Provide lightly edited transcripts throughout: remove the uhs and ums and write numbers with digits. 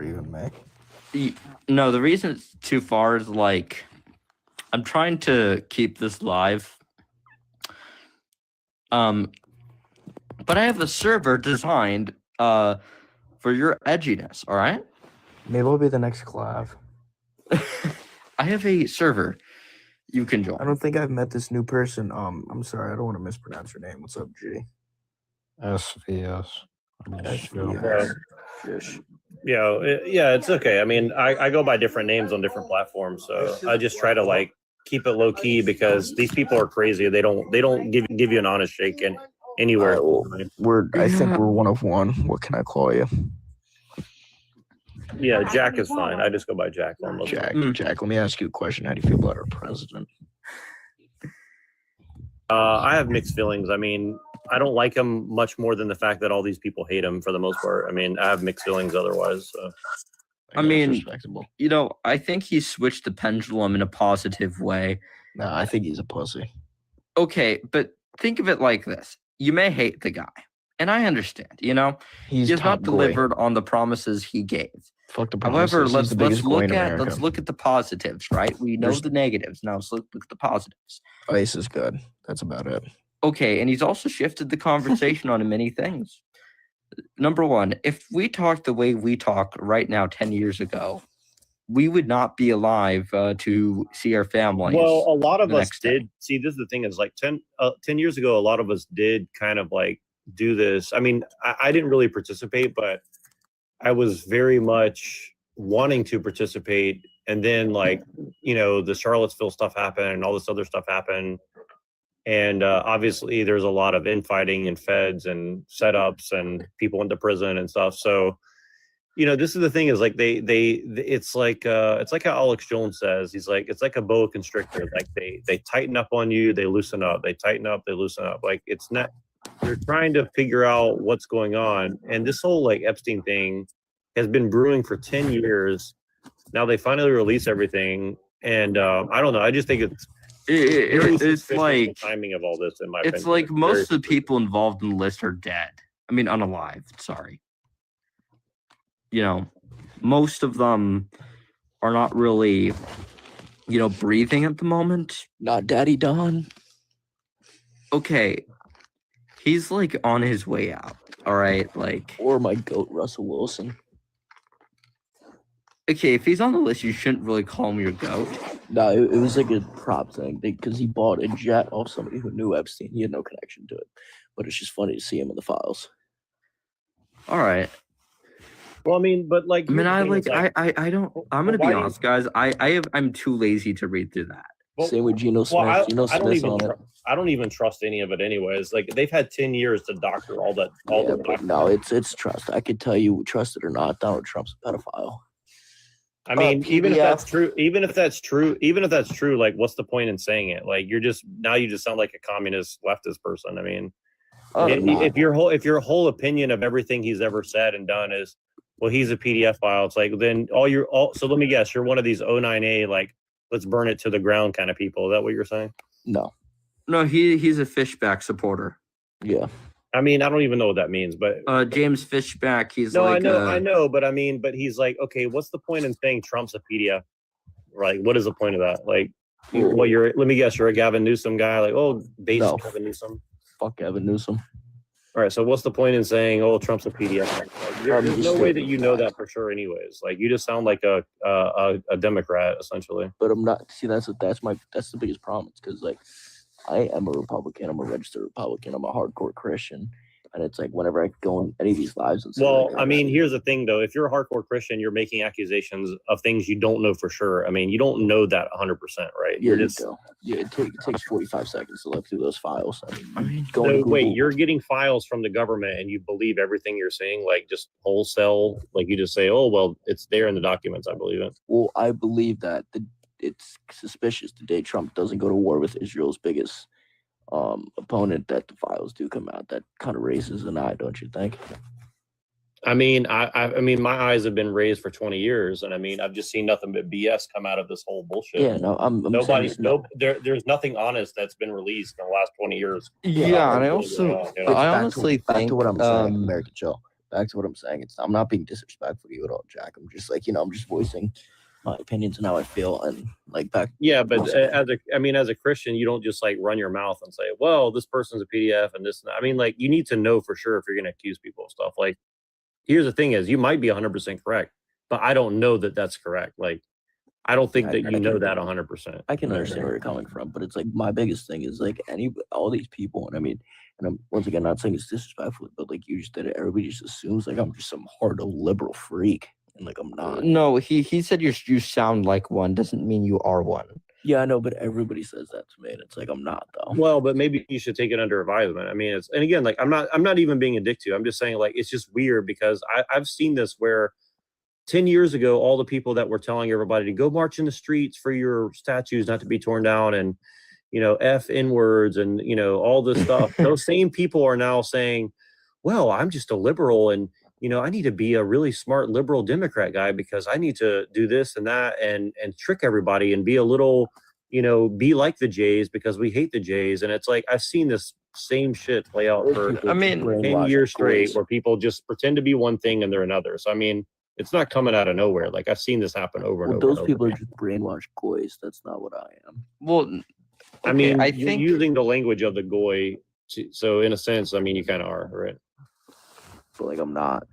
or even me. No, the reason it's too far is like I'm trying to keep this live. But I have a server designed for your edginess, all right? Maybe I'll be the next collab. I have a server you can join. I don't think I've met this new person. I'm sorry, I don't want to mispronounce your name. What's up, G? SVS. Yeah, it's okay. I mean, I go by different names on different platforms, so I just try to like keep it low key because these people are crazy. They don't give you an honest shake anywhere. I think we're one of one. What can I call you? Yeah, Jack is fine. I just go by Jack. Jack, let me ask you a question. How do you feel about our president? I have mixed feelings. I mean, I don't like him much more than the fact that all these people hate him for the most part. I mean, I have mixed feelings otherwise. So. I mean, I think he switched the pendulum in a positive way. No, I think he's a pussy. Okay, but think of it like this. You may hate the guy, and I understand, He's not delivered on the promises he gave. Fuck the promises. However, let's look at the positives, right? We know the negatives. Now let's look at the positives. Ice is good. That's about it. Okay, and he's also shifted the conversation on many things. Number one, if we talked the way we talk right now 10 years ago, we would not be alive to see our families. Well, a lot of us did. See, this is the thing is like 10 years ago, a lot of us did kind of like do this. I mean, I didn't really participate, but I was very much wanting to participate. And then like, the Charlottesville stuff happened and all this other stuff happened. And obviously there's a lot of infighting and feds and setups and people went to prison and stuff. So, this is the thing is like it's like how Alex Jones says, he's like, it's like a boa constrictor. Like they tighten up on you, they loosen up, they tighten up, they loosen up. Like it's not, you're trying to figure out what's going on. And this whole like Epstein thing has been brewing for 10 years. Now they finally release everything. And I don't know. I just think it's like the timing of all this in my opinion. It's like most of the people involved in the list are dead. I mean, unalived. Sorry. Most of them are not really, breathing at the moment. Not Daddy Don. Okay. He's like on his way out. All right. Like, or my goat, Russell Wilson. Okay, if he's on the list, you shouldn't really call him your goat. No, it was like a prop thing because he bought a jet off somebody who knew Epstein. He had no connection to it, but it's just funny to see him in the files. All right. Well, I mean, but like, I don't. I'm gonna be honest, guys. I'm too lazy to read through that. Well, same with Geno Smith. I don't even trust any of it, anyways. Like they've had 10 years to doctor all that. No, it's trust. I could tell you, trust it or not, Donald Trump's a pedophile. I mean, even if that's true, like, what's the point in saying it? Like, you just sound like a communist leftist person. I mean, if your whole opinion of everything he's ever said and done is, well, he's a PDF file. It's like, then so let me guess, you're one of these 09A, like, let's burn it to the ground kind of people. Is that what you're saying? No, he's a Fishback supporter. Yeah. I mean, I don't even know what that means, but James Fishback, he's no, like, I know, but I mean, but he's like, okay, what's the point in saying Trump's a PDF? Like, what is the point of that? Like, let me guess, you're a Gavin Newsom guy, like, Gavin Newsom. Fuck Gavin Newsom. All right, so what's the point in saying, Trump's a PDF? Like, there's no way that you know that for sure, anyways. Like, you just sound like a Democrat, essentially. But I'm not. See, that's the biggest problem. It's because like, I am a Republican. I'm a registered Republican. I'm a hardcore Christian. And it's like whenever I go in any of these lives. I mean, here's the thing, though. If you're a hardcore Christian, you're making accusations of things you don't know for sure. I mean, you don't know that 100%, right? Yeah, it takes 45 seconds to look through those files. You're getting files from the government and you believe everything you're saying, like just wholesale, like you just say, it's there in the documents. I believe it. Well, I believe that it's suspicious the day Trump doesn't go to war with Israel's biggest opponent that the files do come out. That kind of raises an eye, don't you think? I mean, I mean, my eyes have been raised for 20 years, and I mean, I've just seen nothing but BS come out of this whole bullshit. Yeah, no, there's nothing honest that's been released in the last 20 years. Yeah, and I honestly think back to what I'm saying, American Joe. back to what I'm saying. I'm not being disrespectful to you at all, Jack. I'm just like, I'm just voicing my opinions and how I feel, and like back. Yeah, but as a Christian, you don't just like run your mouth and say, "Well, this person's a PDF and this." And that. I mean, like you need to know for sure if you're going to accuse people of stuff. Like, here's the thing: is you might be 100% correct, but I don't know that that's correct. Like, I don't think that you know that 100%. I can understand where you're coming from, but it's like my biggest thing is like all these people, and I mean, and I'm once again not saying it's disrespectful, but like you just did it. Everybody just assumes like I'm just some hard liberal freak, and like I'm not. No, he said you sound like one. Doesn't mean you are one. Yeah, I know, but everybody says that to me, and it's like I'm not though. Well, but maybe you should take it under advisement. I mean, and again, like I'm not even being a dick to you. I'm just saying like it's just weird because I've seen this where 10 years ago, all the people that were telling everybody to go march in the streets for your statues not to be torn down and, F N-words and, all this stuff. Those same people are now saying, well, I'm just a liberal and, I need to be a really smart liberal Democrat guy because I need to do this and that and trick everybody and be a little, be like the Jays because we hate the Jays. And it's like, I've seen this same shit play out for 10 years straight where people just pretend to be one thing and they're another. So, I mean, it's not coming out of nowhere. Like I've seen this happen over and over. Those people are just brainwashed goys. That's not what I am. Well, okay, I mean, you're using the language of the goy. So in a sense, I mean, you kind of are, right? So like I'm not.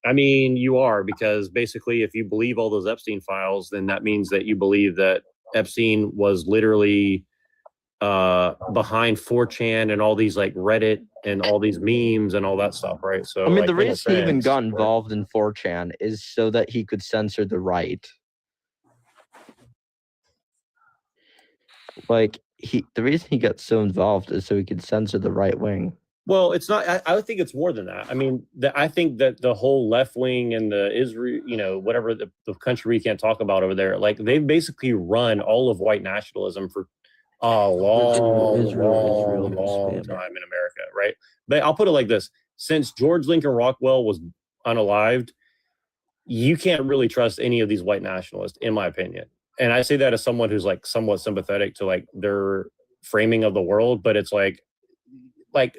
I mean, you are because basically, if you believe all those Epstein files, then that means that you believe that Epstein was literally behind 4chan and all these like Reddit and all these memes and all that stuff, right? So I mean, the reason he even got involved in 4chan is so that he could censor the right. Like the reason he got so involved is so he could censor the right wing. Well, it's not. I think it's more than that. I mean, I think that the whole left wing and the Israel, whatever the country we can't talk about over there, like they've basically run all of white nationalism for a long time in America, right? But I'll put it like this: since George Lincoln Rockwell was unalived, you can't really trust any of these white nationalists, in my opinion. And I say that as someone who's like somewhat sympathetic to like their framing of the world, but it's like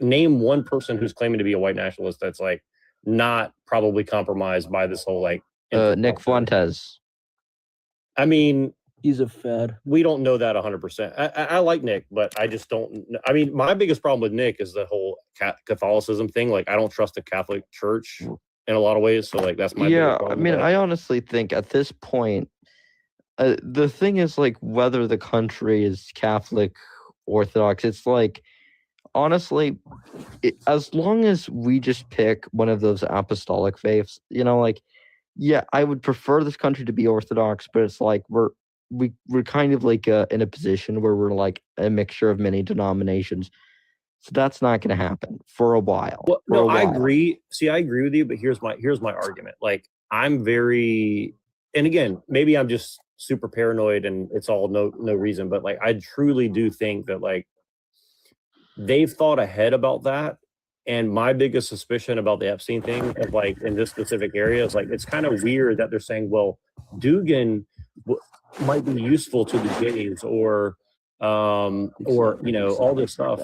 name one person who's claiming to be a white nationalist that's like not probably compromised by this whole like Nick Fuentes. I mean, he's a fed. We don't know that 100%. I like Nick, but I just don't. I mean, my biggest problem with Nick is the whole Catholicism thing. Like, I don't trust the Catholic Church in a lot of ways. So, like, that's my biggest problem. I mean, I honestly think at this point, the thing is like whether the country is Catholic, Orthodox. It's like honestly, as long as we just pick one of those apostolic faiths, like, yeah, I would prefer this country to be Orthodox, but it's like we're kind of like in a position where we're like a mixture of many denominations. So that's not going to happen for a while. Well, no, I agree. See, I agree with you, but here's my argument. Like, I'm very, and again, maybe I'm just super paranoid and it's all no reason, but like, I truly do think that like they've thought ahead about that. And my biggest suspicion about the Epstein thing of like in this specific area is like, it's kind of weird that they're saying, well, Dugan might be useful to the Jays or all this stuff.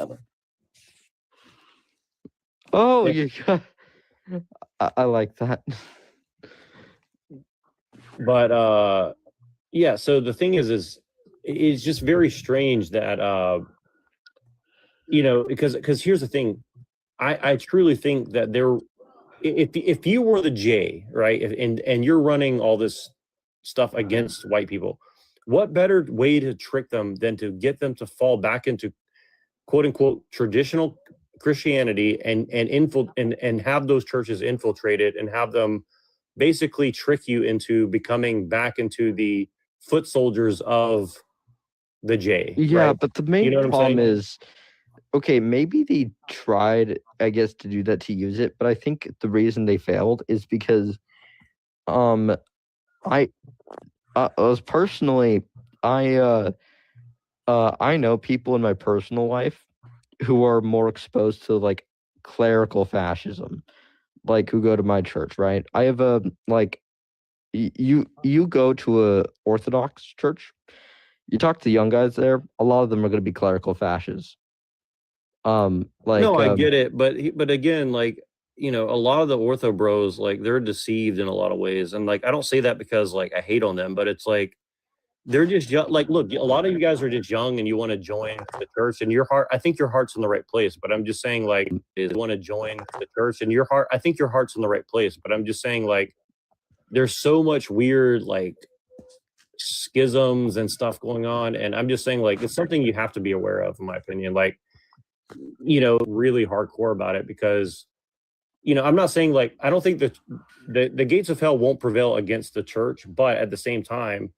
Oh, you got, I like that. But yeah, so the thing is it's just very strange that because here's the thing. I truly think that if you were the J, right, and you're running all this stuff against white people, what better way to trick them than to get them to fall back into quote unquote traditional Christianity and have those churches infiltrated and have them basically trick you into becoming back into the foot soldiers of the J. Yeah, right? but the main problem is, okay, maybe they tried, I guess, to do that to use it, but I think the reason they failed is because I was personally, I know people in my personal life who are more exposed to like clerical fascism, like who go to my church, right? I have a like you go to a Orthodox church, you talk to the young guys there, a lot of them are going to be clerical fascists. I get it, but again, like you know, a lot of the ortho bros, like they're deceived in a lot of ways. And like, I don't say that because like I hate on them, but it's like, they're just young. Like, look, a lot of you guys are just young and you want to join the church and your heart, I think your heart's in the right place, but I'm just saying like, you want to join the church and your heart, I think your heart's in the right place, but I'm just saying like, there's so much weird, like schisms and stuff going on. And I'm just saying like, it's something you have to be aware of, in my opinion, like, you know, really hardcore about it because, you know, I'm not saying like, I don't think that the gates of hell won't prevail against the church, but at the same time,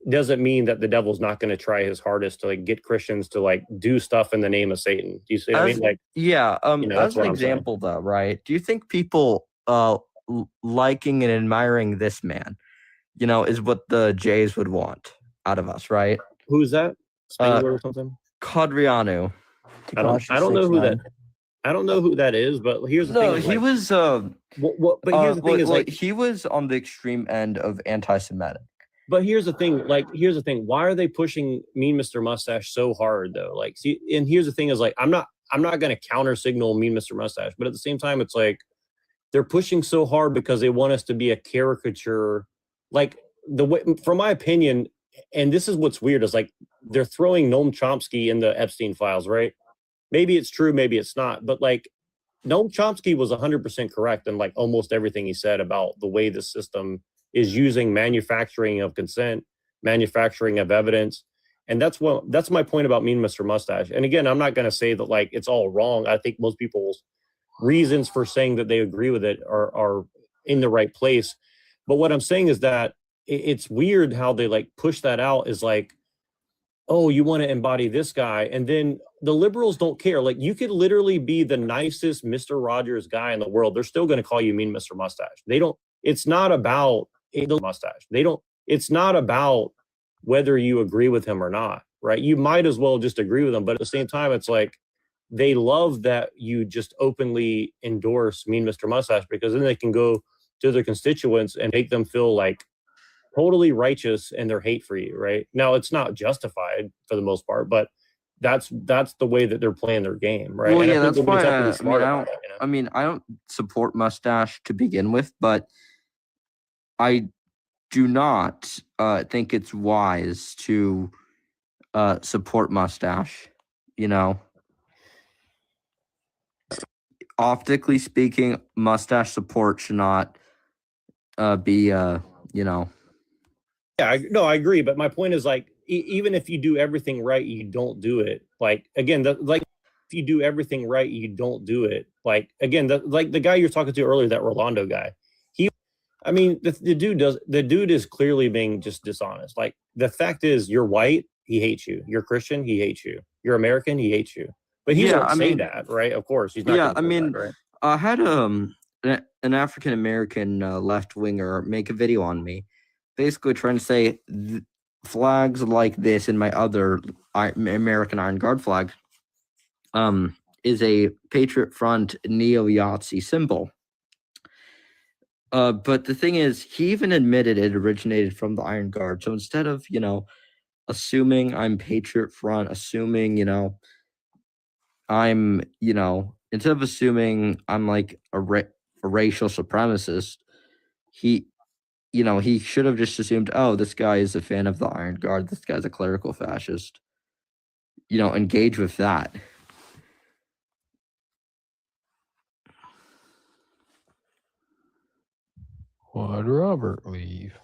doesn't mean that the devil's not going to try his hardest to like get Christians to like do stuff in the name of Satan. Do you see what I mean? Like, yeah, you know, that's as an what I'm saying. example though, right? Do you think people liking and admiring this man, you know, is what the Jays would want out of us, right? Who's that? Spangler or something? Codriano. I don't know who that. I don't know who that is, but here's the thing. No, he like, was but here's the thing is like, he was on the extreme end of anti-Semitic. but here's the thing, like, here's the thing. Why are they pushing Mean Mr. Mustache so hard though? Like, see, and here's the thing is like, I'm not going to counter signal Mean Mr. Mustache, but at the same time, it's like they're pushing so hard because they want us to be a caricature. Like the way, from my opinion, and this is what's weird is like they're throwing Noam Chomsky in the Epstein files, right? Maybe it's true, maybe it's not, but like Noam Chomsky was 100% correct in like almost everything he said about the way the system is using manufacturing of consent, manufacturing of evidence. And that's my point about Mean Mr. Mustache. And again, I'm not going to say that like it's all wrong. I think most people's reasons for saying that they agree with it are in the right place. But what I'm saying is that it's weird how they like push that out is like, oh, you want to embody this guy. And then the liberals don't care. Like you could literally be the nicest Mr. Rogers guy in the world. They're still going to call you Mean Mr. Mustache. They don't, it's not about the mustache. They don't, it's not about whether you agree with him or not, right? You might as well just agree with him. But at the same time, it's like, they love that you just openly endorse Mean Mr. Mustache because then they can go to their constituents and make them feel like totally righteous in their hate for you, right? Now, it's not justified for the most part, but that's the way that they're playing their game, right? Well, And yeah, that's why I mean, I don't support Mustache to begin with, but I do not think it's wise to support Mustache, you know. Optically speaking, Mustache support should not be, you know. Yeah, I agree. But my point is like, even if you do everything right, you don't do it. Like, again, like if you do everything right, you don't do it. Like, again, like the guy you're talking to earlier, that Rolando guy, I mean, the dude is clearly being just dishonest. Like the fact is you're white, he hates you. You're Christian, he hates you. You're American, he hates you. But he won't say that, right? Of course, he's not. Yeah, I mean, that, right? I had an African American left winger make a video on me, basically trying to say flags like this and my other American Iron Guard flag, is a Patriot Front neo-Yahtzee symbol. But the thing is, he even admitted it originated from the Iron Guard. So instead of, you know, assuming I'm Patriot Front, assuming, you know, I'm, you know, instead of assuming I'm like a racial supremacist, he, you know, he should have just assumed, oh, this guy is a fan of the Iron Guard. This guy's a clerical fascist. You know, engage with that. Why'd Robert leave?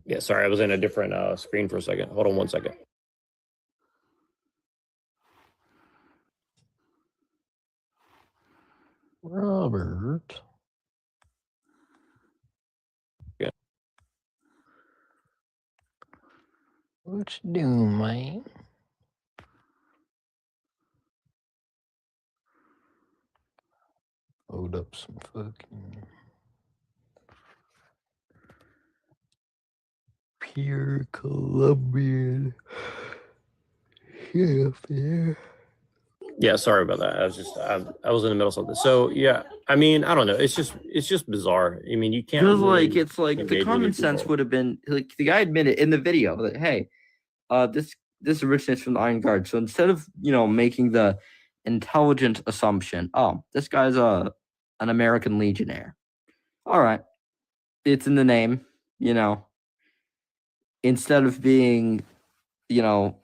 Yeah, sorry, I was in a different screen for a second. Hold on 1 second. Robert. Yeah. What you doing, man? Load up some fucking pure Colombian shit up there. Yeah, sorry about that. I was in the middle of something. So yeah, I mean, I don't know. It's just bizarre. I mean, you can't. Feels really like it's like the common sense would have been like the guy admitted in the video that hey, this originates from the Iron Guard. So instead of, you know, making the intelligent assumption. Oh, this guy's an American legionnaire. All right, it's in the name, you know. Instead of being, you know,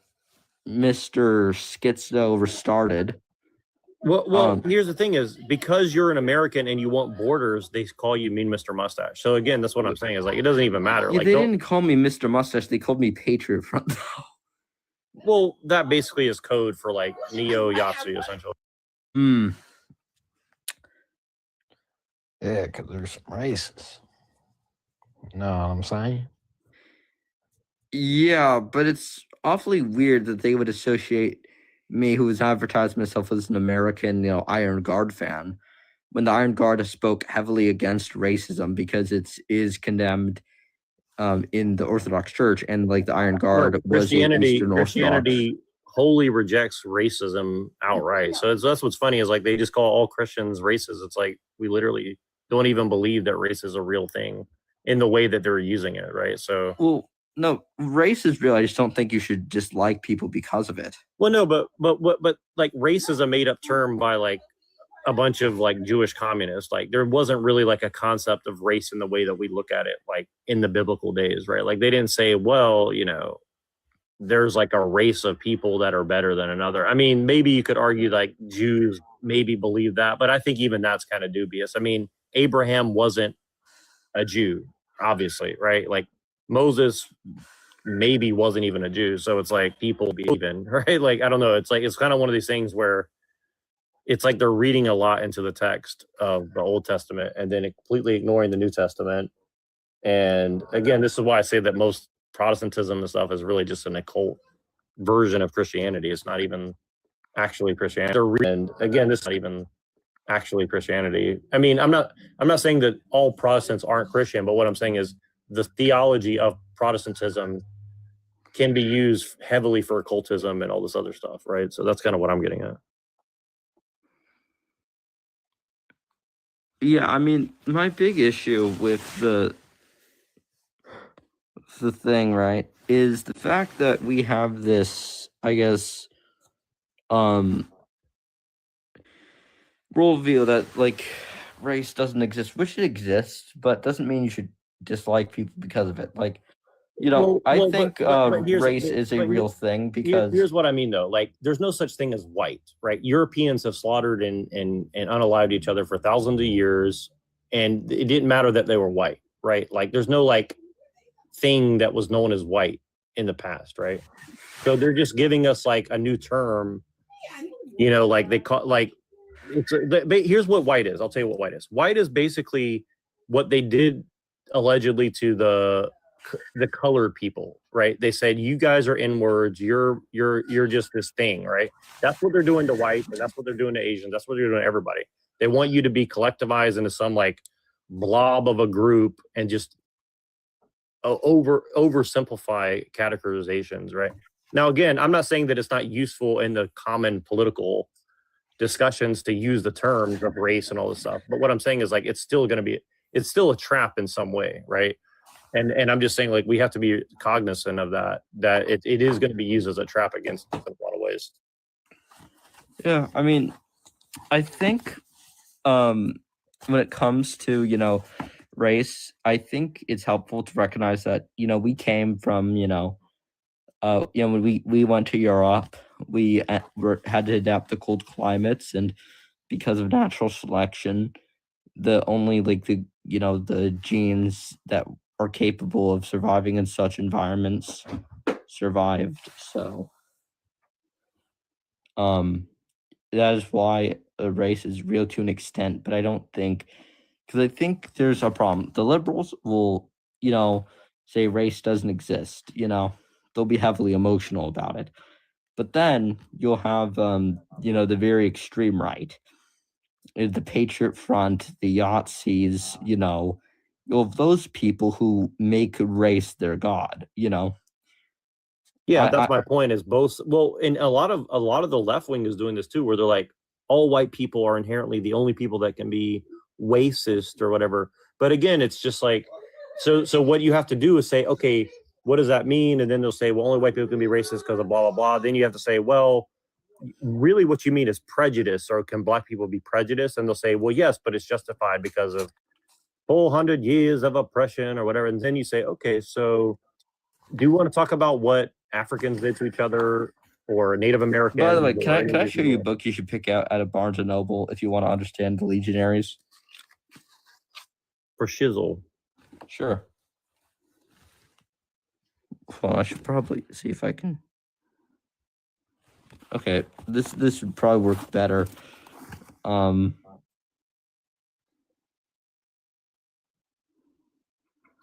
Mr. Schizo restarted. Well, here's the thing: is because you're an American and you want borders, they call you Mean Mr. Mustache. So again, that's what I'm saying. Is like it doesn't even matter. Yeah, like they didn't call me Mr. Mustache. They called me Patriot Front. Well, that basically is code for like neo Yahtzee, essentially. Hmm. Yeah, because there's some racists. You know what I'm saying? Yeah, but it's awfully weird that they would associate me, who has advertised myself as an American, Iron Guard fan, when the Iron Guard spoke heavily against racism because it is condemned in the Orthodox Church, and like the Iron Guard was Christianity wholly rejects racism outright. So that's what's funny is like they just call all Christians racist. It's like we literally don't even believe that race is a real thing in the way that they're using it, right? So well, no, race is real. I just don't think you should dislike people because of it. Well, no, but like race is a made up term by like a bunch of like Jewish communists. Like there wasn't really like a concept of race in the way that we look at it, like in the biblical days, right? Like they didn't say, well, there's like a race of people that are better than another. I mean, maybe you could argue like Jews maybe believe that, but I think even that's kind of dubious. I mean, Abraham wasn't a Jew, obviously, right? Like Moses maybe wasn't even a Jew. So it's like people be even, right? Like, I don't know. It's like, it's kind of one of these things where it's like they're reading a lot into the text of the Old Testament and then completely ignoring the New Testament. And again, this is why I say that most Protestantism and stuff is really just an occult version of Christianity. It's not even actually Christianity. And again, this is not even actually Christianity. I mean, I'm not saying that all Protestants aren't Christian, but what I'm saying is the theology of Protestantism can be used heavily for occultism and all this other stuff, right? So that's kind of what I'm getting at. Yeah, I mean, my big issue with the thing, right, is the fact that we have this, I guess, worldview that like race doesn't exist, which it exists, but doesn't mean you should dislike people because of it. Like, I think race is a real thing because here's what I mean though. Like, there's no such thing as white, right? Europeans have slaughtered and unalived each other for thousands of years, and it didn't matter that they were white, right? Like, there's no like thing that was known as white in the past, right? So they're just giving us like a new term, like they call like here's what white is. I'll tell you what white is. White is basically what they did allegedly to the colored people, right? They said, you guys are N-words, you're just this thing, right? That's what they're doing to whites, and that's what they're doing to Asians, that's what they're doing to everybody. They want you to be collectivized into some like blob of a group and just oversimplify categorizations, right? Now, again, I'm not saying that it's not useful in the common political discussions to use the terms of race and all this stuff, but what I'm saying is like it's still a trap in some way, right? And I'm just saying, like, we have to be cognizant of that it is going to be used as a trap against us in a lot of ways. Yeah, I mean, I think when it comes to, race, I think it's helpful to recognize that, we came from, when we went to Europe, we had to adapt to cold climates, and because of natural selection, the only the genes that are capable of surviving in such environments survived. So that is why a race is real to an extent, but I don't think, because I think there's a problem. The liberals will, say race doesn't exist, they'll be heavily emotional about it. But then you'll have, the very extreme right, the Patriot Front, the Yahtzees, you'll have those people who make race their god, Yeah, that's my point. Is both and a lot of the left wing is doing this too, where they're like, all white people are inherently the only people that can be racist or whatever. But again, it's just like, so what you have to do is say, okay, what does that mean? And then they'll say, well, only white people can be racist because of blah blah blah. Then you have to say, well, really what you mean is prejudice, or can black people be prejudiced? And they'll say, well, yes, but it's justified because of 400 years of oppression or whatever. And then you say, okay, so do you want to talk about what Africans did to each other or Native Americans? By the way, can I show you a book you should pick out at a Barnes and Noble if you want to understand the Legionaries? For shizzle? Sure. Well, I should probably see if I can. Okay, this would probably work better. All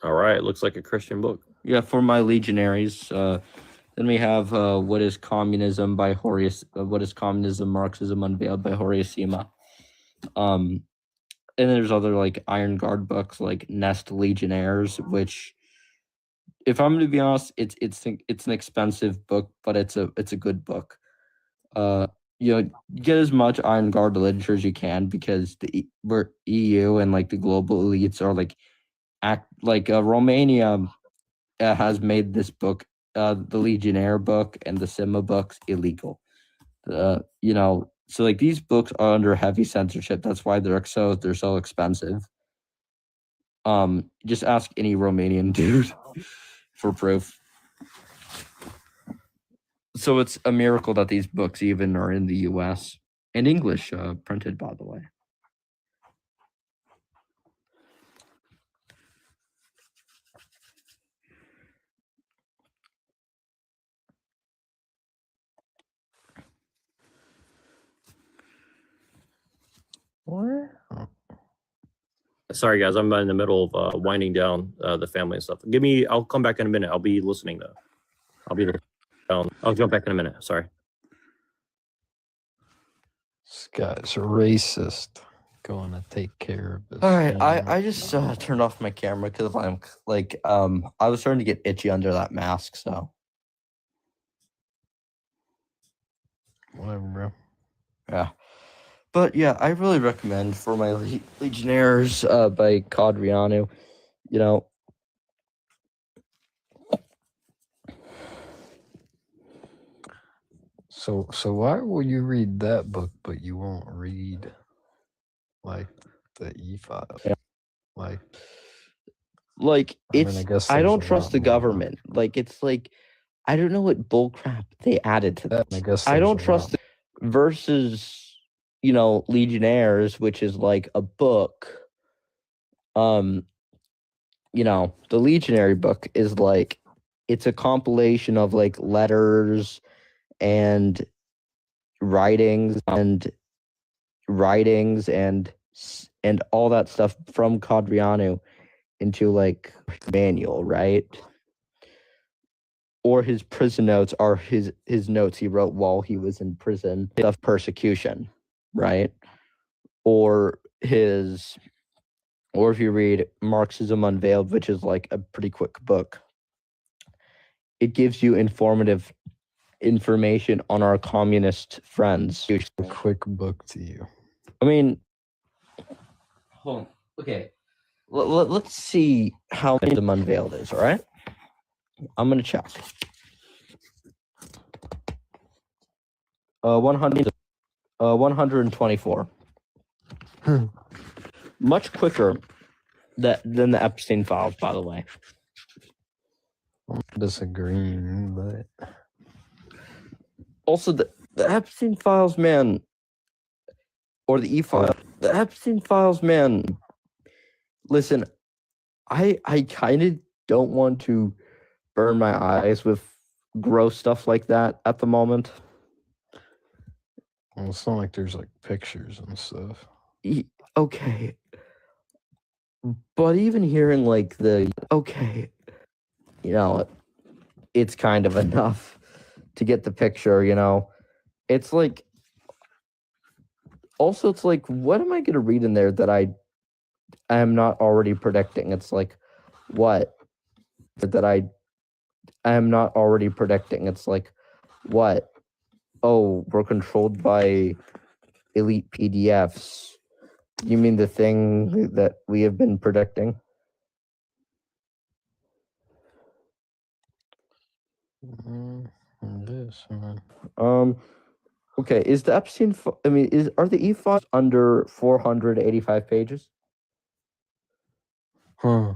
right, looks like a Christian book. Yeah, for my Legionaries. Then we have What is Communism by Horace. What is Communism? Marxism Unveiled by Horace Sima. And there's other like Iron Guard books like Nest Legionnaires, which, if I'm going to be honest, it's an expensive book, but it's a good book. Get as much Iron Guard literature as you can, because we're EU and like the global elites are Romania has made this book, the Legionnaire book and the Sima books, illegal. So like these books are under heavy censorship. That's why they're so expensive. Just ask any Romanian dude for proof. So it's a miracle that these books even are in the U.S. in English, printed, by the way. What? Sorry, guys, I'm in the middle of winding down the family and stuff. I'll come back in a minute. I'll be listening though. I'll be there. I'll jump back in a minute. Sorry. This guy's racist. Going to take care of this. All right, I just turned off my camera because I'm like I was starting to get itchy under that mask. So Whatever, bro. yeah. But yeah, I really recommend For My Legionnaires by Codriano. So why will you read that book, but you won't read like the E-file? Yeah. Like it's I guess I there's don't a trust lot the more. government. Like it's like I don't know what bullcrap they added to that. I guess I there's don't a trust lot. versus Legionnaires, which is like a book. The Legionary book is like it's a compilation of like letters and writings and all that stuff from Codriano into like manual, right? Or his prison notes are his notes he wrote while he was in prison of persecution, right? Or if you read Marxism Unveiled, which is like a pretty quick book, it gives you informative information on our communist friends. A quick book to you. I mean, hold on. Okay. Let's see how Marxism Unveiled is, all right? I'm going to check. 124. Much quicker than the Epstein files, by the way. I'm disagreeing, but Also, the Epstein files, man, or the E-file. The Epstein files, man. Listen, I kind of don't want to burn my eyes with gross stuff like that at the moment. well, it's not like there's like pictures and stuff. Okay. But even hearing like it's kind of enough to get the picture, It's like, also it's like, what am I going to read in there that I am not already predicting? It's like, what? That I am not already predicting. It's like, what? Oh, we're controlled by elite PDFs. You mean the thing that we have been predicting? This man. Okay, is the Epstein? I mean, are the e-files under 485 pages? Huh.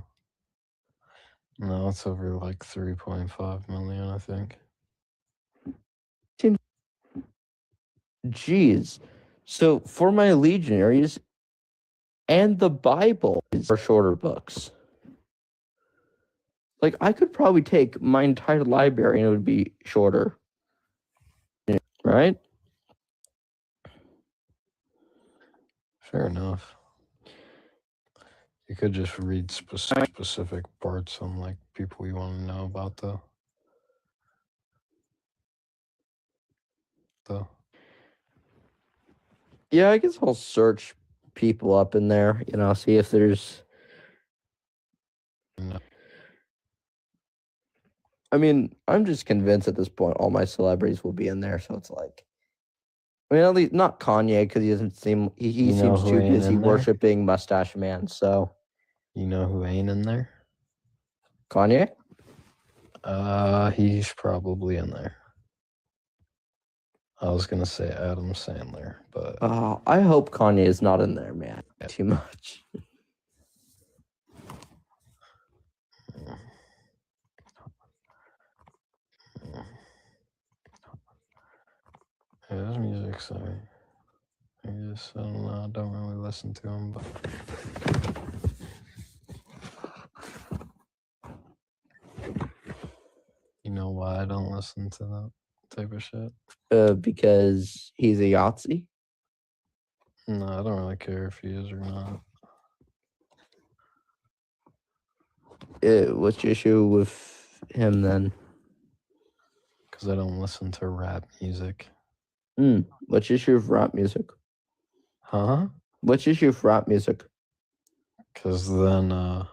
No, it's over like 3.5 million, I think. Jeez. So for my legionaries and the Bible are shorter books. Like I could probably take my entire library and it would be shorter. Right? Fair enough. You could just read specific parts on like people you want to know about though. Yeah, I guess I'll search people up in there, see if there's. No. I mean, I'm just convinced at this point all my celebrities will be in there, so it's like. I mean, at least not Kanye because he doesn't seem he You know seems who too ain't busy in there? worshiping Mustache Man. So You know who ain't in there? Kanye. He's probably in there. I was gonna say Adam Sandler, but I hope Kanye is not in there, man. Too much. yeah, his music's sorry. I guess I don't know. I don't really listen to him, but you know why I don't listen to that type of shit? Because he's a Yahtzee. No, I don't really care if he is or not. What's your issue with him then? Because I don't listen to rap music. What's your issue with rap music? Huh? What's your issue with rap music? Because then, well,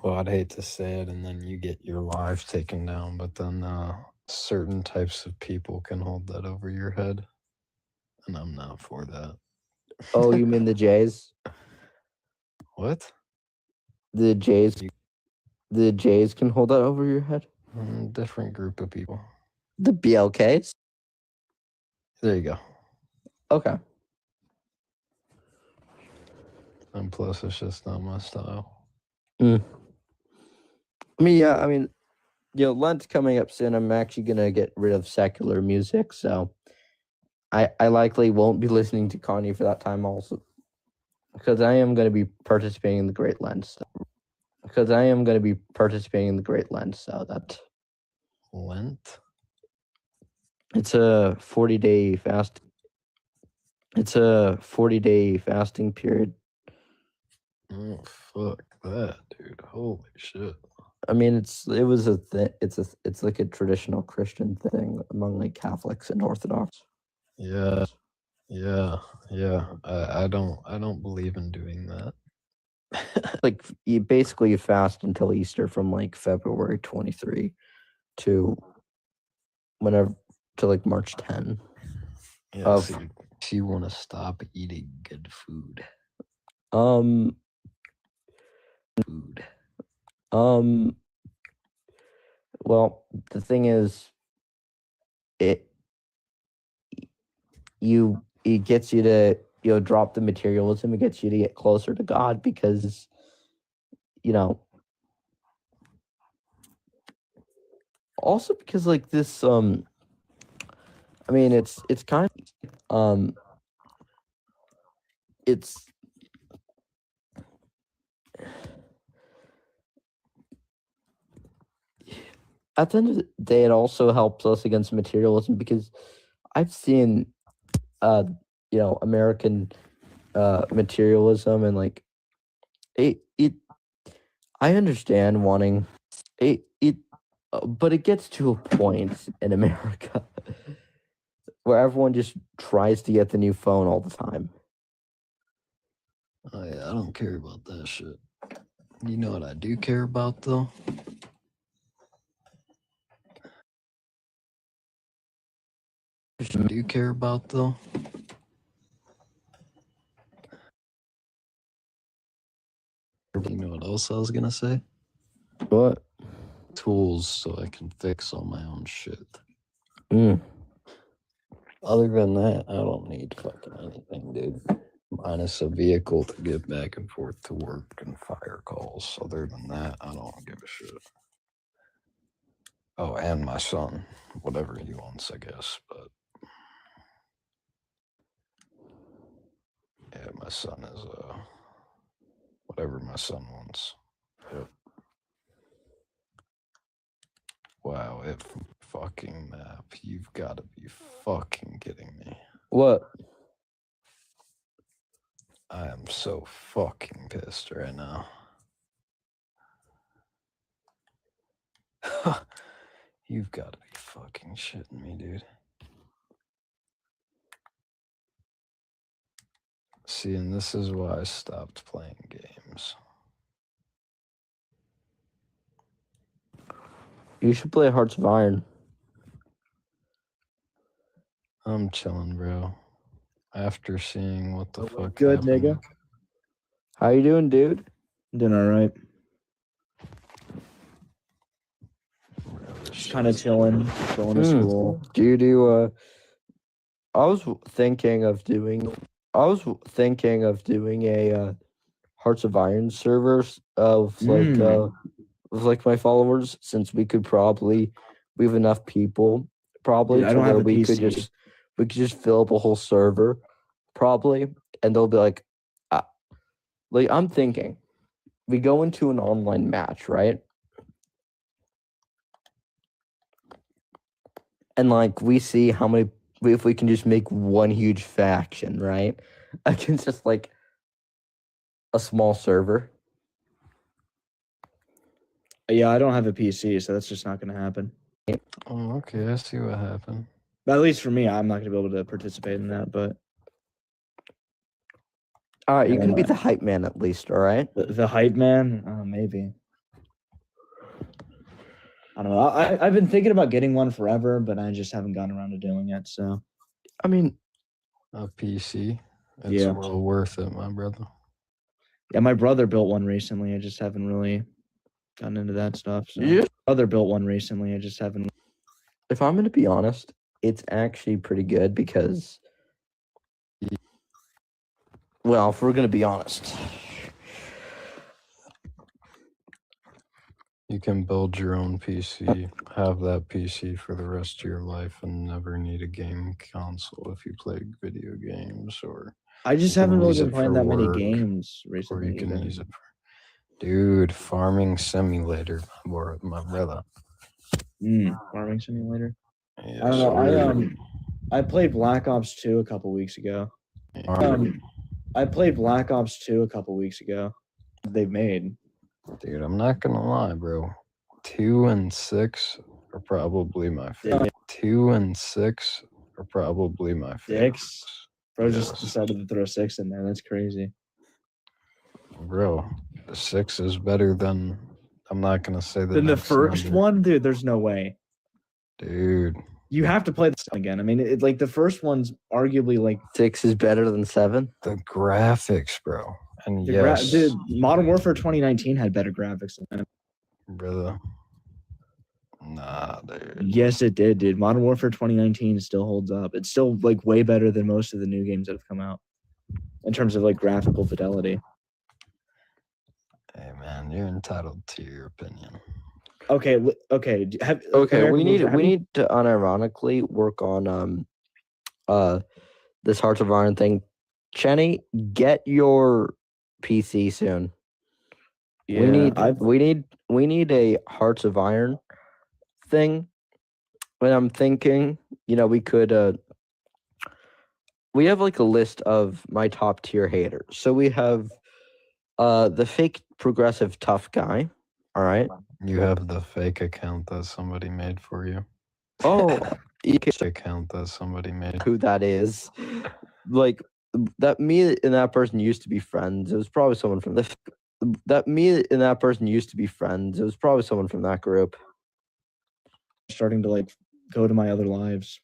I'd hate to say it, and then you get your life taken down, but then certain types of people can hold that over your head, and I'm not for that. Oh, you mean the Jays? What? The Jays can hold that over your head? Different group of people. The BLKs? There you go. Okay. And plus, it's just not my style. I mean, Lent's coming up soon. I'm actually going to get rid of secular music, so I likely won't be listening to Kanye for that time also. Because I am going to be participating in the Great Lent. So that... Lent? It's a 40-day fast. It's a 40-day fasting period. Oh, fuck that, dude. Holy shit. I mean, it's like a traditional Christian thing among like Catholics and Orthodox. Yeah. I don't believe in doing that. Like you basically fast until Easter from like February 23 to like March 10. Yeah, so you want to stop eating good food. Well, the thing is, it gets you to drop the materialism. It gets you to get closer to God because also because like this I mean it's kind of it's at the end of the day it also helps us against materialism because I've seen American materialism and like it I understand wanting it but it gets to a point in America where everyone just tries to get the new phone all the time. Oh yeah, I don't care about that shit. You know what I do care about though? You know what else I was gonna say? What? Tools so I can fix all my own shit. Other than that, I don't need fucking anything, dude. Minus a vehicle to get back and forth to work and fire calls. Other than that, I don't give a shit. Oh, and my son, whatever he wants, I guess. But yeah, my son is whatever my son wants. Yep. Wow, it fucking map. You've got to be fucking kidding me. What? I am so fucking pissed right now. You've got to be fucking shitting me, dude. See, and this is why I stopped playing games. You should play Hearts of Iron. I'm chilling, bro. After seeing what the fuck Good, happened. nigga. How you doing, dude? Doing all right. Bro, this Just shit kind of is- chilling, going to Hmm. school. Do you do? I was thinking of doing. A Hearts of Iron server of like my followers, since we have enough people probably Dude, I to don't where have a we could PC. just fill up a whole server probably, and they'll be like I'm thinking we go into an online match, right? And like we see how many if we can just make one huge faction, right? Against just like a small server. Yeah, I don't have a PC, so that's just not going to happen. Oh, okay, I see what happened. But at least for me, I'm not going to be able to participate in that. But All right, you Yeah, can be no. the hype man at least, all right? the hype man, maybe. I don't know. I've been thinking about getting one forever, but I just haven't gotten around to doing it. So I mean, A PC? It's Yeah. well worth it, my brother. yeah, my brother built one recently. I just haven't really gotten into that stuff. So you just, brother built one recently. I just haven't. if I'm going to be honest, it's actually pretty good because, well, if we're going to be honest, You can build your own PC, have that PC for the rest of your life, and never need a game console if you play video games, or I just You can haven't really use been it playing for that many work, games or recently. you can either. use it for. Dude, farming simulator, my brother. Farming Simulator. Yes, I don't know. sir. I played Black Ops 2 a couple weeks ago. Farming- I played Black Ops 2 a couple weeks ago. They've made. Dude, I'm not gonna lie, bro. 2 and 6 are probably my favorite. 2 and 6 are probably my favorite. 6? Bro just Yes. decided to throw 6 in there. That's crazy. Bro, the 6 is better than. I'm not gonna say the Then the next first number. one, dude, there's no way. Dude, You have to play this again. I mean, like the first one's arguably like 6 is better than 7. the graphics, bro. And the yes, dude, Modern Warfare 2019 had better graphics than that. brother. Nah, dude. Yes, it did, dude. Modern Warfare 2019 still holds up. It's still like way better than most of the new games that have come out in terms of like graphical fidelity. Hey, man, you're entitled to your opinion. Okay, okay. Okay, American we need Ninja, have you- to unironically work on this Hearts of Iron thing. Chenny, get your PC soon. Yeah, we need a Hearts of Iron thing. And I'm thinking, we could we have like a list of my top tier haters. So we have the fake progressive tough guy. All right. You have the fake account that somebody made for you. Oh, you can Fake account that somebody made. who that is. Like that me and that person used to be friends. It was probably someone from that group. starting to like go to my other lives.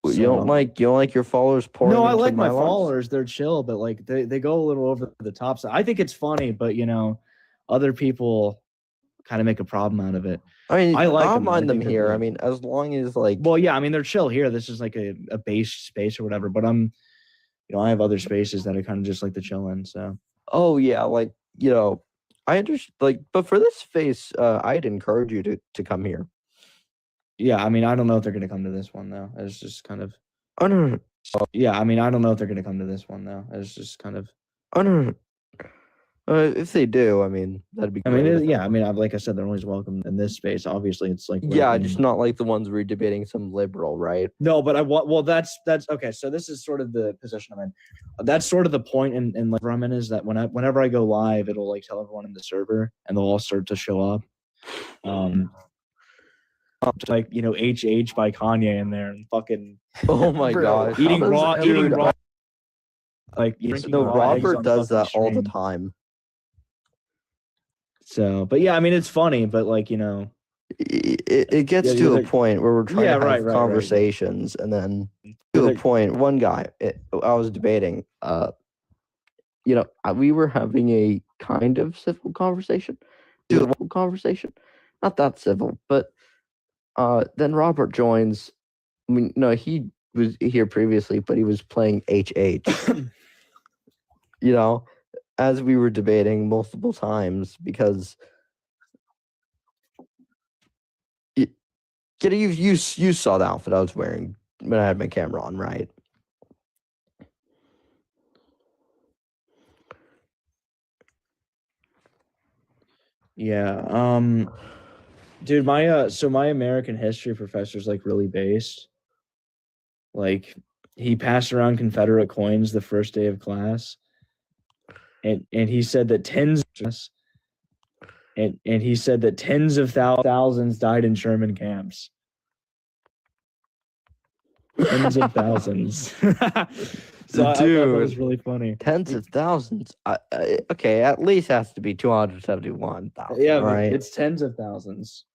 You don't like your followers pouring No, I into like my lives? followers. They're chill, but like they go a little over the top. So I think it's funny, but other people kind of make a problem out of it. I mean, I like I'll them, though. I mind them think they're here. I good. mean, as long as like, Well, yeah, I mean they're chill here. This is like a base space or whatever. But I have other spaces that I kind of just like to chill in. So oh yeah, like I understand. Like, but for this space, I'd encourage you to come here. yeah, I mean I don't know if they're gonna come to this one though. It's just kind of Oh no, yeah. I mean I don't know if they're gonna come to this one though. It's just kind of oh no. If they do, I mean, that'd be I mean great. yeah. I mean like I said, they're always welcome in this space. Obviously, it's like right Yeah, in- just not like the ones where you're debating some liberal, right? No, but well that's okay. So this is sort of the position I'm in. That's sort of the point in like where I'm in is that whenever I go live, it'll like tell everyone in the server and they'll all start to show up. Like HH by Kanye in there and fucking Oh my Bro, gosh. eating How does raw everyone- like No, Robert does that all the time. So, but yeah, I mean it's funny, but like It gets Yeah, to a like- point where we're trying Yeah, to have right. conversations, and then to a Like- point, one guy I was debating, we were having a kind of civil conversation, not that civil, but then Robert joins. I mean, no, he was here previously, but he was playing HH. As we were debating multiple times because. You saw the outfit I was wearing when I had my camera on, right? Yeah. Dude, my American history professor's like really based. Like he passed around Confederate coins the first day of class. And he said that tens of thousands died in Sherman camps. Tens of thousands. So I thought that was Dude. really funny. Tens of thousands. Okay, at least has to be 271,000. Yeah, right. it's tens of thousands.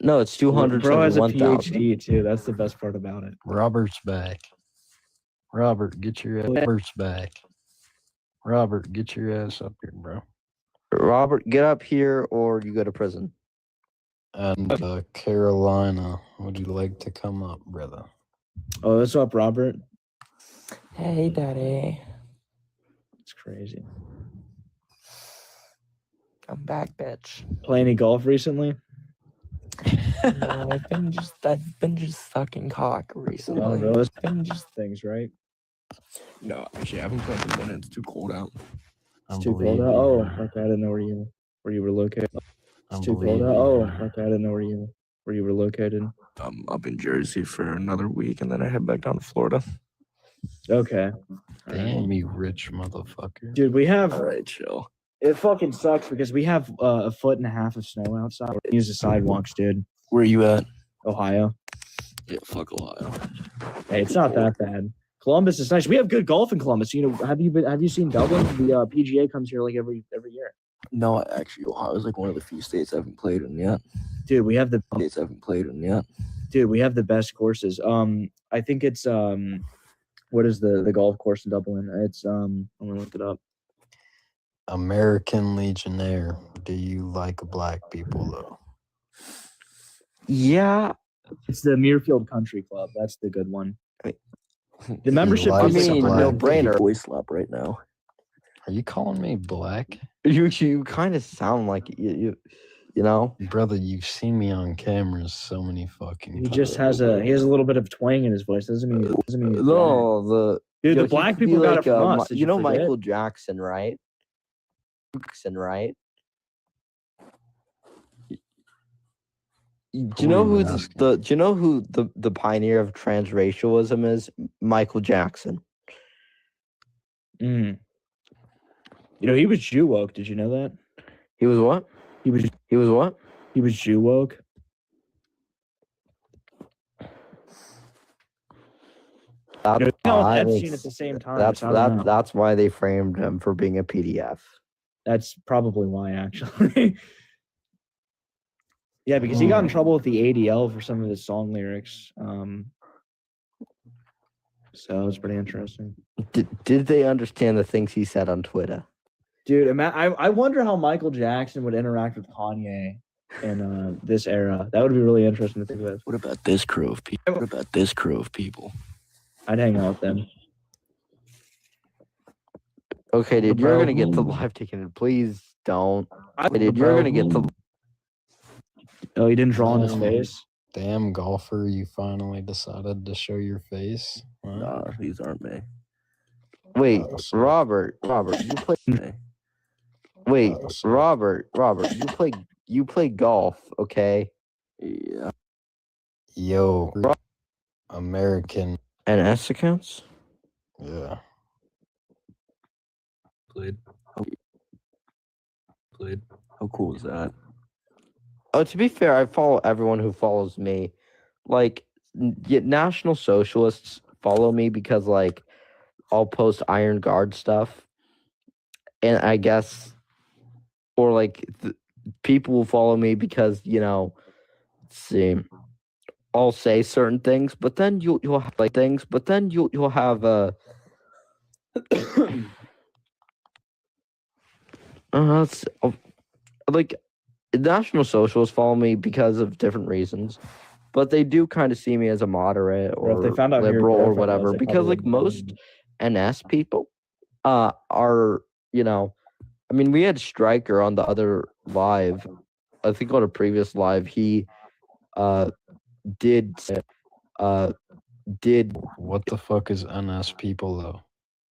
No, it's Bro has a 271,000. PhD too. That's the best part about it. Robert's back. Robert, get your ass. Robert's back. Robert, get your ass up here, bro. Robert, get up here or you go to prison. And Carolina, would you like to come up, brother? Oh, what's up, Robert? Hey, Daddy. It's crazy. I'm back, bitch. Play any golf recently? No, I've been just sucking cock recently. Oh, really? I've been just Things, right? No, actually, I haven't played in a minute. It's too cold out. It's too cold out. Oh, okay. I didn't know where you were located. It's too cold out. Oh, okay. I didn't know where you were located. I'm up in Jersey for another week, and then I head back down to Florida. Okay. Damn, you rich motherfucker. Dude, we have All right, chill. it fucking sucks because we have a foot and a half of snow outside. We use the sidewalks, dude. Where you at? Ohio. Yeah, fuck Ohio. Hey, it's not that bad. Columbus is nice. We have good golf in Columbus. Have you seen Dublin? The PGA comes here like every year. No, actually, Ohio is like one of the few states I haven't played in yet. Dude, we have the best courses. I think it's what is the golf course in Dublin? It's I'm gonna look it up. American Legionnaire. Do you like black people though? Yeah, It's the Muirfield Country Club. That's the good one. I- The membership likes is I mean, black no people. brainer. Voice slap right now. Are you calling me black? You kind of sound like you know. Brother, you've seen me on cameras so many fucking He times. just has a little bit of twang in his voice. Doesn't mean he's black. No, the Dude, yo, the he black could be people got like, it from us. Did you know forget? Michael Jackson, right? Right? Do you know who the pioneer of transracialism is? Michael Jackson. Mm. He was Jew woke. Did you know that? He was what? He was Jew woke. That's why Epstein at the same time. so I don't know. that's why they framed him for being a PDF. That's probably why, actually. Yeah, because he got in trouble with the ADL for some of his song lyrics. So it was pretty interesting. Did they understand the things he said on Twitter? Dude, I wonder how Michael Jackson would interact with Kanye in this era. That would be really interesting to think about. What about this crew of people? What about this crew of people? I'd hang out with them. Okay, dude, you're gonna get the Bro. live ticket. Please don't. Dude, you're gonna get the. Oh, he didn't draw on his Damn. face. Damn, golfer, you finally decided to show your face. Huh? Nah, these aren't me. Wait, Oh, so- Robert, you play. Hey, Wait, Oh, so- Robert, you play golf, okay? yeah. Yo, American. And S accounts? Yeah. Played. Played. How cool is that? Oh, to be fair, I follow everyone who follows me. Like, National Socialists follow me because, like, I'll post Iron Guard stuff. And I guess, or like, people will follow me because, let's see, I'll say certain things, but then you'll have like things, but then you'll have it's, like National Socialists follow me because of different reasons, but they do kind of see me as a moderate Or or if they found out who your liberal or girlfriend was, whatever. they Because probably like wouldn't believe most you. NS people, are I mean, we had Stryker on the other live. I think on a previous live, he did did What the fuck is NS people though?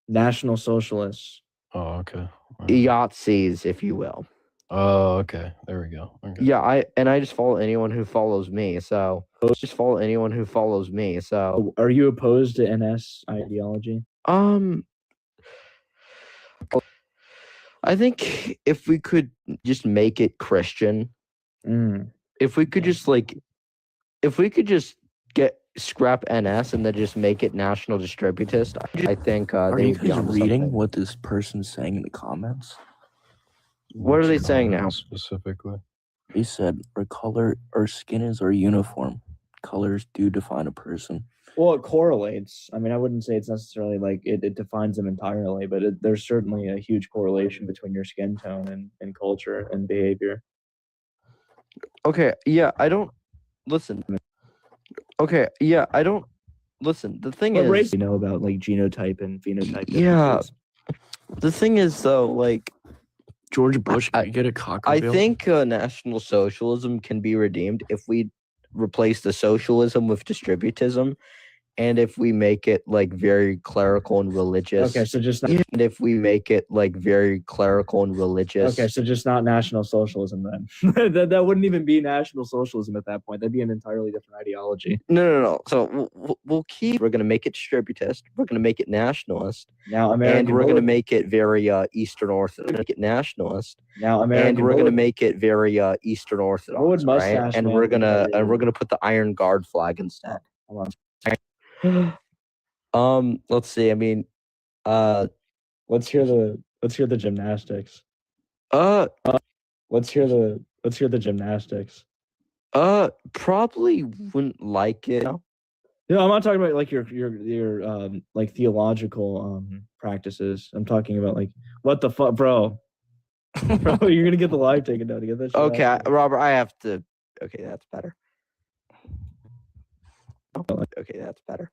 National Socialists. Oh, okay. Yahtzees, if you will. Oh, okay. There we go. Okay. Yeah, I just follow anyone who follows me. So just follow anyone who follows me. So Are you opposed to NS ideology? I think if we could just make it Christian, Mm. if we could just get scrap NS and then just make it national distributist, I think Are they you would be guys onto reading something. what this person's saying in the comments? What are they saying now? Specifically? He said, our skin is our uniform. Colors do define a person. Well, it correlates. I mean, I wouldn't say it's necessarily like it defines them entirely, but there's certainly a huge correlation between your skin tone and culture and behavior. Okay, yeah, I don't listen. Okay, yeah, I don't listen. The thing What is, race do you know about like genotype and phenotype yeah, differences? the thing is though, like George Bush, I- can you get a cocker I bill? think National Socialism can be redeemed if we replace the socialism with distributism, and if we make it like very clerical and religious. Okay, so just not, And if we make it like very clerical and religious. okay, so just not National Socialism then. that wouldn't even be National Socialism at that point. That'd be an entirely different ideology. No. So we'll keep. We're gonna make it distributist. We're gonna make it nationalist, Now American and we're what gonna would- make it very Eastern Orthodox. Make it nationalist, now American and we're what gonna would- make it very Eastern Orthodox. would right? mustache And man we're look gonna like? and we're gonna put the Iron Guard flag instead. Hold on. Let's see. I mean, Let's hear the gymnastics. Let's hear the gymnastics. probably wouldn't like it. No, I'm not talking about like your like theological practices. I'm talking about like what the fuck, bro. Bro, you're gonna get the live taken down to get that shit out. Okay, Robert, I have to. Okay, that's better. Okay, that's better.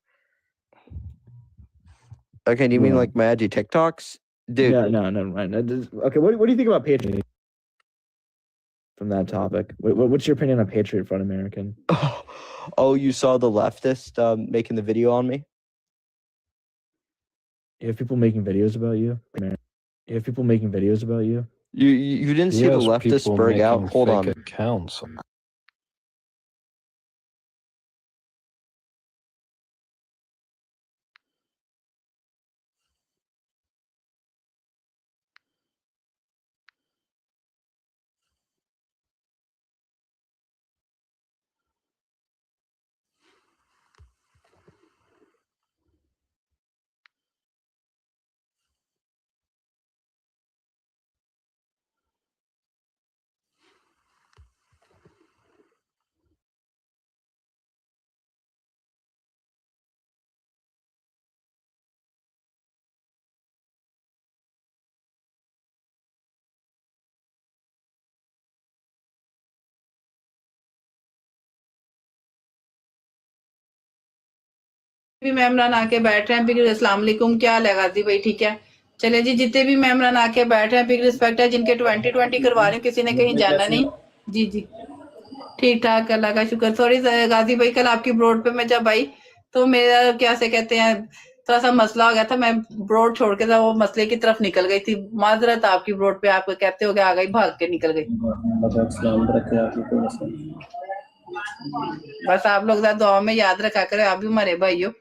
Okay, do you mean Yeah. like my edgy TikToks, dude? Yeah, no, never mind. Okay, what do you think about Patriot? From that topic, what's your opinion on Patriot Front American? Oh, you saw the leftist making the video on me? You have people making videos about you. You have people making videos about you. You didn't see the Yes, leftist people spurg out? making Hold fake on. accounts. भी मेमरान आके बैठ रहे हैं, big अस्सलाम वालेकुम, क्या हाल है गाजी भाई? ठीक है, चले जी। जितने भी मेमरान आके बैठ रहे हैं, बिग रिस्पेक्ट है। जिनके 2020 करवा रही हूँ, किसी ने कहीं जाना नहीं। जी जी, ठीक ठाक, अल्लाह का शुक्र। सॉरी गाजी भाई, कल आपकी ब्रोड पे मैं जब आई तो मेरा क्या से कहते हैं थोड़ा सा मसला हो गया था, मैं ब्रोड छोड़ के वो मसले की तरफ निकल गई थी। माजरत आपकी ब्रोड पे, आप कहते हो आ गई, भाग के निकल गई। बस आप लोग दुआ में याद रखा करें, आप भी हमारे भाई हो।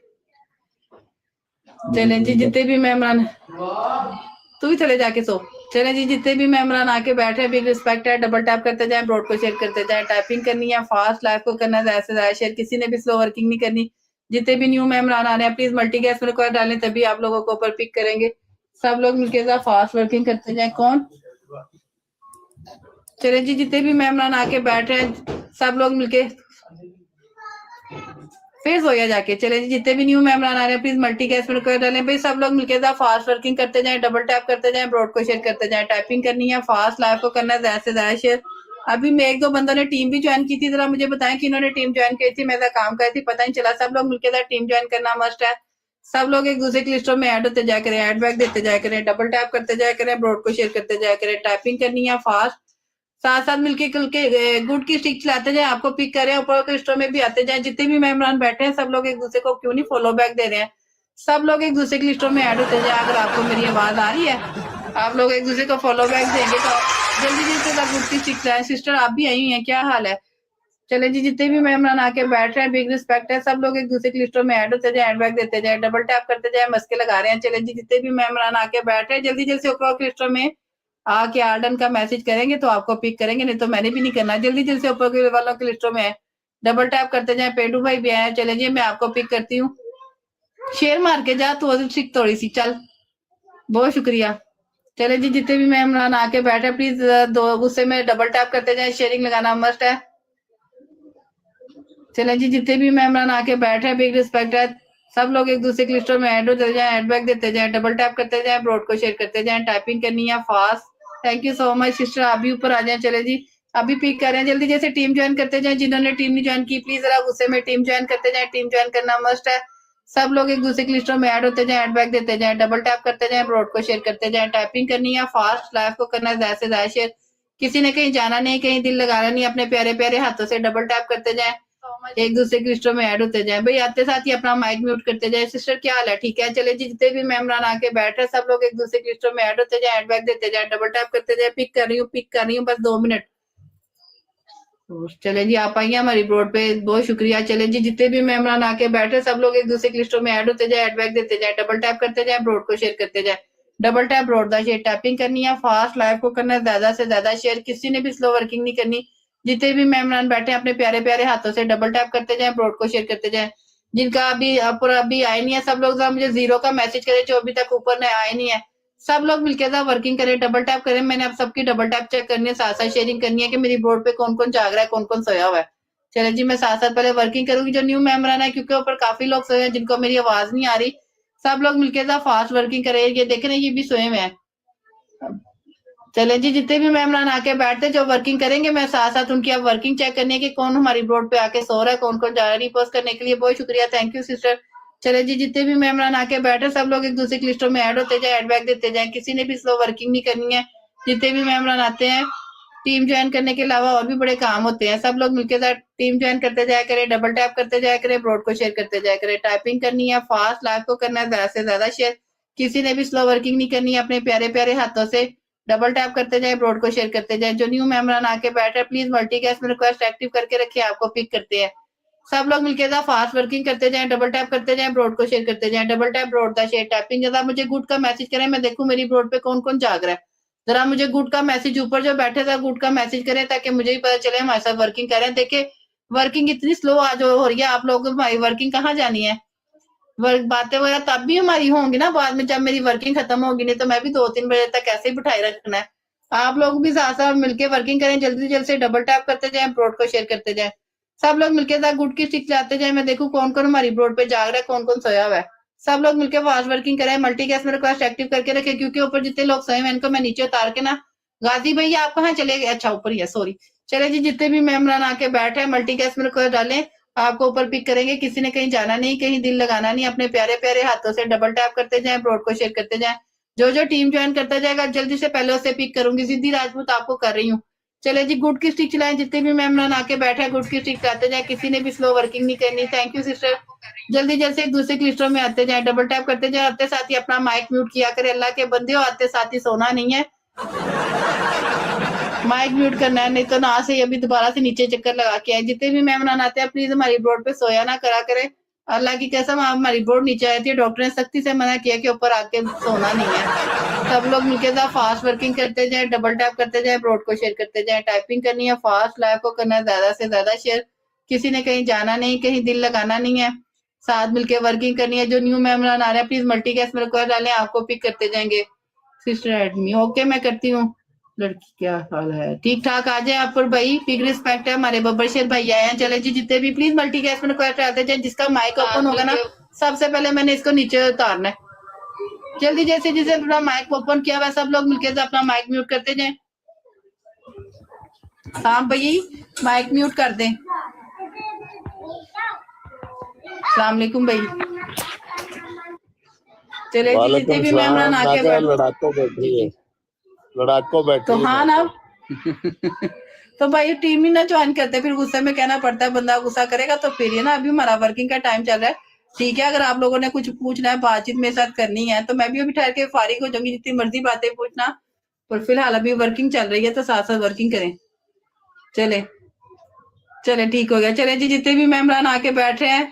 चले जी, जितने भी मेहमान, तू भी चले जाके सो। चले जी, जितने भी मेहमान आके बैठे, बिग रिस्पेक्ट है। डबल टैप करते जाएं, ब्रोड को शेयर करते जाएं। टाइपिंग करनी है फास्ट, लाइव को करना है ज्यादा से ज्यादा शेयर, किसी ने भी स्लो वर्किंग नहीं करनी। जितने भी न्यू मेहमान आ रहे हैं, प्लीज मल्टी गैस में रिक्वायर डालें, तभी आप लोगों को ऊपर पिक करेंगे। सब लोग मिलकर साथ फास्ट वर्किंग करते जाए। कौन? चले जी, जितने भी मेहमान आके बैठ रहे हैं, सब लोग मिलके फिर सोया जाके। चले जी, जितने भी न्यू मेहमान आ रहे हैं, प्लीज मल्टी गैस में रिक्वायर डालें। भाई सब लोग मिलकर साथ फास्ट वर्किंग करते जाएं, डबल टैप करते जाएं, ब्रॉड को शेयर करते जाएं। टाइपिंग करनी है फास्ट, लाइव को करना है ज्यादा से ज्यादा शेयर। अभी मैं एक दो बंदों ने टीम भी ज्वाइन की थी, जरा मुझे बताएं कि इन्होंने टीम ज्वाइन की थी। मैं काम कर थी, पता नहीं चला। सब लोग मिलकर साथ टीम ज्वाइन करना मस्ट है। सब लोग एक दूसरे की लिस्टों में ऐड होते जाया करें, ऐड बैक देते जाया करें, डबल टैप करते जाया करें, ब्रॉड को शेयर करते जाया करें। टाइपिंग करनी है फास्ट, साथ साथ मिलके गुड की स्टिक चलाते जाए, आपको पिक करें, ऊपर के लिस्टों में भी आते जाए। जितने भी मेहमान बैठे हैं, सब लोग एक दूसरे को क्यों नहीं फॉलो बैक दे रहे हैं? सब लोग एक दूसरे की लिस्टों में ऐड होते जाए। अगर आपको मेरी आवाज आ रही है, आप लोग एक दूसरे को फॉलो बैक देंगे तो जल्दी जल्दी गुड की स्टिक चलाएं। सिस्टर आप भी आई हुई हैं, क्या हाल है? चले जी, जितने भी मेहमान आके बैठ रहे हैं, बिग रिस्पेक्ट है। सब लोग एक दूसरे की लिस्टों में ऐड होते जाए, ऐड बैक देते जाए, डबल टैप करते जाए, मस्के लगा रहे हैं। चले जी, जितने भी मेहमान आके बैठ रहे हैं, जल्दी जल्दी ऊपर की लिस्टों में आके आर्डन का मैसेज करेंगे तो आपको पिक करेंगे, नहीं तो मैंने भी नहीं करना। जल्दी जल्दी से ऊपर के वालों की लिस्टों में डबल टैप करते जाए। पेंडू भाई भी आए, चले जी मैं आपको पिक करती हूँ। शेयर मार के जा तू सीख थोड़ी सी, चल। बहुत शुक्रिया। चले जी, जितने भी मेहमान आके बैठे, प्लीज दो गुस्से में डबल टैप करते जाए, शेयरिंग लगाना मस्ट है। चले जी, जितने भी मेहमान आके बैठे, बिग रिस्पेक्ट है। सब लोग एक दूसरे की लिस्टों में ऐड हो जाए, ऐड बैक देते जाए, डबल टैप करते जाए, ब्रॉड को शेयर करते जाए। टाइपिंग करनी है fast. Thank you so much sister, आप भी ऊपर आ जाए। चले जी, अभी पिक कर रहे हैं, जल्दी जैसे टीम ज्वाइन करते जाए। जिन्होंने टीम नहीं ज्वाइन की, प्लीज जरा गुस्से में टीम ज्वाइन करते जाए। टीम ज्वाइन करना मस्ट है। सब लोग एक दूसरे की लिस्टों में ऐड होते जाए, ऐड बैक देते जाए, डबल टैप करते जाए, ब्रॉड को शेयर करते जाए। टाइपिंग करनी है फास्ट, लाइव को करना है ज्यादा से ज्यादा शेयर, किसी ने कहीं जाना नहीं, कहीं दिल लगाना नहीं, अपने प्यारे प्यारे हाथों से डबल टैप करते जाए, एक दूसरे की लिस्टों में ऐड होते जाए। भाई आते साथ ही अपना माइक म्यूट करते जाए। सिस्टर क्या हाल है? ठीक है। चले जी, जितने भी मेहमान आके बैठ रहे, सब लोग एक दूसरे की लिस्टों में ऐड होते जाए, ऐड बैक देते जाए, डबल टैप करते जाए। पिक कर रही हूँ, बस 2 मिनट। चले जी, आप आइए हमारी ब्रोड पे, बहुत शुक्रिया। चले जी, जितने भी मेहमान आके बैठे, सब लोग एक दूसरे की लिस्टों में ऐड होते जाए, ऐड बैक देते जाए, डबल टैप करते जाए, ब्रोड को शेयर करते जाए। डबल टैप ब्रोड दा शेयर। टाइपिंग करनी है फास्ट, लाइव को करना है ज्यादा से ज्यादा शेयर, किसी ने भी स्लो वर्किंग नहीं करनी। जितने भी मेहमान बैठे हैं, अपने प्यारे प्यारे हाथों से डबल टैप करते जाए, ब्रोड को शेयर करते जाए। जिनका अभी आए नहीं है, सब लोग जरा मुझे 0 का मैसेज करें, जो अभी तक ऊपर आए नहीं है। सब लोग मिलकर जरा वर्किंग करें, डबल टैप करें। मैंने अब सबकी डबल टैप चेक करनी है, साथ साथ शेयरिंग करनी है कि मेरी बोर्ड पे कौन कौन जाग रहा है, कौन कौन सोया हुआ है। चले जी, मैं साथ साथ पहले वर्किंग करूंगी। जो न्यू मेंबर है, क्योंकि ऊपर काफी लोग सोए हैं जिनको मेरी आवाज नहीं आ रही, सब लोग मिलकर जरा फास्ट वर्किंग करें। ये देख रहे हैं, ये भी सोए हुए हैं। चले जी, जितने भी मेहमान आके बैठते जो वर्किंग करेंगे, मैं साथ साथ उनकी अब वर्किंग चेक करनी है कि कौन हमारी बोर्ड पे आके सो रहा है, कौन कौन जा रहा है। रिपोस्ट करने के लिए बहुत शुक्रिया, थैंक यू सिस्टर। चले जी, जितने भी मेहमान आके बैठे, सब लोग एक दूसरे की लिस्टों में ऐड होते जाए, ऐड बैक देते जाए, किसी ने भी स्लो वर्किंग नहीं करनी है। जितने भी मेहमान आते हैं, टीम ज्वाइन करने के अलावा और भी बड़े काम होते हैं, सब लोग मिलकर साथ टीम ज्वाइन करते जाया करें, डबल टैप करते जाया करें, ब्रॉड को शेयर करते जाया करें। टाइपिंग करनी है फास्ट, लाइव को करना है ज्यादा से ज्यादा शेयर, किसी ने भी स्लो वर्किंग नहीं करनी है। अपने प्यारे प्यारे हाथों से डबल टैप करते जाए, ब्रॉड को शेयर करते जाए। जो न्यू मेहमान आके बैठे, प्लीज मल्टी गैस में रिक्वेस्ट एक्टिव करके रखिए, आपको पिक करते हैं। सब लोग मिलकर जरा फास्ट वर्किंग करते जाएं, डबल टैप करते जाएं, ब्रॉड को शेयर करते जाएं। डबल टैप ब्रॉड का शेयर। टाइपिंग जरा मुझे गुड का मैसेज करें, मैं देखूं मेरी ब्रॉड पे कौन कौन जाग रहा है। जरा मुझे गुड का मैसेज, ऊपर जो बैठे था गुड का मैसेज करें, ताकि मुझे भी पता चले हमारे साथ वर्किंग कर रहे हैं। देखिए वर्किंग इतनी स्लो आज हो रही है, आप लोगों को हमारी वर्किंग कहाँ जानी है। बातें वगैरह तब भी हमारी होंगी ना बाद में, जब मेरी वर्किंग खत्म होगी, नहीं तो मैं भी 2-3 बजे तक ऐसे ही बिठाई रखना है। आप लोग भी साथ साथ मिलकर वर्किंग करें, जल्दी जल्दी से डबल टैप करते जाएं, ब्रॉड को शेयर करते जाएं। सब लोग मिलकर साथ गुड की स्टिक चलाते जाए, मैं देखूं कौन कौन हमारी ब्रॉड पे जाग रहा है, कौन कौन सोया हुआ है। सब लोग मिलकर फास्ट वर्किंग करें, मल्टी गैस में रिक्वेस्ट एक्टिव करके रखें, क्योंकि ऊपर जितने लोग सोए हैं इनको मैं नीचे उतार के ना, गाजी भैया आप कहाँ चले गए? अच्छा ऊपर ही है, सॉरी। चले जी, जितने भी मेहमान आके बैठे हैं, मल्टी गैस में रिक्वेस्ट डालें, आपको ऊपर पिक करेंगे। किसी ने कहीं जाना नहीं, कहीं दिल लगाना नहीं, अपने प्यारे प्यारे हाथों से डबल टैप करते जाएं, ब्रॉड को शेयर करते जाएं। जो टीम ज्वाइन करता जाएगा जल्दी से पहले उसे पिक करूंगी। सिद्धि राजपूत आपको कर रही हूँ। चले जी, गुड की स्टिक चलाएं। जितने भी मेहमान आके बैठे हैं गुड की स्टिक चलाते जाए, किसी ने भी स्लो वर्किंग नहीं करनी। Thank you sister. जल्दी जल्दी से एक दूसरे क्लिस्टरों में आते जाए, डबल टैप करते जाए। आते साथ ही अपना माइक म्यूट किया करे। अल्लाह के बंदे हो, आते साथ ही सोना नहीं है, माइक म्यूट करना है, नहीं तो ना से अभी दोबारा से नीचे चक्कर लगा के आए। जितने भी मेहमान आते हैं प्लीज हमारी बोर्ड पे सोया ना करा करें। अल्लाह की कसम हमारी बोर्ड नीचे आई थी, डॉक्टर ने सख्ती से मना किया कि ऊपर आके सोना नहीं है। सब लोग मिलकर साथ फास्ट वर्किंग करते जाए, डबल टैप करते जाए, बोर्ड को शेयर करते जाए। टाइपिंग करनी है फास्ट, लाइव को करना है ज्यादा से ज्यादा शेयर। किसी ने कहीं जाना नहीं, कहीं दिल लगाना नहीं है, साथ मिलके वर्किंग करनी है। जो न्यू मेहमान आ रहे हैं प्लीज मल्टी गैस में रिक्वेस्ट डालें, आपको पिक करते जाएंगे। सिस्टर एडमी ओके, मैं करती हूँ। लड़की क्या हाल है, ठीक ठाक आ जाए आप पर भाई, बिग रिस्पेक्ट है। हमारे बब्बर शेर भाई आए हैं। चले जी, जितने भी प्लीज मल्टी गैस में रिक्वेस्ट डालते जाए। जिसका माइक ओपन होगा ना सबसे पहले मैंने इसको नीचे उतारना है। जल्दी जैसे जिसे अपना माइक ओपन किया हुआ सब लोग मिलकर अपना माइक म्यूट करते जाए। हाँ भाई माइक म्यूट कर दें। अस्सलाम वालेकुम भाई। चले जी, जितने भी मेहमान आके लड़ाको बैठी है, लड़ाको बैठी तो है हाँ ना तो भाई टीम ही ना ज्वाइन करते, फिर गुस्से में कहना पड़ता है। बंदा गुस्सा करेगा तो फिर ये ना, अभी हमारा वर्किंग का टाइम चल रहा है। ठीक है, अगर आप लोगों ने कुछ पूछना है, बातचीत मेरे साथ करनी है तो मैं भी अभी ठहर के फारिग हो जाऊंगी, जितनी मर्जी बातें पूछना। पर फिलहाल अभी वर्किंग चल रही है तो साथ साथ वर्किंग करें। चले चले ठीक हो गया। चले जी, जितने भी मेहमान आके बैठ रहे हैं,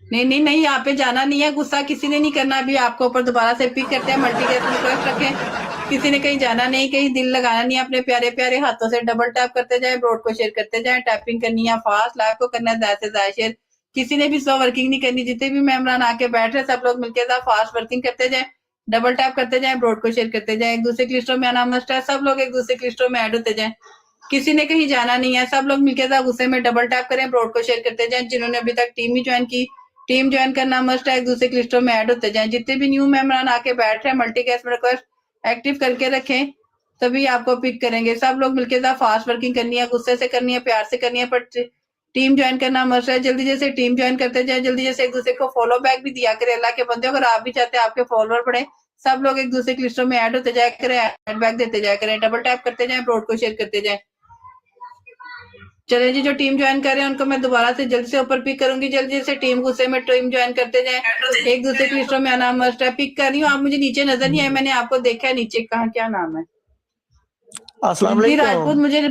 नहीं नहीं नहीं, यहाँ पे जाना नहीं है, गुस्सा किसी ने नहीं करना। अभी आपको ऊपर दोबारा से पिक करते हैं, मल्टी गैस रिक्वेस्ट रखें। किसी ने कहीं जाना नहीं, कहीं दिल लगाना नहीं, अपने प्यारे प्यारे हाथों से डबल टैप करते जाए, ब्रॉड को शेयर करते जाए। टाइपिंग करनी है फास्ट, लाइव को करना है ज्यादा से ज्यादा शेयर। किसी ने भी स्लो वर्किंग नहीं करनी। जितने भी मेहमान आके बैठ रहे सब लोग मिलकर साथ फास्ट वर्किंग करते जाए, डबल टैप करते जाए, ब्रॉड को शेयर करते जाए। एक दूसरे क्लिस्टरों में आना मस्ट है, सब लोग एक दूसरे क्लिस्टरों में ऐड होते जाए। किसी ने कहीं जाना नहीं है, सब लोग मिलकर साथ गुस्से में डबल टैप करें, ब्रॉड को शेयर करते जाए। जिन्होंने अभी तक टीम ही ज्वाइन की, टीम ज्वाइन करना मस्ट है, एक दूसरे क्लिस्टरों में ऐड होते जाएं। जितने भी न्यू मेहमान आके बैठ रहे हैं मल्टी गैस में रिक्वेस्ट एक्टिव करके रखें, तभी आपको पिक करेंगे। सब लोग मिलकर साथ फास्ट वर्किंग करनी है, गुस्से से करनी है, प्यार से करनी है, पर टीम ज्वाइन करना मस्ट है। जल्दी जैसे टीम ज्वाइन करते जाए, जल्दी जैसे एक दूसरे को फॉलो बैक भी दिया करें। अल्लाह के बंदे, अगर आप भी चाहते हैं आपके फॉलोअर बढ़े, सब लोग एक दूसरे क्लिस्टरों में ऐड होते जाए करें, ऐड बैक देते जाए करें, डबल टैप करते जाए, ब्रॉड को शेयर करते जाए। चले जी, जो टीम ज्वाइन कर रहे हैं उनको मैं दोबारा से जल्दी से ऊपर पिक करूंगी। जल्दी से टीम गुस्से में टीम ज्वाइन करते जाएं, एक दूसरे के लिस्टों में आना मस्ट है। पिक कर रही हूँ, आप मुझे नीचे नजर नहीं आए, मैंने आपको देखा है नीचे, कहाँ क्या नाम है? अस्सलाम जी वालेकुम। राजपूत, मुझे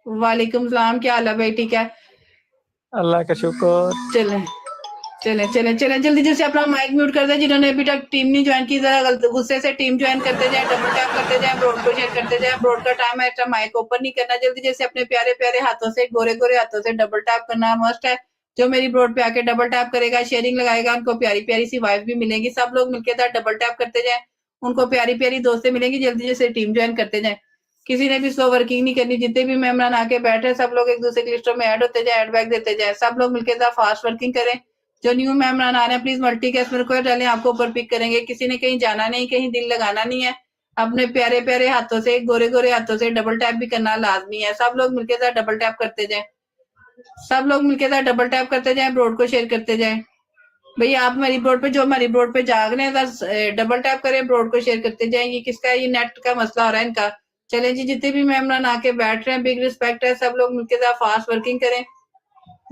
वालेकुम सलाम, क्या हाल है भाई? ठीक है, अल्लाह का शुक्र। चले चले चले चले जल्दी जल्दी अपना माइक म्यूट कर दे। जिन्होंने अभी तक टीम नहीं ज्वाइन की, जरा गुस्से से टीम ज्वाइन करते जाए, डबल टैप करते जाए, ब्रॉड को शेयर करते जाए। ब्रॉड का टाइम है, माइक ओपन नहीं करना। जल्दी जैसे अपने प्यारे प्यारे हाथों से, गोरे गोरे हाथों से डबल टैप करना मस्ट है। जो मेरी ब्रॉड पे आके डबल टैप करेगा, शेयरिंग लगाएगा, उनको प्यारी प्यारी सी वाइफ भी मिलेंगी। सब लोग मिलकर साथ डबल टैप करते जाए, उनको प्यारी प्यारी दोस्तें मिलेंगी। जल्दी जैसे टीम ज्वाइन करते जाए, किसी ने भी स्लो वर्किंग नहीं करनी। जितने भी मेहमान आके बैठे सब लोग एक दूसरे के लिस्टों में ऐड होते जाए, ऐड बैक देते जाए। सब लोग मिलकर साथ फास्ट वर्किंग करें। जो न्यू मेहमान आ रहे हैं प्लीज मल्टी गैस में रिक्वेस्ट डालें, आपको ऊपर पिक करेंगे। किसी ने कहीं जाना नहीं, कहीं दिल लगाना नहीं है, अपने प्यारे प्यारे हाथों से, गोरे गोरे हाथों से डबल टैप भी करना लाजमी है। सब लोग मिलकर साथ डबल टैप करते जाए, सब लोग मिलकर साथ डबल टैप करते जाए, ब्रॉड को शेयर करते जाए। भैया आप हमारी ब्रॉड पे, जो हमारी ब्रॉड पे जाग रहे हैं डबल टैप करें, ब्रॉड को शेयर करते जाए। ये किसका, ये नेट का मसला हो रहा है इनका। चले जी, जितने भी मेहमान आके बैठ रहे हैं बिग रिस्पेक्ट है, सब लोग मिलकर साथ फास्ट वर्किंग करें,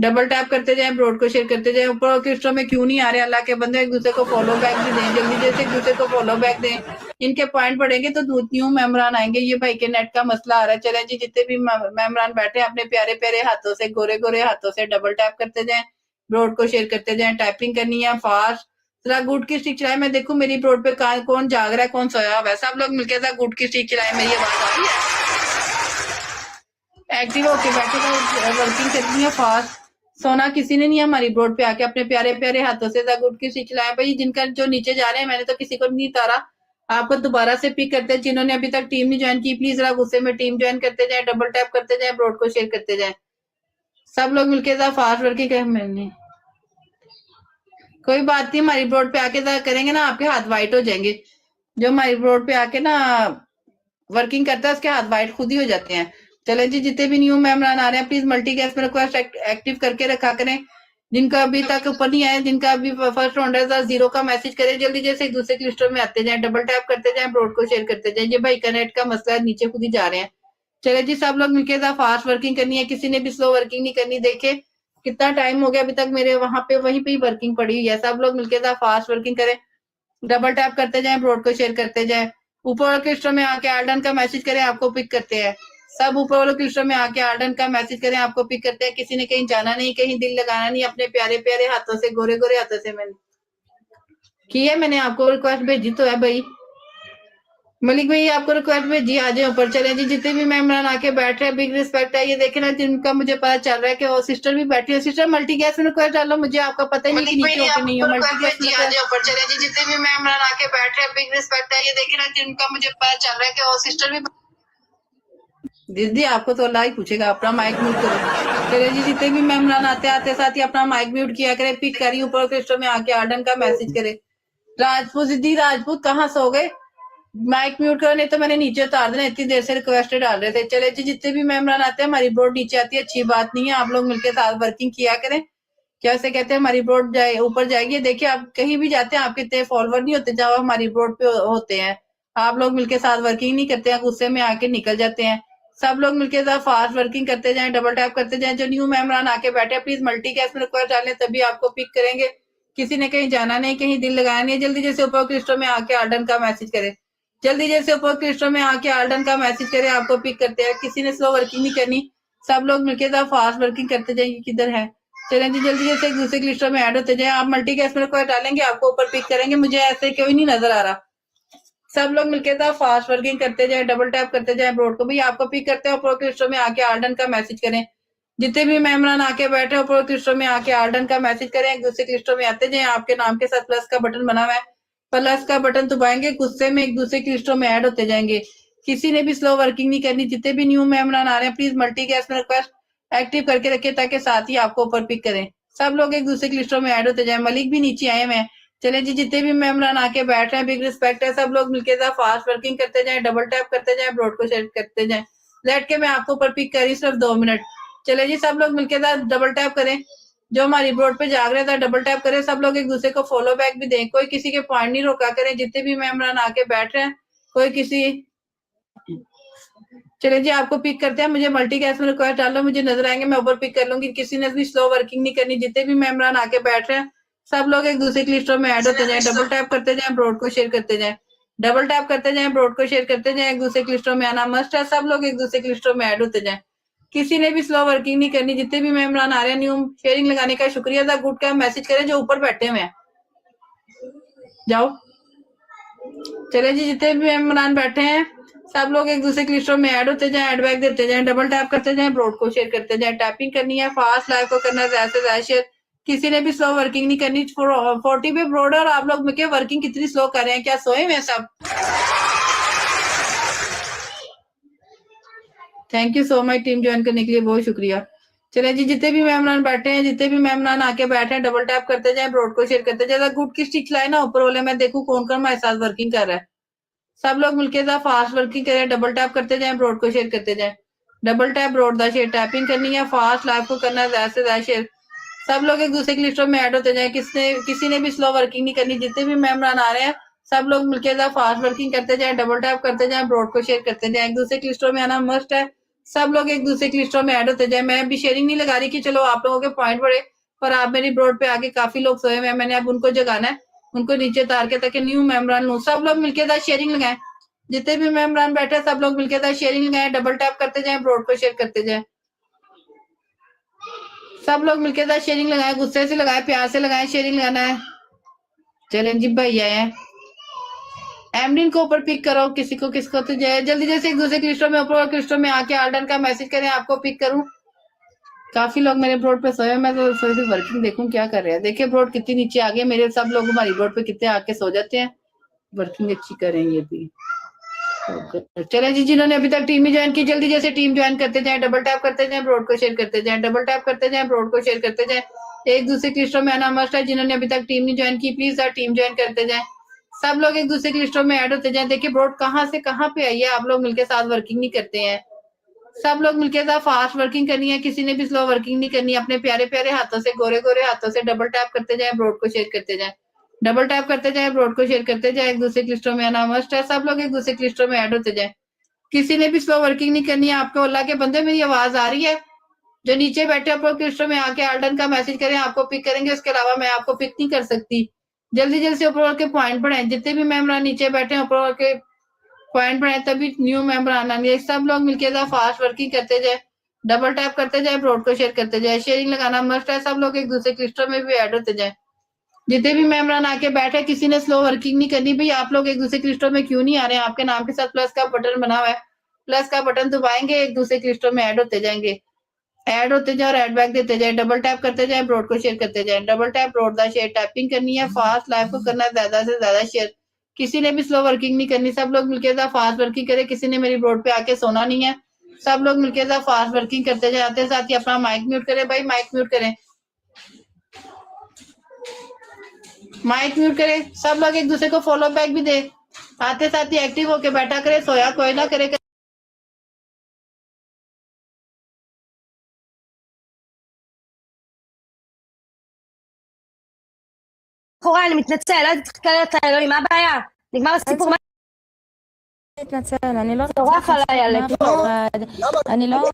डबल टैप करते जाए, ब्रॉड को शेयर करते जाए। ऊपर क्लिस्टरों में क्यों नहीं आ रहे अल्लाह के बंदे, एक दूसरे को फॉलो बैक भी दें। जल्दी जैसे एक दूसरे को फॉलो बैक दें, इनके पॉइंट बढ़ेंगे तो न्यू मेहमान आएंगे। ये भाई के नेट का मसला आ रहा है। चले जी, जितने भी मेहमान बैठे हैं अपने प्यारे प्यारे हाथों से, गोरे गोरे हाथों से डबल टैप करते जाए, ब्रॉड को शेयर करते जाए। टाइपिंग करनी है फास्ट, जरा गुड की स्टिक चलाए। मैं देखूं मेरी ब्रॉड पे कौन जाग रहा है, कौन सोया हुआ है। सब लोग मिलकर साथ गुड की स्टिक चलाए। मेरी आवाज आ रही है? एक्टिव होके बैठे तो वर्किंग करनी है फास्ट। सोना किसी ने नहीं है। हमारी ब्रॉड पे आके अपने प्यारे प्यारे हाथों से गुड की स्टिक चलाया। भाई जिनका जो नीचे जा रहे हैं, मैंने तो किसी को नहीं उतारा, आपको दोबारा से पिक करते हैं। जिन्होंने अभी तक टीम नहीं ज्वाइन की, प्लीज जरा गुस्से में टीम ज्वाइन करते जाए, डबल टैप करते जाए, ब्रॉड को शेयर करते जाए। सब लोग मिलकर साथ फास्ट वर्किंग कर। मैंने कोई बात नहीं, हमारी ब्रॉड पे आके करेंगे ना, आपके हाथ वाइट हो जाएंगे। जो हमारी ब्रॉड पे आके ना वर्किंग करता है उसके हाथ वाइट खुद ही हो जाते हैं। चले जी, जितने भी न्यू मेम्बरान आ रहे हैं प्लीज मल्टी गैस में रिक्वेस्ट एक्टिव करके रखा करें। जिनका अभी तक ऊपर नहीं आया, जिनका अभी फर्स्ट राउंडर था, 0 का मैसेज करें जल्दी जैसे एक दूसरे की लिस्टों में आते जाए, डबल टैप करते जाए, ब्रॉड को शेयर करते जाए। ये भाई का नेट का मसला है, नीचे खुद ही जा रहे हैं। चले जी, सब लोग मिलकर साथ फास्ट वर्किंग करनी है, किसी ने भी स्लो वर्किंग नहीं करनी। देखे कितना टाइम हो गया अभी तक मेरे वहां पे वहीं पे ही वर्किंग पड़ी हुई है। सब लोग मिलकर साथ फास्ट वर्किंग करें, डबल टैप करते जाए, ब्रॉड को शेयर करते जाए। ऊपर वाले क्लिस्टर में आके आर्डन का मैसेज करें, आपको पिक करते हैं। सब ऊपर वाले क्लिस्टर में आके आर्डन का मैसेज करें, आपको पिक करते हैं। किसी ने कहीं जाना नहीं, कहीं दिल लगाना नहीं, अपने प्यारे प्यारे हाथों से, गोरे गोरे हाथों से मैंने की है। मैंने आपको रिक्वेस्ट भेजी तो है भाई मलिक भाई, आपको रिक्वेस्ट भेजी, आ जाए ऊपर। चले जी, जितने भी मेहमान आके बैठ रहे हैं बिग रिस्पेक्ट है। ये देखे ना, जिनका मुझे पता चल रहा है कि वो सिस्टर भी बैठी है। सिस्टर मल्टी गैस में रिक्वेस्ट डालो, मुझे आपका पता ही नहीं कि नीचे हो कि नहीं हो। मल्टी गैस में आ जाए ऊपर। चले जी, जितने भी मेहमान आके बैठ रहे हैं बिग रिस्पेक्ट है। ये देखे ना, जिनका मुझे पता चल रहा है कि वो सिस्टर भी। दीदी आपको तो अल्लाह ही पूछेगा, अपना माइक म्यूट करो। चले जी, जितने भी मेहमान आते आते साथ ही अपना माइक म्यूट किया करे। पिक करिए ऊपर क्रिस्टो में आके आर्डन का मैसेज करे। राजपूत दीदी, राजपूत कहाँ सो गए? माइक म्यूट करो, नहीं तो मैंने नीचे उतार देना। इतनी देर से रिक्वेस्ट डाल रहे थे। चले जी, जितने भी मेहमान आते हैं हमारी बोर्ड नीचे आती है, अच्छी बात नहीं है। आप लोग मिलकर साथ वर्किंग किया करें। कैसे कहते हैं, हमारी बोर्ड जाए ऊपर जाएगी। देखिए आप कहीं भी जाते हैं, आपके इतने फॉलोअर नहीं होते जब हमारी बोर्ड पे होते हैं। आप लोग मिलकर साथ वर्किंग नहीं करते हैं, गुस्से में आके निकल जाते हैं। सब लोग मिलकर साथ फास्ट वर्किंग करते जाएं, डबल टैप करते जाएं। जो न्यू मेहमान आके बैठे हैं प्लीज मल्टी गैस में रिक्वेस्ट डालें, तभी आपको पिक करेंगे। किसी ने कहीं जाना नहीं, कहीं दिल लगाना नहीं। जल्दी जैसे ऊपर क्रिस्टो में आके आर्डन का मैसेज करें, जल्दी जैसे ऊपर क्रिस्टो में आके आर्डन का मैसेज करें, आपको पिक करते हैं। किसी ने स्लो वर्किंग नहीं करनी, सब लोग मिलकर साथ फास्ट वर्किंग करते जाएंगे। किधर है? चलें जी, जल्दी जैसे एक दूसरे की लिस्टों में ऐड होते जाए। आप मल्टी गैस में रिक्वेस्ट डालेंगे, आपको ऊपर पिक करेंगे। मुझे ऐसे कोई नहीं नजर आ रहा। सब लोग मिलकर था फास्ट वर्किंग करते जाए, डबल टैप करते जाए ब्रोड को भी। आपको पिक करते हैं, ऊपर क्रिस्टो में आके आर्डन का मैसेज करें। जितने भी मेहमान आके बैठे ऊपर क्रिस्टो में आके आर्डन का मैसेज करें, एक दूसरे क्रिस्टो में आते जाए। आपके नाम के साथ प्लस का बटन बना हुआ है, प्लस का बटन दबाएंगे, गुस्से में एक दूसरे क्रिस्टो में ऐड होते जाएंगे। किसी ने भी स्लो वर्किंग नहीं करनी। जितने भी न्यू मेहमान आ रहे हैं प्लीज मल्टी गैस में रिक्वेस्ट एक्टिव करके रखे, ताकि साथ ही आपको ऊपर पिक करें। सब लोग एक दूसरे की लिस्टों में ऐड होते जाए। मलिक भी नीचे आए हैं। चले जी, जितने भी मेहमान आके बैठ रहे हैं बिग रिस्पेक्ट है। सब लोग मिलकर साथ फास्ट वर्किंग करते जाएं, डबल टैप करते जाएं, ब्रॉड को शेयर करते जाएं। लेट के मैं आपको ऊपर पिक करी सिर्फ 2 मिनट। चले जी, सब लोग मिलकर साथ डबल टैप करें। जो हमारी ब्रॉड पे जाग रहे था डबल टैप करें। सब लोग एक दूसरे को फॉलो बैक भी दें, कोई किसी के पॉइंट नहीं रोका करें। जितने भी मेहमान आके बैठ रहे हैं, कोई किसी। चले जी, आपको पिक करते हैं। मुझे मल्टी गैस में रिक्वेस्ट डालो, मुझे नजर आएंगे, मैं ऊपर पिक कर लूंगी। किसी ने भी स्लो वर्किंग नहीं करनी। जितने भी मेहमान आके बैठ रहे हैं, सब लोग एक दूसरे की लिस्टों में ऐड होते जाए, डबल टैप करते जाए, ब्रॉड को शेयर करते जाए, डबल टैप करते जाए, ब्रॉड को शेयर करते जाए। एक दूसरे की लिस्टों में आना मस्ट है। सब लोग एक दूसरे की लिस्टों में ऐड होते जाए। किसी ने भी स्लो वर्किंग नहीं करनी। जितने भी मेहमान आ रहे हैं, न्यू शेयरिंग लगाने का शुक्रिया था। गुड का मैसेज करें जो ऊपर बैठे हुए हैं, जाओ। चले जी, जितने भी मेहमान बैठे हैं, सब लोग एक दूसरे की लिस्टों में ऐड होते जाएं, एड बैक देते जाएं, डबल टैप करते जाएं, ब्रॉड को शेयर करते जाएं। टैपिंग करनी है, फास्ट लाइव को करना है, ज्यादा से ज्यादा शेयर। किसी ने भी स्लो वर्किंग नहीं करनी। 40 पे ब्रॉड और आप लोग मिलकर वर्किंग कितनी स्लो कर रहे हैं? क्या सोए हुए सब? Thank you so much team join करने के लिए, बहुत शुक्रिया। चले जी, जितने भी मेहमान बैठे हैं, जितने भी मेहमान आके बैठे हैं, डबल टैप करते जाएं, ब्रॉड को शेयर करते जाएं। गुड की स्टिक लाए ना ऊपर वाले, मैं देखूं कौन कौन हमारे साथ वर्किंग कर रहा है। सब लोग मिलकर साथ फास्ट वर्किंग करें, डबल टैप करते जाएं, ब्रॉड को शेयर करते जाएं। डबल टैप ब्रॉड दा शेयर, टैपिंग करनी है, फास्ट लाइव को करना है, ज्यादा से ज्यादा शेयर। सब लोग एक दूसरे की लिस्टों में ऐड होते जाएं। किसी ने भी स्लो वर्किंग नहीं करनी। जितने भी मेहमान आ रहे हैं, सब लोग मिलकर साथ फास्ट वर्किंग करते जाएं, डबल टैप करते जाएं, ब्रॉड को शेयर करते जाएं। एक दूसरे की लिस्टों में आना मस्ट है। सब लोग एक दूसरे की लिस्टों में ऐड होते जाए। मैं अभी शेयरिंग नहीं लगा रही कि चलो आप लोगों के पॉइंट बढ़े, पर आप मेरी ब्रॉड पे आके काफी लोग सोए हुए हैं, मैंने अब उनको जगाना है, उनको नीचे उतार के, ताकि न्यू मेम्बरान लूं। सब लोग मिलकर साथ शेयरिंग लगाएं। जितने भी मेम्बरान बैठे सब लोग मिलकर साथ शेयरिंग लगाएं, डबल टैप करते जाएं, ब्रॉड को शेयर करते जाएं। सब लोग मिलकर साथ शेयरिंग लगाएं, गुस्से से लगाएं, प्यार से लगाएं, शेयरिंग लगाना है। चलें जी, भाई आए हैं। एमडिन को ऊपर पिक करो, किसको तो जाए। जल्दी जैसे एक दूसरे क्लिस्टों में ऊपर क्लिस्टों में आके आर्डन का मैसेज करें, आपको पिक करूं। काफी लोग मेरे ब्रोड पे सोए, मैं तो सोई थी वर्किंग देखूं क्या कर रहे हैं। देखिए ब्रोड कितनी नीचे आ गई मेरे। सब लोग हमारी ब्रोड पे कितने आके सो जाते हैं, वर्किंग अच्छी करेंगे भी। चले जी, जिन्होंने अभी तक टीम ही ज्वाइन की, जल्दी जैसे टीम ज्वाइन करते जाएं, डबल टैप करते जाएं, ब्रोड को शेयर करते जाएं, डबल टैप करते जाएं, ब्रोड को शेयर करते जाएं। एक दूसरे क्लिस्टों में आना मस्ट है। जिन्होंने अभी तक टीम नहीं ज्वाइन की, प्लीज टीम ज्वाइन करते जाएं। सब लोग एक दूसरे की लिस्टों में ऐड होते जाएं। देखिए ब्रोड कहाँ से कहाँ पे आई है, आप लोग मिलकर साथ वर्किंग नहीं करते हैं। सब लोग मिलके ज़रा फास्ट वर्किंग करनी है, किसी ने भी स्लो वर्किंग नहीं करनी है। अपने प्यारे-प्यारे हाथों से, गोरे-गोरे हाथों से डबल टैप करते जाएँ, ब्रॉड को शेयर करते जाएँ। डबल टैप करते जाएँ, ब्रॉड को शेयर करते जाएँ, एक-दूसरे क्लिस्टरों में आना मस्ट है। सब लोग एक-दूसरे क्लिस्टरों में ऐड होते जाएँ। किसी ने भी स्लो वर्किंग नहीं करनी है। आपको अल्लाह के बंदे मेरी आवाज़ आ रही है? जो नीचे बैठे ऊपर क्लिस्टर में आके आल्टन का मैसेज करें, आपको पिक करेंगे, उसके अलावा मैं आपको पिक नहीं कर सकती। जल्दी-जल्दी से ऊपर के पॉइंट बढ़ाएँ, जितने भी मेंबर नीचे बैठे हैं ऊपर के पॉइंट बढ़ाएँ, तभी न्यू मेंबर आना नहीं है। सब लोग मिलके ज़रा फास्ट वर्किंग करते जाएँ, डबल टैप करते जाएँ, ब्रॉड को शेयर करते जाएँ। शेयरिंग लगाना मस्ट है, सब लोग एक-दूसरे क्लिस्टर में भी ऐड होते जाएँ। जितने भी मेंबरान आके बैठे, किसी ने स्लो वर्किंग नहीं करनी। भई आप लोग एक-दूसरे क्लिस्टर में क्यों नहीं आ रहे हैं? आपके नाम के साथ प्लस का बटन बना हुआ है, प्लस का बटन दबाएँगे, एक-दूसरे क्लिस्टर में ऐड होते जाएँगे। ऐड होते जाओ और ऐड बैक देते जाएँ, डबल टैप करते जाएँ, ब्रॉड को शेयर करते जाएँ। डबल टैप ब्रॉड दा शेयर टैपिंग करनी है, फास्ट लाइव को करना है ज़्यादा से ज़्यादा शेयर। किसी ने भी स्लो वर्किंग नहीं करनी, सब लोग मिलके ज़रा फास्ट वर्किंग करें। किसी ने मेरी ब्रॉड पे आके सोना नहीं है। सब लोग मिलके ज़रा फास्ट वर्किंग करते जाएँ। आते-साथ ही अपना माइक म्यूट करें, भाई माइक म्यूट करें। माइक म्यूट करें, सब लोग एक-दूसरे को फॉलो बैक भी दें। आते-साथ ही एक्टिव होके बैठा करें, सोया कोई ना करे। קורה, אני מתנצל, אל תתקלל את האלוהים, מה הבעיה? נגמר הסיפור, מה להתנצל, אני לא צורח עליי עלק, אני לא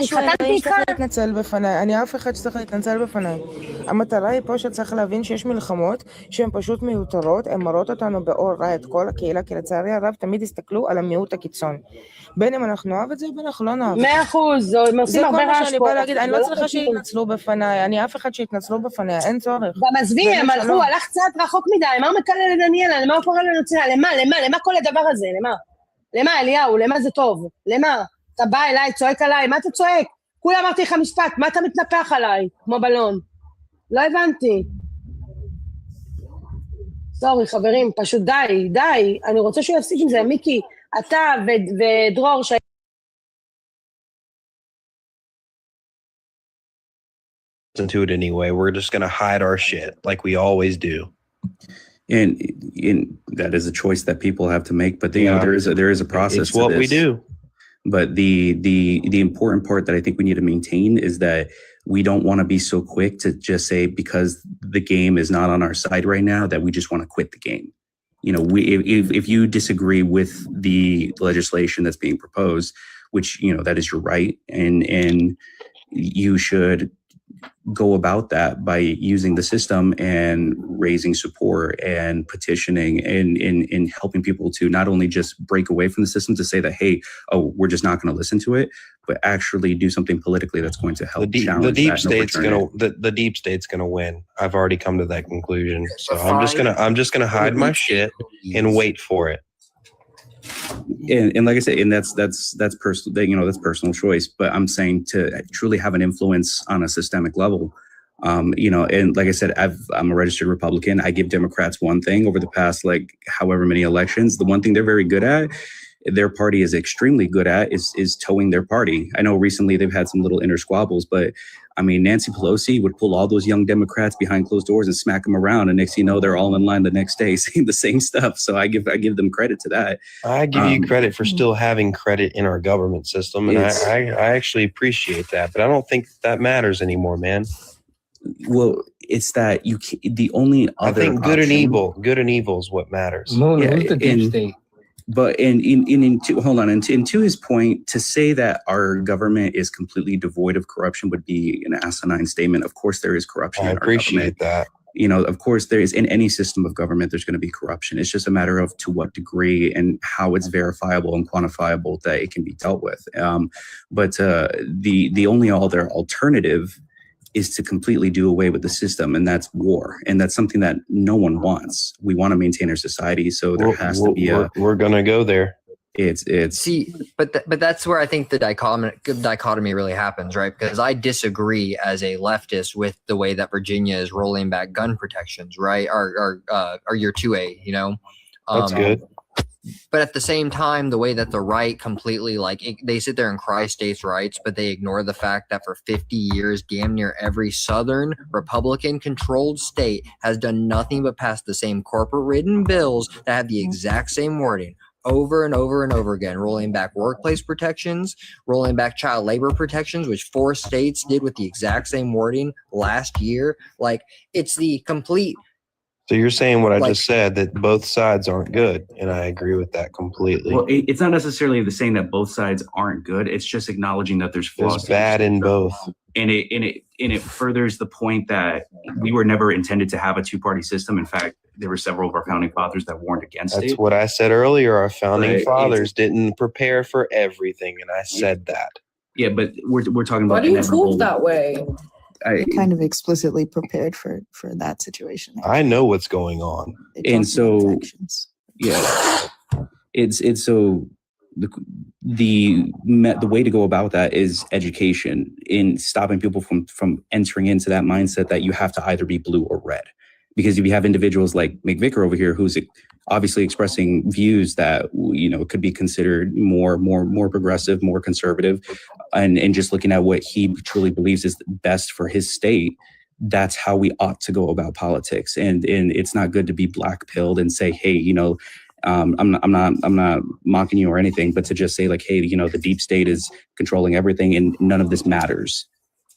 התחתנתי איתך. להתנצל בפניי, אני אף אחד שצריך להתנצל בפניי. המטרה היא פה שצריך להבין שיש מלחמות שהן פשוט מיותרות, הן מראות אותנו באור רע את כל הקהילה, כי לצערי הרב תמיד הסתכלו על המיעוט הקיצון. בין אם אנחנו נאהב את זה, בין אנחנו לא נאהב. 100%, הם עושים הרבה זה כל מה רעש שאני פה. באה להגיד, אני לא צריכה שיתנצלו בפניי, אני אף אחד שיתנצלו בפניי, אין צורך. גם עזבי, הם הלכו, הלך קצת רחוק מדי, מה הוא מקלל לדניאלה, למה הוא קורא לנוצרה, למה כל הדבר הזה, למה? למה אליהו, למה זה טוב? למה? אתה בא אליי, צועק עליי, מה אתה צועק? כולה אמרתי לך משפט, מה אתה מתנפח עליי? כמו בלון. לא הבנתי. סורי, חברים, פשוט די, אני רוצה שהוא יפסיק עם זה, מיקי, אתה ודרור, into it anyway. We're just going to hide our shit like we always do. And that is a choice that people have to make, but you know, there is a process. It's what we do. But the important part that I think we need to maintain is that we don't want to be so quick to just say because the game is not on our side right now that we just want to quit the game. You know, if you disagree with the legislation that's being proposed, which you know that is your right, and you should go about that by using the system and raising support and petitioning and in helping people to not only just break away from the system to say that, hey, oh, we're just not going to listen to it, but actually do something politically that's going to help challenge the deep that state's the deep state's gonna win. I've already come to that conclusion. So I'm just gonna hide my shit and wait for it. And like I said, and that's personal, you know, that's personal choice, but I'm saying to truly have an influence on a systemic level, you know, and like I said, I'm a registered Republican. I give Democrats one thing over the past, like, however many elections. The one thing they're very good at, their party is extremely good at, is towing their party. I know recently they've had some little inner squabbles, but I mean, Nancy Pelosi would pull all those young Democrats behind closed doors and smack them around, and next thing you know, they're all in line the next day saying the same stuff. So I give them credit to that. I give you credit for still having credit in our government system, and I actually appreciate that, but I don't think that matters anymore, man. Well, it's that the only other I think good option, and evil is what matters. No, who's the deep state? But to his point, to say that our government is completely devoid of corruption would be an asinine statement. Of course, there is corruption. I appreciate that. You know, of course, there is in any system of government. There's going to be corruption. It's just a matter of to what degree and how it's verifiable and quantifiable that it can be dealt with. But the only other alternative is to completely do away with the system, and that's war, and that's something that no one wants. We want to maintain our society, so there has to be we're gonna go there. It's see, but that's where I think the dichotomy really happens, right? Because I disagree as a leftist with the way that Virginia is rolling back gun protections, right? Or your 2A, you know. That's good. But at the same time, the way that the right completely they sit there and cry states' rights, but they ignore the fact that for 50 years, damn near every Southern Republican-controlled state has done nothing but pass the same corporate-ridden bills that have the exact same wording over and over and over again, rolling back workplace protections, rolling back child labor protections, which 4 states did with the exact same wording last year. Like, it's the complete. So you're saying what I Like- just said, that both sides aren't good, and I agree with that completely. Well, it's not necessarily the saying that both sides aren't good. It's just acknowledging that there's flaws. There's bad in both. And it furthers the point that we were never intended to have a two-party system. In fact, there were several of our founding fathers that warned against That's it. what I said earlier. Our founding But fathers didn't prepare for everything, and I said that. Yeah, but we're talking Why about do you inevitable. talk that way? Kind of explicitly prepared for that situation. I know what's going on. They And talked about so, factions. yeah, it's so the way to go about that is education, in stopping people from entering into that mindset that you have to either be blue or red. Because if you have individuals like McVicker over here, who's obviously expressing views that, you know, could be considered more progressive, more conservative, and just looking at what he truly believes is best for his state, that's how we ought to go about politics. And it's not good to be black pilled and say, hey, you know, I'm not mocking you or anything, but to just say like, hey, you know, the deep state is controlling everything and none of this matters.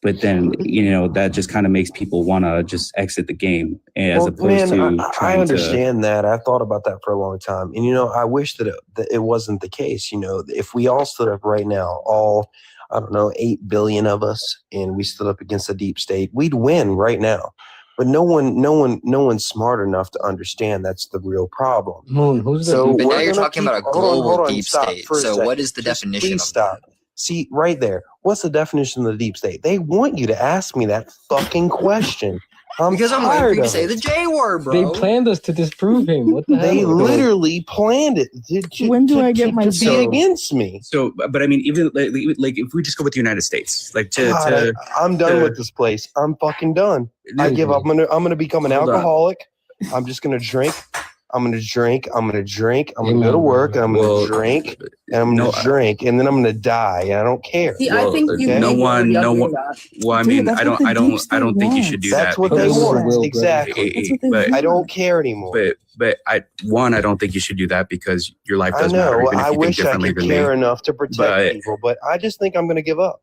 But then, you know, that just kind of makes people want to just exit the game as opposed to I trying understand that. I've thought about that for a long time. And, you know, I wish that it wasn't the case. You know, if we all stood up right now, all, I don't know, 8 billion of us, and we stood up against the deep state, we'd win right now. But no one's smart enough to understand that's the real problem. Moon, who's the but we're now you're gonna talking keep- about a hold on, global stop deep state. for a So sec. what is the Just definition please of stop. See, right there. What's the definition of the deep state? They want you to ask me that fucking question. Because I'm waiting for tired you to of say it. the J word, bro. They planned us to disprove him. What the hell? They literally planned it When do I get my to be vote? against me. So, but I mean, even like if we just go with the United States, like God, I'm done with this place. I'm fucking done. I give up. I'm gonna become an Hold on. alcoholic. I'm just gonna drink. I'm gonna drink. I'm gonna drink. I'm gonna go to work. And I'm gonna drink. And I'm gonna drink. And then I'm gonna die. And I don't care. See, I think you Okay? no maybe one. are doing that. Well, I Dude, mean, that's I what don't, the I deep don't, state I don't think you should do That's that. what they because- want. Exactly. That's what they But- I want. don't care anymore. But I don't think you should do that because your life I does matter. know. Even if I you think wish I differently could than care me. enough to protect But- people, but I just think I'm gonna give up.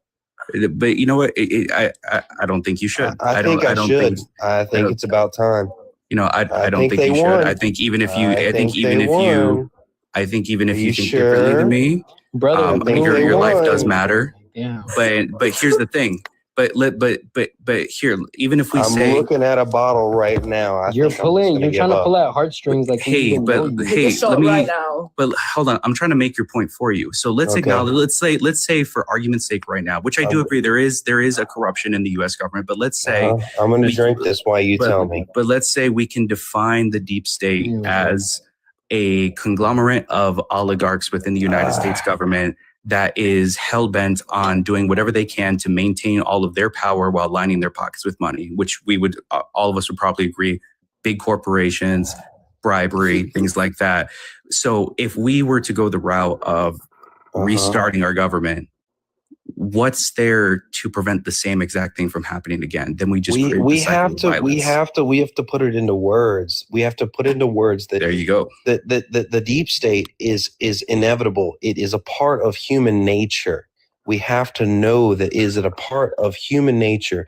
But you know what? I don't think you should. I don't. think I don't should. think. I think don't- it's about time. You know, I don't think think they you should. won. I think even if you, I think even they if won. you, I think even if Are you you think differently sure? than me, Brother, I think they your life does won. matter. yeah. But here's the thing. But here, even if we I'm say, looking at a bottle right now. I You're think I'm just gonna you're give trying to up. pull out heartstrings like we hey, even know but you. hey, Take a shot let me. right now. But hold on, I'm trying to make your point for you. So let's Okay. acknowledge. Let's say for argument's sake, right now, which I do agree, there is a corruption in the U.S. government. But let's say, I'm gonna we- drink this while you tell me. But let's say we can define the deep state as a conglomerate of oligarchs within the United States government that is hell-bent on doing whatever they can to maintain all of their power while lining their pockets with money, which we would, all of us would probably agree, big corporations, bribery, things like that. So if we were to go the route of restarting our government, what's there to prevent the same exact thing from happening again? Then we just create we the cycle have of to violence. we have to put it into words. We have to put into words that There you go. that the deep state is inevitable. It is a part of human nature. We have to know that is it a part of human nature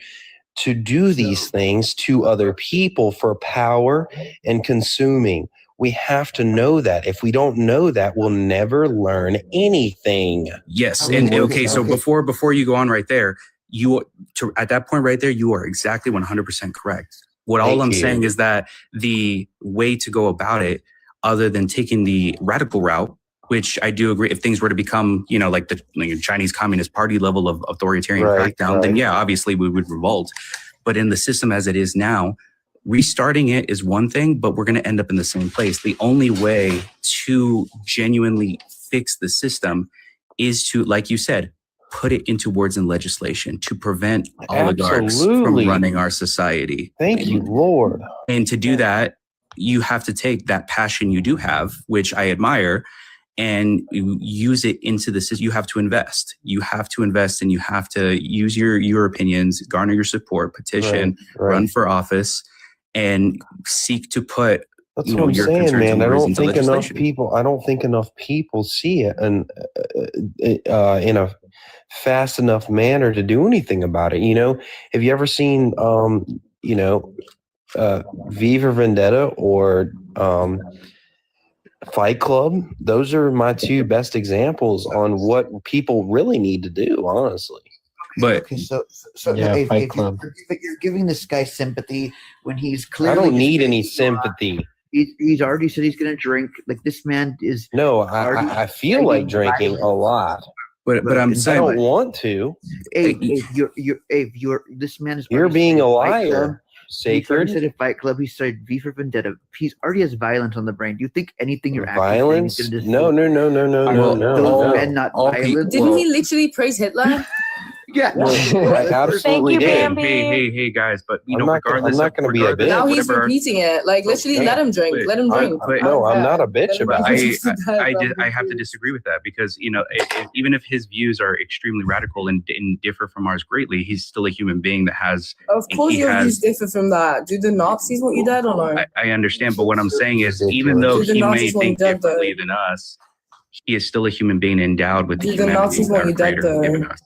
to do these things to other people for power and consuming. We have to know that. If we don't know that, we'll never learn anything. Yes, and okay. So before you go on right there, at that point right there, you are exactly 100% correct. All Thank I'm you. saying is that the way to go about it, other than taking the radical route, which I do agree, if things were to become, like the Chinese Communist Party level of authoritarian crackdown, then yeah, obviously we would revolt. But in the system as it is now, restarting it is one thing, but we're going to end up in the same place. The only way to genuinely fix the system is to, like you said, put it into words and legislation to prevent oligarchs Absolutely. from running our society. Thank you, Lord. And to do that, you have to take that passion you do have, which I admire, and use it into the system. You have to invest. You have to invest, and you have to use your opinions, garner your support, petition, Right. run for office, and seek to put That's you what know I'm your saying, concerns man. and worries into legislation. I don't think enough people see it and in a fast enough manner to do anything about it. You know, have you ever seen V for Vendetta or Fight Club? Those are my two best examples on what people really need to do, honestly. But Okay, so Yeah, if, Fight if Club. you're giving this guy sympathy when he's I clearly don't just need making any you laugh. sympathy. He's already said he's going to drink. Like this man is. No, already I feel like fighting drinking a violence. lot. But I'm I saying, don't want to. If this man is. You're already being said a Fight Club, liar, He's already Sacred. said a Fight Club. He started V for Vendetta. He's already has violence on the brain. Do you think anything you're actually Violence? saying is going to No. those men not violent? Didn't he literally praise Hitler? Yeah. I absolutely did. hey, guys, but you I'm know, not gonna- regardless, I'm not gonna be a regardless bitch. of Now he's whatever- repeating it. Like literally, let him drink. Let him drink. No, I'm not a bitch But about it. I have to disagree with that because you know even if his views are extremely radical and differ from ours greatly, he's still a human being that has. Of course, he your has- views differ from that. Do the Nazis want you dead or no? I understand, but what I'm saying is, even though Do the he may Nazis want you think dead, differently than us, he is still a human being endowed with the Do the humanity Nazis that want our you dead, Creator has given though? us.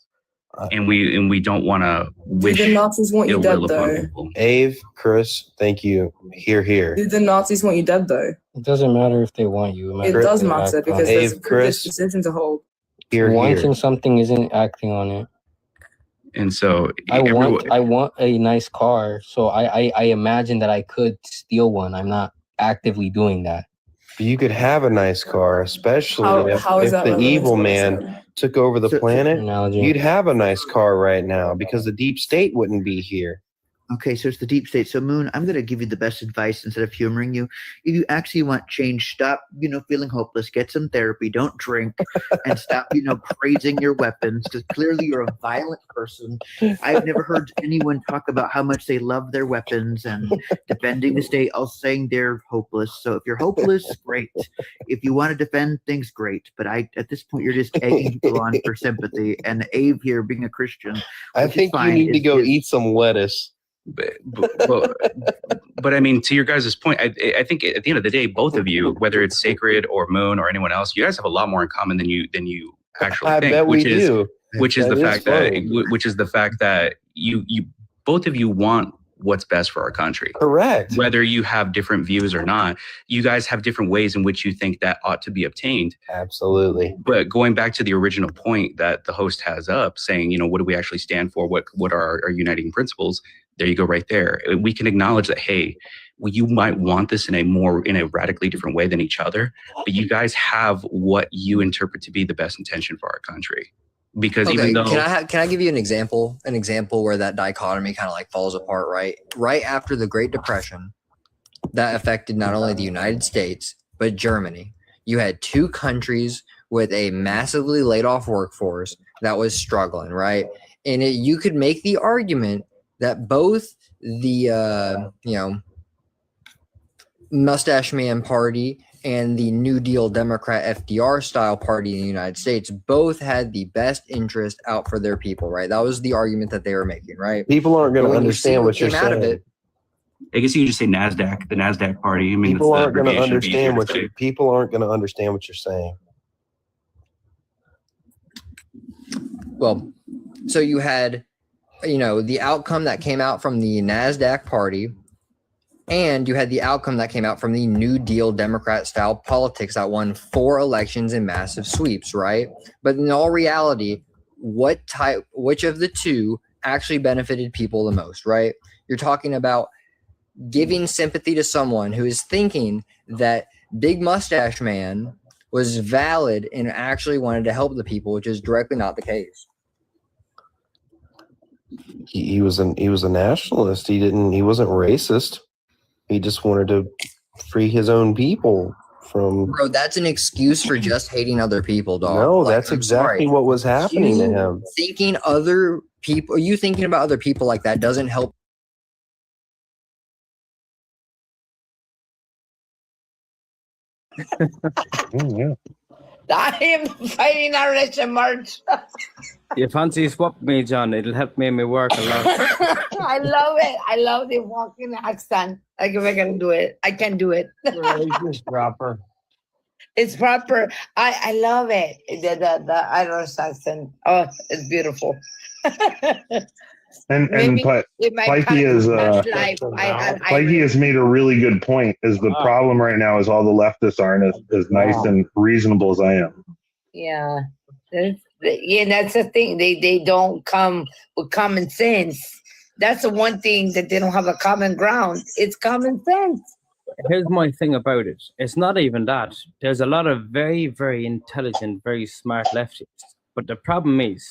And we don't want to Do wish the Nazis want you ill dead will upon though? people. Ave, Chris, thank you. Here. Do the Nazis want you dead though? It doesn't matter if they want you. It matters does if they matter act on because it. there's a Chris, predisposition to hold. Wanting something isn't acting on it. And so I want a nice car, so I imagine that I could steal one. I'm not actively doing that. You could have a nice car, especially How if is that the relevant evil to what I man took over the planet. Analogy. You'd have a nice car right now because the deep state wouldn't be here. Okay, so it's the deep state. So Moon, I'm going to give you the best advice instead of humoring you. If you actually want change, stop, feeling hopeless, get some therapy, don't drink, and stop, praising your weapons because clearly you're a violent person. I've never heard anyone talk about how much they love their weapons and defending the state, all saying they're hopeless. So if you're hopeless, great. If you want to defend things, great. But at this point, you're just egging people on for sympathy. And Abe here, being a Christian, I which is think you fine, need to is go just- eat some lettuce. But I mean, to your guys' point, I think at the end of the day, both of you, whether it's Sacred or Moon or anyone else, you guys have a lot more in common than you actually I think. bet we which is do. which is That the is fact that funny. which is the fact that you both of you want what's best for our country. Correct. Whether you have different views or not, you guys have different ways in which you think that ought to be obtained. Absolutely. But going back to the original point that the host has up, saying, what do we actually stand for? What are our uniting principles? There you go, right there. We can acknowledge that, hey, you might want this in a radically different way than each other, but you guys have what you interpret to be the best intention for our country. Because even though can I give you an example where that dichotomy kind of like falls apart, right after the Great Depression that affected not only the United States but Germany. You had two countries with a massively laid off workforce that was struggling, right? And you could make the argument that both the Mustache Man Party and the New Deal Democrat FDR style party in the United States both had the best interest out for their people, right? That was the argument that they were making, right? People aren't going But to when you see understand what you're came out of saying. it, I guess you could just say NASDAQ, the NASDAQ party. I mean, People it's the aren't going to abbreviation, it'd be easier understand to say. people aren't going to understand what you're saying. well, so you had, the outcome that came out from the NASDAQ party, and you had the outcome that came out from the New Deal Democrat style politics that won 4 elections in massive sweeps, right? But in all reality, which of the two actually benefited people the most, right? You're talking about giving sympathy to someone who is thinking that Big Mustache Man was valid and actually wanted to help the people, which is directly not the case. He was a nationalist. He wasn't racist. He just wanted to free his own people from. Bro, that's an excuse for just hating other people, dog. No, that's I'm exactly sorry. what was happening to You him. thinking other people, you thinking about other people like that doesn't help. I am fighting a Russian march. You fancy swap me, John? It'll help me in my work a lot. I love it. I love the walking accent. Like if I can do it, I can do it. It's proper. It's proper. I love it. The Irish accent. Oh, it's beautiful. And Maybe in my Pikey is past life, I had Pikey has made a really good point. Is the problem right now is all the leftists aren't as nice and reasonable as I am. Yeah. Yeah, that's the thing. They don't come with common sense. That's the one thing that they don't have a common ground. It's common sense. Here's my thing about it. It's not even that. There's a lot of very, very intelligent, very smart lefties. But the problem is,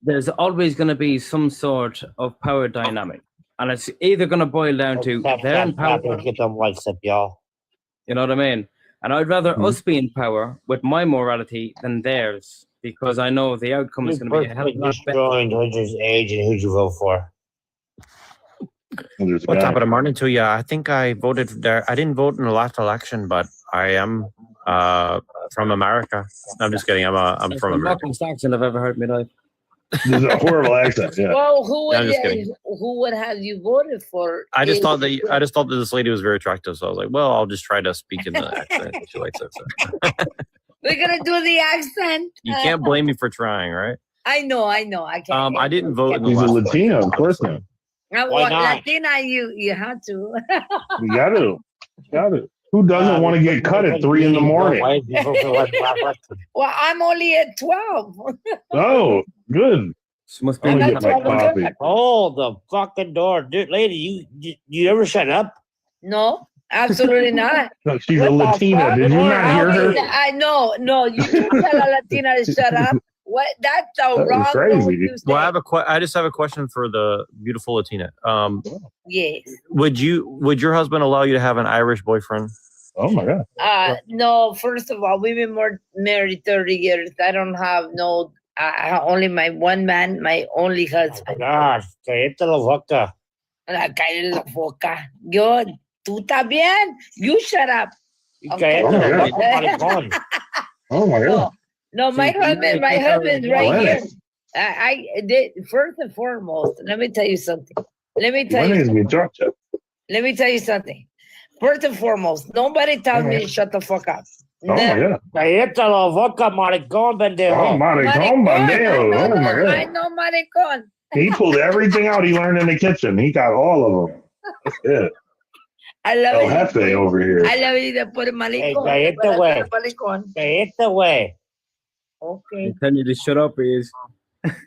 there's always going to be some sort of power dynamic. And it's either going to boil down to they're in power. Get them lights up, y'all. You know what I mean? And I'd rather us be in power with my morality than theirs, because I know the outcome is going to be a hell of a lot better. Hood's age and who'd you vote for? Well, top of the morning to you. I think I voted there. I didn't vote in the last election, but I am from America. I'm just kidding. I'm from America. Most accent I've ever heard in my life. This is a horrible accent. Yeah. Well, who Yeah, I'm just kidding. would have you voted for? I just if- thought that this lady was very attractive, so I was like, well, I'll just try to speak in the accent. She likes it. So. We're gonna do the accent. You can't blame me for trying, right? I know. I can't. I didn't vote. In the He's a last Latino, election, of course not. Well, not? Latina, you had to. You got to. Who doesn't want to get cut at 3 in the morning? Well, I'm only at 12. Oh, good. Must I'm gonna get my coffee. Hold the fucking door, dude. Lady, you ever shut up? No, absolutely not. No, she's a Latina. Did you not hear her? I know. No, you can't tell a Latina to shut up. What? That's the That was wrong crazy. word you Well, say. I just have a question for the beautiful Latina. Yes. Would your husband allow you to have an Irish boyfriend? Oh my God. No, first of all, we've been married 30 years. I don't have no, only my one man, my only husband. Gosh, cállate la boca. Cállate la boca. Yo, tú también. You shut up. Okay. Cállate la boca, maricón. Oh my God. No, my husband's right here. I did first and foremost. Let me tell you something. Let me tell you something. First and foremost, nobody tells me to shut the fuck up. Oh my God. Cállate la boca, maricón, pendejo. Oh, maricón, bandejo. Oh my I God. know maricón. He pulled everything out he learned in the kitchen. He got all of them. That's it. I love El it. Jefe over here. I love it. Después de maricón. Cállate, Después güey. de maricón. Cállate, güey. Okay. Tell you to shut up is.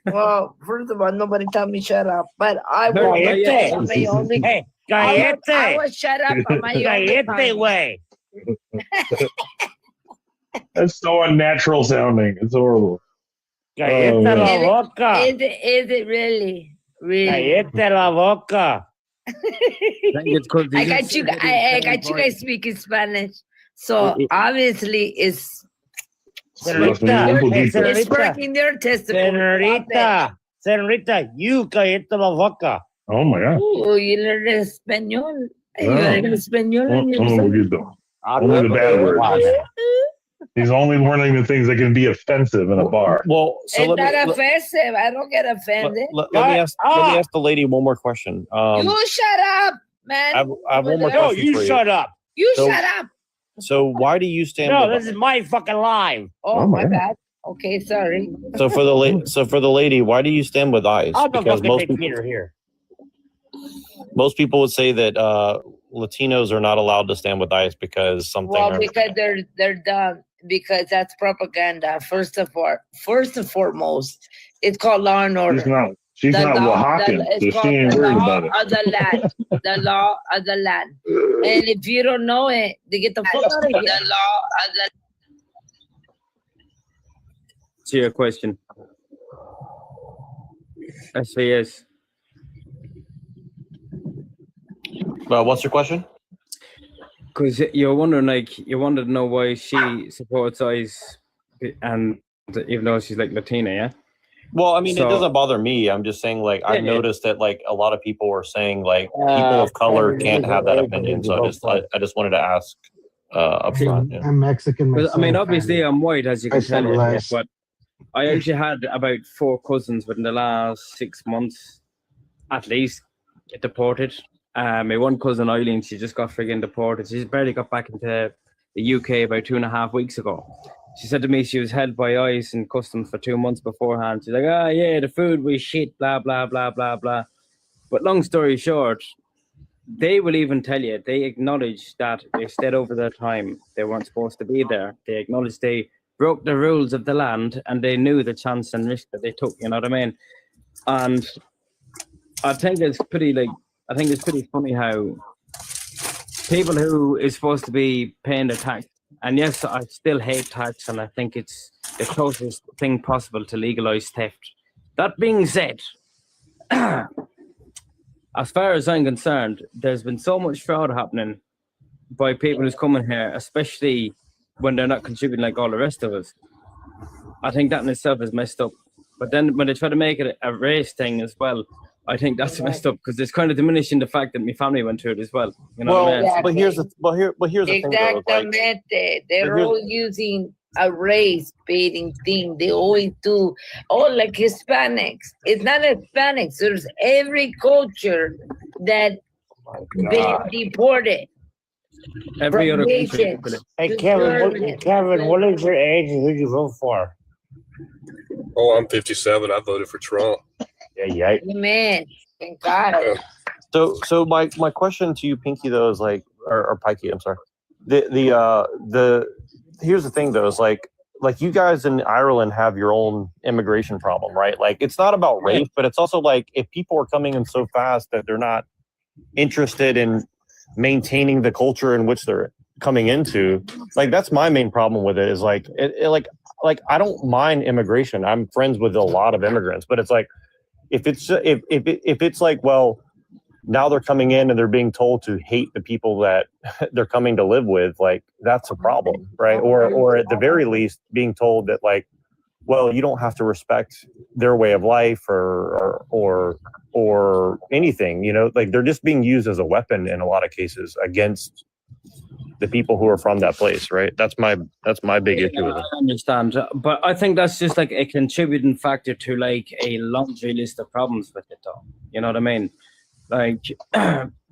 Well, first of all, nobody tell me shut up, but I No, will. cállate. On my only. Hey, I cállate. will shut up on my only Cállate, time. güey. That's so unnatural sounding. It's horrible. Cállate la boca. Is it really? Really? Cállate la boca. I got you guys speaking Spanish. So obviously it's Señorita, working their testimony. Señorita, you cállate la boca. Oh my God. Oh, you learn español. You Wow. learn español Un and you're poquito. Only the bad words. He's only learning the things that can be offensive in a bar. Well, so it's let not me offensive. I don't get offended. let me ask the lady one more question. You shut up, man. I have one more No, question you for you. shut up. You So- shut up. So why do you stand? No, with this is my fucking live. Oh, my bad. Okay, sorry. So for the lady, why do you stand with ICE? I'm the Because fucking dictator here. most people would say that Latinos are not allowed to stand with ICE because something. Well, because they're dumb. Because that's propaganda. First and foremost, it's called law and order. She's not Oaxacan, so she ain't worried about it. Of the land, the law of the land. And if you don't know it, they get the fuck out of here. The law of the. To your question. I say yes. What's your question? Because you're wondering, you wanted to know why she supports ICE, and even though she's like Latina, yeah. Well, I mean, So- it doesn't bother me. I'm just saying, like, I've Yeah, yeah. noticed that, like, a lot of people were saying, like, people of color can't have that opinion. So I just wanted to ask. up front. Yeah. I'm Mexican Well, myself. I mean, obviously, I'm white, as you can I said tell, less. but I actually had about 4 cousins within the last 6 months, at least, get deported. My one cousin, Eileen, she just got friggin' deported. She's barely got back into the UK about 2.5 weeks ago. She said to me she was held by ICE and customs for 2 months beforehand. She's like, "Ah, yeah, the food was shit, blah, blah, blah, blah, blah." But long story short, they will even tell you, they acknowledge that they stayed over their time. They weren't supposed to be there. They acknowledge they broke the rules of the land and they knew the chance and risk that they took, you know what I mean? And I think it's pretty funny how people who is supposed to be paying the tax, and yes, I still hate tax, and I think it's the closest thing possible to legalize theft. That being said, as far as I'm concerned, there's been so much fraud happening by people who's coming here, especially when they're not contributing like all the rest of us. I think that in itself is messed up. But then when they try to make it a race thing as well, I think that's messed up because it's kind of diminishing the fact that my family went through it as well. You know Well, what I mean? but here's the thing though. Like, Exactamente. They're but here's- all using a race baiting thing. They always do. Oh, like Hispanics. It's not Hispanics. There's every culture that been deported. Every from other country. nations Hey, to Kevin, Germany. Kevin, what is your age and who'd you vote for? Oh, I'm 57. I voted for Trump. Yeah. Amen. Thank God. So my question to you, Pinky, though, is like, or Pikey, I'm sorry. The here's the thing though, is like you guys in Ireland have your own immigration problem, right? Like it's not about race, but it's also like if people are coming in so fast that they're not interested in maintaining the culture in which they're coming into, like that's my main problem with it, is like like I don't mind immigration. I'm friends with a lot of immigrants, but it's like if it's like, well, now they're coming in and they're being told to hate the people that they're coming to live with, like that's a problem, right? Or at the very least being told that like, well, you don't have to respect their way of life or anything, you know, like they're just being used as a weapon in a lot of cases against the people who are from that place, right? That's my big issue with it. I understand, but I think that's just like a contributing factor to like a laundry list of problems with it, though. You know what I mean? Like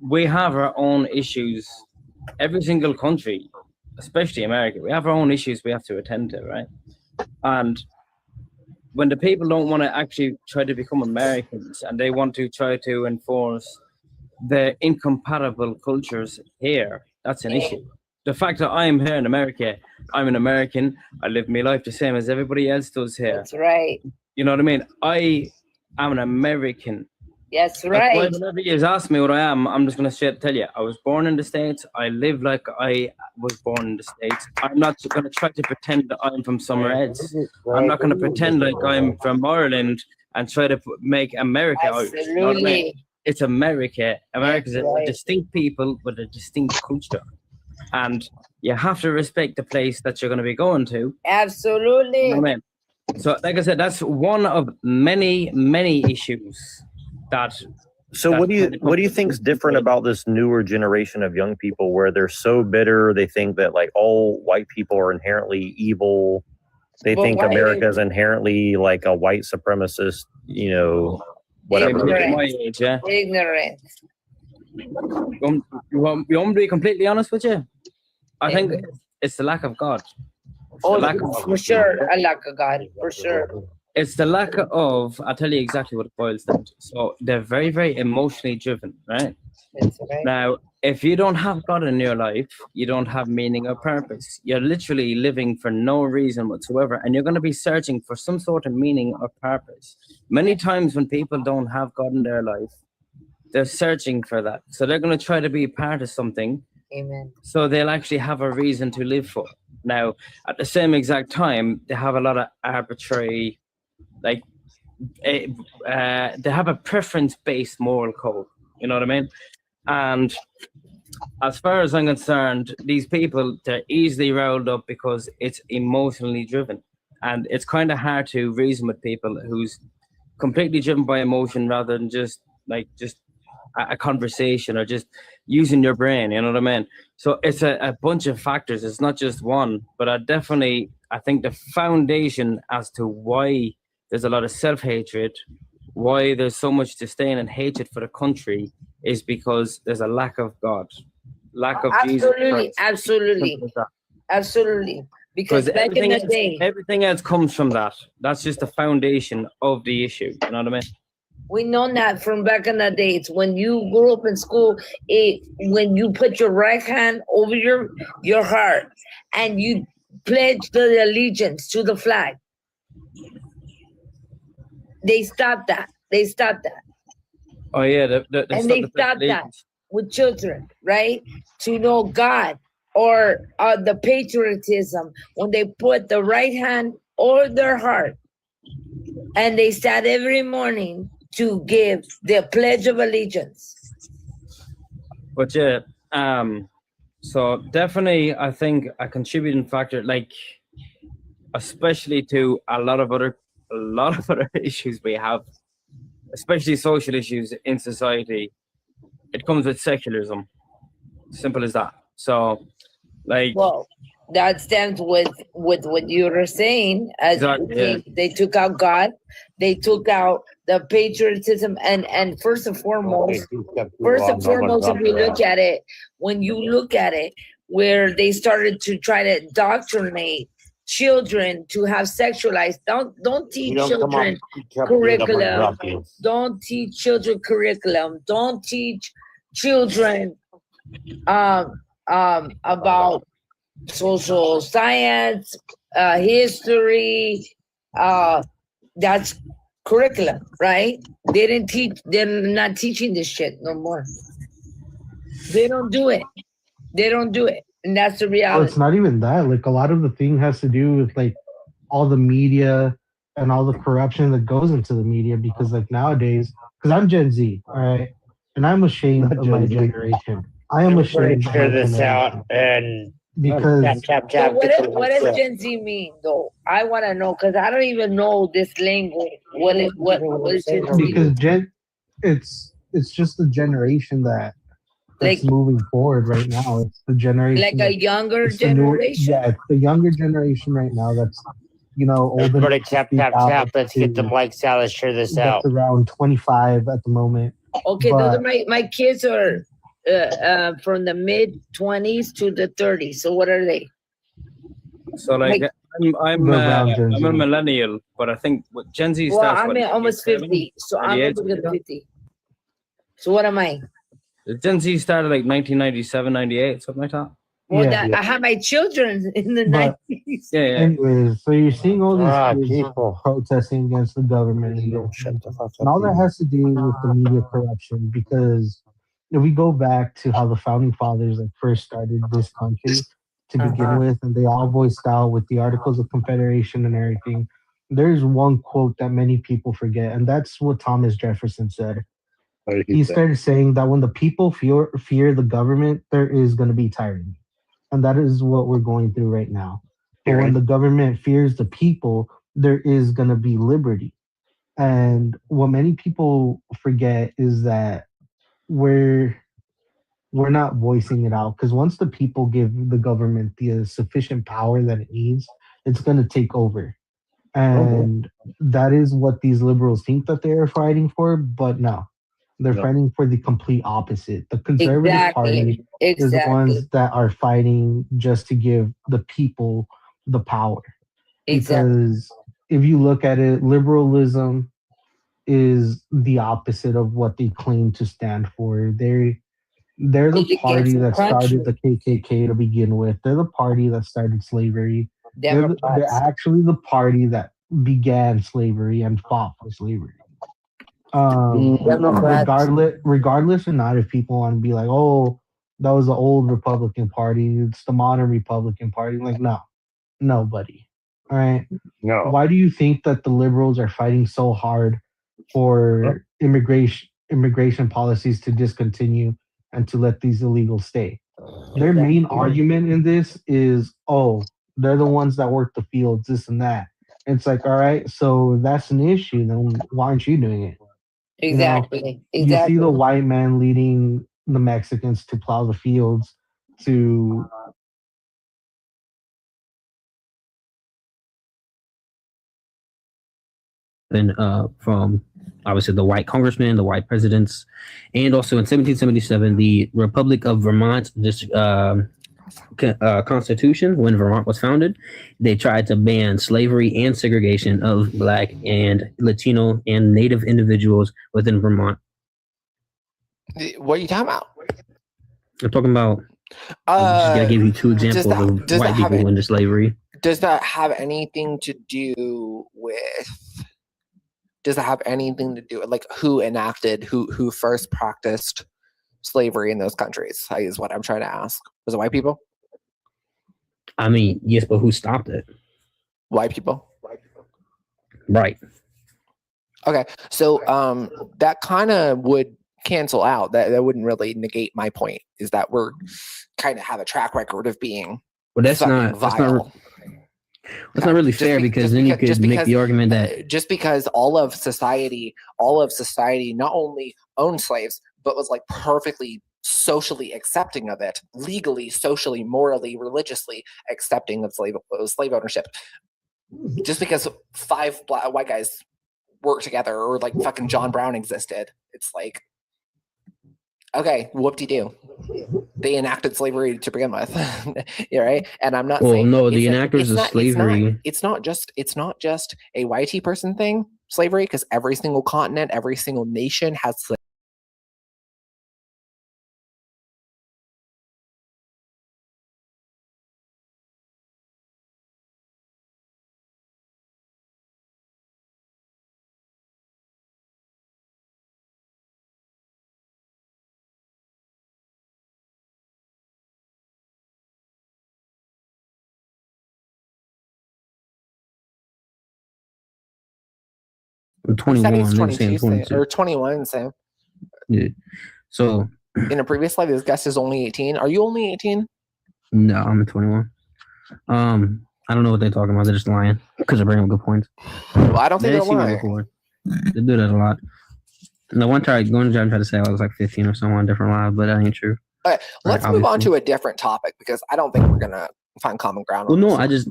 we have our own issues. Every single country, especially America, we have our own issues we have to attend to, right? And when the people don't want to actually try to become Americans and they want to try to enforce the incompatible cultures here, that's an issue. The fact that I am here in America, I'm an American, I live my life the same as everybody else does here. That's right. You know what I mean? I am an American. That's That's right. why whenever you ask me what I am, I'm just going to straight tell you. I was born in the States. I live like I was born in the States. I'm not going to try to pretend that I'm from somewhere else. I'm not going to pretend like I'm from Ireland and try to make America Irish. You know what I mean? Absolutely. It's America. America's a distinct people with a distinct culture. And you have to respect the place that you're going to be going to. Absolutely. You know what I mean? So, like I said, that's one of many, many issues that. So what do you think is different about this newer generation of young people where they're so bitter? They think that like all white people are inherently evil. They think America is inherently like a white supremacist, you know, whatever. Ignorant. You want me to be completely honest with you? I think it's the lack of God. Oh, for sure. A lack of God, for sure. It's the lack of, I'll tell you exactly what it boils down to. So they're very, very emotionally driven, right? That's right. Now, if you don't have God in your life, you don't have meaning or purpose. You're literally living for no reason whatsoever, and you're going to be searching for some sort of meaning or purpose. Many times when people don't have God in their life, they're searching for that. So they're going to try to be part of something. Amen. So they'll actually have a reason to live for. Now, at the same exact time, they have a lot of arbitrary, like, they have a preference-based moral code. You know what I mean? And as far as I'm concerned, these people, they're easily riled up because it's emotionally driven. And it's kind of hard to reason with people who's completely driven by emotion rather than just a conversation or just using your brain. You know what I mean? So it's a bunch of factors. It's not just one. But I think the foundation as to why there's a lot of self-hatred, why there's so much disdain and hatred for the country, is because there's a lack of God, lack of Jesus Christ. Absolutely. Because back in the day, everything else comes from that. That's just the foundation of the issue. You know what I mean? we know that from back in the days when you grew up in school, when you put your right hand over your heart and you pledge the allegiance to the flag, they stopped that. Oh yeah, And they stopped that with children, right? To know God or the patriotism when they put the right hand over their heart and they sat every morning to give their pledge of allegiance. But yeah, so definitely I think a contributing factor, like especially to a lot of other issues we have, especially social issues in society, it comes with secularism. Simple as that. So like, well, that stems with what you were saying, as exactly, they took out God, they took out the patriotism, and first and foremost, if you look at it, when you look at it, where they started to try to indoctrinate children to have sexualized, don't teach children curriculum, don't teach children curriculum, don't teach children about social science, history, that's curriculum, right? They're not teaching this shit no more. They don't do it. And that's the reality. Well, it's not even that. Like, a lot of the thing has to do with like all the media and all the corruption that goes into the media, because like nowadays, because I'm Gen Z, all right, and I'm ashamed of my generation. I am ashamed. Share this out and because So what does Gen Z mean though? I want to know, because I don't even know this language. What is Gen Z? Because it's just the generation that's like moving forward right now. It's the generation, like a younger it's the new- generation. yeah, it's the younger generation right now that's, you know, older. Everybody tap. Let's get the mics out. Let's share this out. That's around 25 at the moment. Okay, But- those are my kids are from the mid-20s to the 30s. So what are they? so like I'm a millennial, but I think what Gen Z Well, starts. I'm almost 50, so I'm almost 50. So what am I? Gen Z started like 1997, 98, something like that. Well, I have my children in the 90s. Yeah. Anyways, so you're seeing all these kids people protesting against the government, and all that has to do with the media corruption. Because if we go back to how the founding fathers like first started this country to begin with, and they all voiced out with the Articles of Confederation and everything, there's one quote that many people forget, and that's what Thomas Jefferson said. He started saying that when the people fear the government, there is going to be tyranny. And that is what we're going through right now. But when the government fears the people, there is going to be liberty. And what many people forget is that we're not voicing it out, because once the people give the government the sufficient power that it needs, it's going to take over. And that is what these liberals think that they are fighting for, but no. They're fighting for the complete opposite. The Conservative Party is the ones that are fighting just to give the people the power. Because if you look at it, liberalism is the opposite of what they claim to stand for. They're the party that started the KKK to begin with. They're the party that started slavery. They're actually the party that began slavery and fought for slavery. Regardless or not, if people want to be like, oh, that was the old Republican Party, it's the modern Republican Party. Like, no, nobody. All right. No. Why do you think that the liberals are fighting so hard for immigration policies to discontinue and to let these illegals stay? Their main argument in this is, oh, they're the ones that work the fields, this and that. It's like, all right, so if that's an issue, then why aren't you doing it? Exactly. You see the Exactly. white man leading the Mexicans to plow the fields to and from obviously the white congressmen, the white presidents, and also in 1777, the Republic of Vermont, this Constitution, when Vermont was founded, they tried to ban slavery and segregation of Black and Latino and Native individuals within Vermont. What are you talking about? I'm talking about. I'm just gonna give you two does examples that- of does white that have people it- into slavery. Does that have anything to do with? Does that have anything to do with like who enacted, who first practiced slavery in those countries? Is what I'm trying to ask. Was it white people? I mean, yes, but who stopped it? White people. Right. Okay, so that kind of would cancel out. That wouldn't really negate my point. Is that we're kind of have a track record of being Well, that's fucking not. That's vile. not. That's not really fair because then you could make the argument that just because all of society not only owned slaves but was like perfectly socially accepting of it, legally, socially, morally, religiously accepting of slave ownership. Just because 5 white guys work together or like fucking John Brown existed, it's like, okay, whoop-de-doo. They enacted slavery to begin with. You're right. And I'm not Well, saying no, the it's enactors of not- slavery. It's not just a YT person thing, slavery, because every single continent, every single nation has slavery. I'm 21. He said he's They say 22 I'm 22. or 21, Sam. Yeah. So In a previous life, this guest is only 18. Are you only 18? no, I'm 21. I don't know what they're talking about. They're just lying because they're bringing up good points. Well, I don't think They've they're seen me lying. before. They do that a lot. And the one tried to say I was like 15 or something on a different live, but that ain't true. Okay, let's Right, move on obviously. to a different topic because I don't think we're gonna find common ground. Well, on no, this I one. just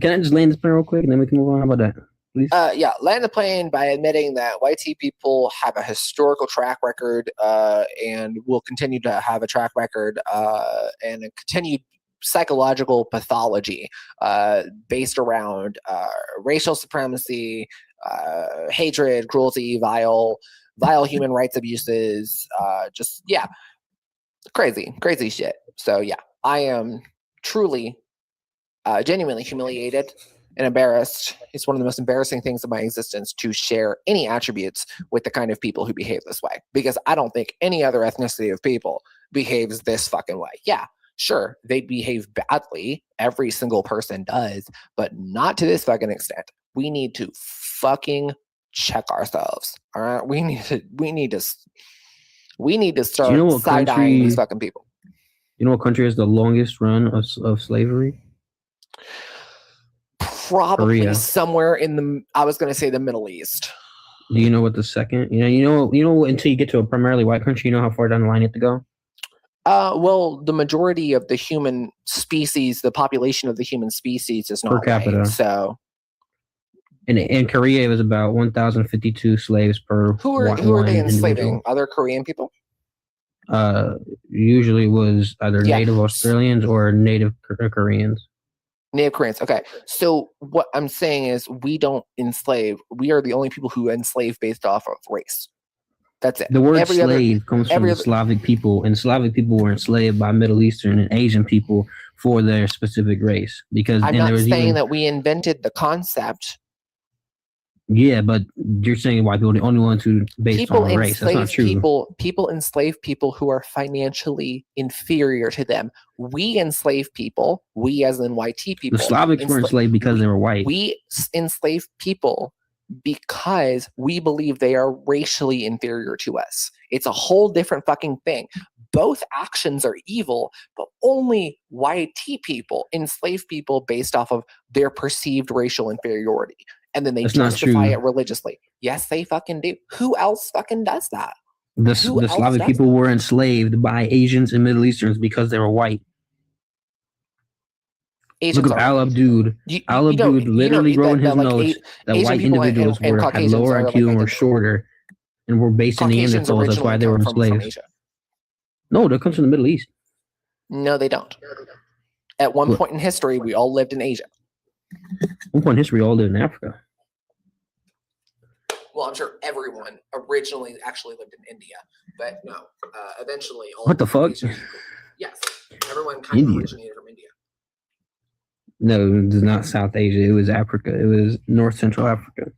can I just land this plane real quick and then we can move on. How about that? Please. Yeah, land the plane by admitting that YT people have a historical track record and will continue to have a track record and a continued psychological pathology based around racial supremacy, hatred, cruelty, vile human rights abuses, crazy shit. So yeah, I am truly genuinely humiliated and embarrassed. It's one of the most embarrassing things of my existence to share any attributes with the kind of people who behave this way, because I don't think any other ethnicity of people behaves this fucking way. Yeah, sure, they behave badly. Every single person does, but not to this fucking extent. We need to fucking check ourselves. All right, we need to start Do you know what side-eyeing these country? fucking people. You know what country has the longest run of slavery? Probably Korea. somewhere in the, I was going to say the Middle East. Do you know what the second? You know. Until you get to a primarily white country, you know how far down the line you have to go. Well, the majority of the human species, the population of the human species, is Per not capita. white. So, In Korea, it was about 1,052 slaves per. who are one they enslaving? individual. Other Korean people? Usually was either Yeah. native Australians or native Koreans. Native Koreans. Okay. So what I'm saying is we don't enslave. We are the only people who enslave based off of race. That's it. The word Every other- slave comes from every the other- Slavic people, and Slavic people were enslaved by Middle Eastern and Asian people for their specific race. Because I'm and not there was saying even, that we invented the concept. yeah, but you're saying white people are the only ones who based People on race. That's not enslave true. people enslave people who are financially inferior to them. We enslave people, we as in YT people. The Slavics were enslaved because they were white. We enslave people because we believe they are racially inferior to us. It's a whole different fucking thing. Both actions are evil, but only YT people enslave people based off of their perceived racial inferiority. and then they That's not justify true. it religiously. Yes, they fucking do. Who else fucking does that? The Who else Slavic does people were enslaved by Asians and Middle Easterns because they were white. Asians Look up are Al Abdud. Al Abdud literally wrote in his notes that Asian white people individuals and had Caucasians lower are IQ like and were identical. shorter and were based in Caucasians Neanderthals. That's why originally they were come from enslaved. Asia. No, that comes from the Middle East. No, they don't. At one What? point in history, we all lived in Asia. At one point in history, we all lived in Africa. Well, I'm sure everyone originally actually lived in India, but no, eventually all What the fuck? Yes, everyone kind of India. originated from India. No, it was not South Asia. It was Africa. It was North Central Africa.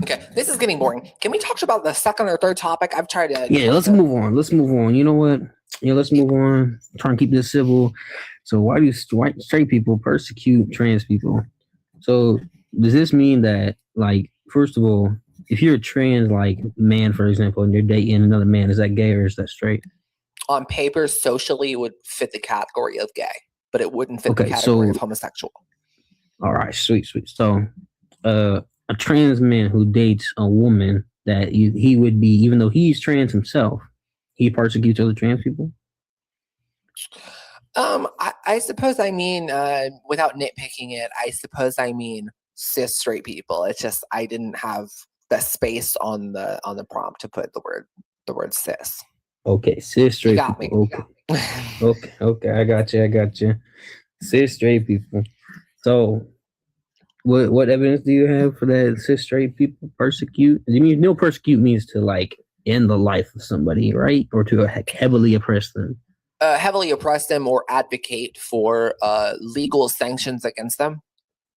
Okay, this is getting boring. Can we talk about the second or third topic? I've tried to. Yeah, let's move on. Let's move on. You know what? Yeah, let's move on. Try and keep this civil. So why do white straight people persecute trans people? So does this mean that, like, first of all, if you're a trans like man, for example, and you're dating another man, is that gay or is that straight? On paper, socially, it would fit the category of gay, but it wouldn't fit the Okay, category so- of homosexual. All right, sweet. So, a trans man who dates a woman that he would be, even though he's trans himself, he persecutes other trans people. I suppose I mean, without nitpicking it, I suppose I mean cis straight people. It's just I didn't have the space on the prompt to put the word cis. Okay, cis straight got people. Okay, I got you. Cis straight people. So, what evidence do you have for that? Cis straight people persecute? You mean no persecute means to like end the life of somebody, right? Or to heavily oppress them. Heavily oppress them or advocate for legal sanctions against them,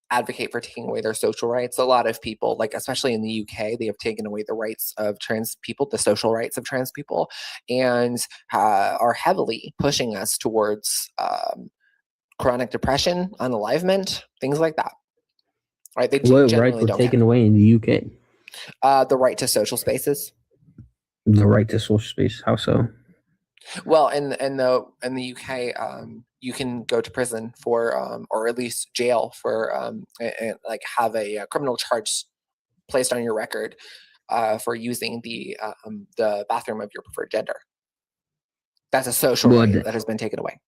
advocate for taking away their social rights. A lot of people, like especially in the UK, they have taken away the rights of trans people, the social rights of trans people, and are heavily pushing us towards chronic depression, unalivement, things like that. Right? They What rights genuinely were don't taken away in the UK? care. The right to social spaces. The right to social space. How so? Well, in the UK, you can go to prison for, or at least jail for, like have a criminal charge placed on your record for using the bathroom of your preferred gender. That's a social right that has been taken away.